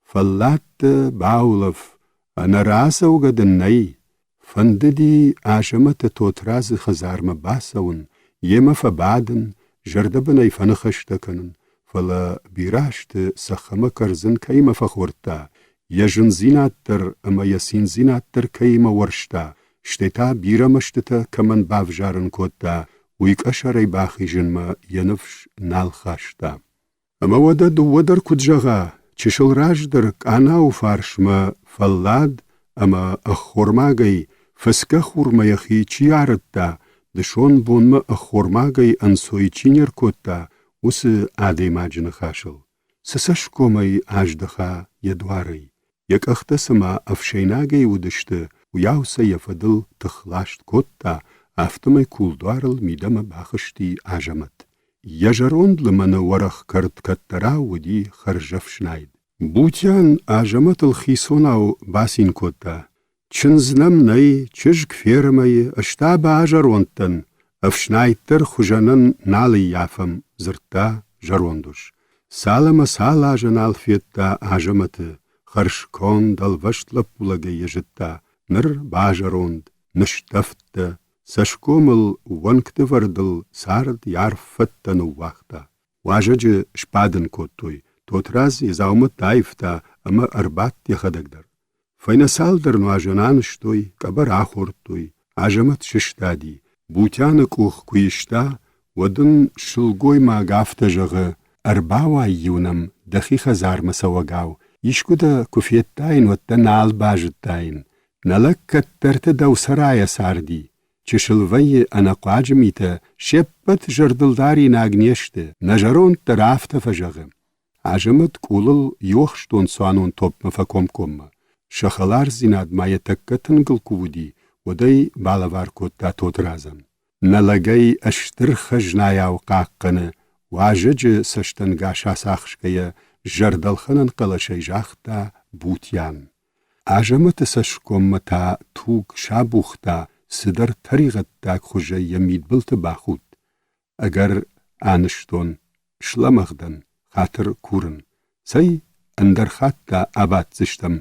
فلات باولف أنا راسا وقدني فنددي آجمت توتراز خزارم باسون يما فبعدن جردبني فنخشتكن فلا بيراشت سخما كرزن كيما فخورتا يجن زيناتر أما يسين زيناتر كيما ورشتا شتتا بيرمشتتا كمن بافجارن كوتا ويك أشاري باخي جنما ينفش نالخاشتا أما ودر كدجغا چشل راجدر كاناو فارشما فلاد أما أخورماغي فسكا خورما يخي چيارتا دشون بونما أخورماغي أنسوي چينير كوتا وس آدي ماجن خاشل سسشكومي آجدخا يدواري يك أختسما أفشيناغي ودشت وياوسا يفدل تخلاشت كوتا أفتمي كول دوارل ميدما باخشتي آجمت يجروند لمن ورخ كرد كترا ودي خرجف شنايد بوتيان آجمت الخيسوناو باسين كوتا چنزنم ني چجك فيرمي اشتاب آجروندتن افشنايتر خجنن نالي يافم زرتا جروندوش سالما سالا جنال فيتا آجمت خرشكون دل وشتلب ولغي يجتا نر باجروند نشتفت سشكومل ونكت وردل سارد يارفتن وقتا واجج شبادن كوتوي توتراز يزاومت دايفتا اما اربات يخدقدر فين سالدر نواجنان شتوي كبر آخورتوي عجمت ششتادي بوتيان كوخ كويشتا ودن شلقوي ما غافتا جغ أرباوا يونم دخيخ زار مسوغاو يشكودا كفيتاين وتنال باجتاين نلك كترت دو سرايا ساردي چشلوي أنا قاجميتا شبت جردلداري ناغنيشت نجرون ترافت فجغ عجمت كولل يوخشتون سوانون توب مفاكوم شخلار زيناد ما يتكتن قلقودي ودي بالوار كوتا توترازن نلقاي اشتر خجنايا وقاقن واجج سشتنگا شاساخشكيا جردل خنن قلشي جاختا بوتيان عجمت سشكوم متا توق شابوختا سدر طريقت داك خجا يميد بلت باخود اگر آنشتون شلمغدن خاطر كورن سي اندر خاتا آباد زشتم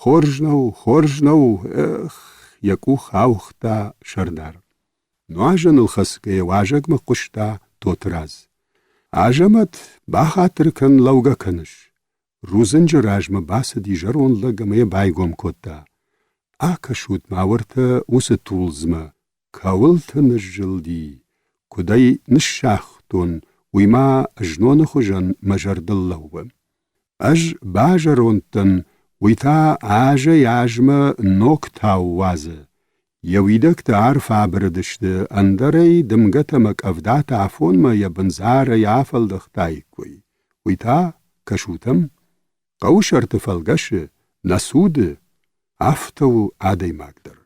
خورجنو يكو خاوختا شردار نواجن الخسكي واجق مقشتا توتراز عجمت باخاطر كن لوغا كنش روزنج راجم باس دي جرون لغم بايغوم كوتا آكشوت ماورتا وستولزما كاولت نجلدي كداي نشاختون ويما أجنون خجن مجردل لوب أج باجرونتن ويتا عاجة ياجمة نوكتاو وازه يويدك تعرف عبردشت اندري دمغتمك أفدات عفون ما يبنزار يافل دختايكوي ويتا كشوتم قوش ارتفالگش نسود افتو عدی مگدر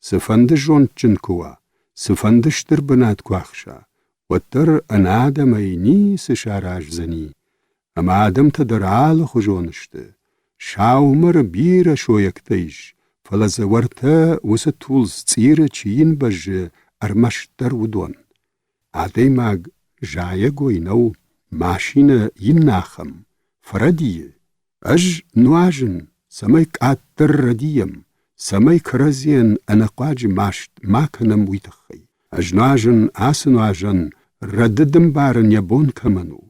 سفند جون چنکوا سفندشتر بناد کواخشا و تر ان آدم اینی سشاراج زنی ام آدم تا در عال خوشونشته شاومر بیر شویکتیش فلز ورتا وس تولز تیر چین بجه ارمشتر ودون عدی مگ جای گوینو ماشین ین ناخم فردیه اج نواجن سمای قاتر ردیم سمای کرزین انقاج ماشت ماکنم ویتخی اج نواجن آس نواجن رددم بارن یبون کمنو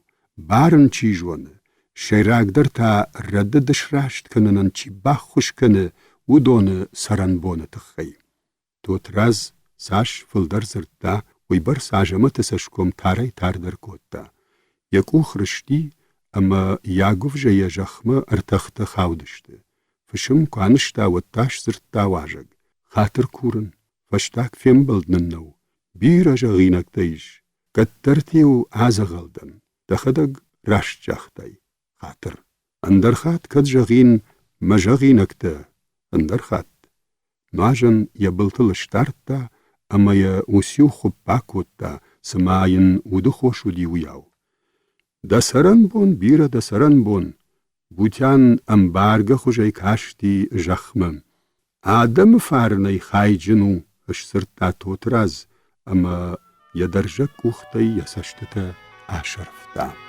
بارن چیجونه شیراگدر تا رددش راشت کننن چی باخوش کنه و دونه سران بونه تخی تو تراز ساش فلدر زرده وی بر ساجمت سشکم تاری تاردر کوتا یکو خرشتی اما یاگوف جای جخمه ارتخت خاودشته فشم کانشتا و تاش زرده واجگ خاطر کورن فشتاک فیم بلدن نو بیر جغینک تیش کترتی و آزغلدن دخدگ راش جاختای خاطر اندرخات کد جغین مجغینکتا اندرخات ناجن یبلتلشتارتا اما یا اوسیو خوب باکوتا سماین ودو خوشو دیویاو دا سرن بون بیره دا سرن بون بوتیان امبارگه خوشای کاشتی جخمم آدم فارنی خایجنو اش سرتا توتراز اما یدرجک اوختی یسشتتا آشرفتا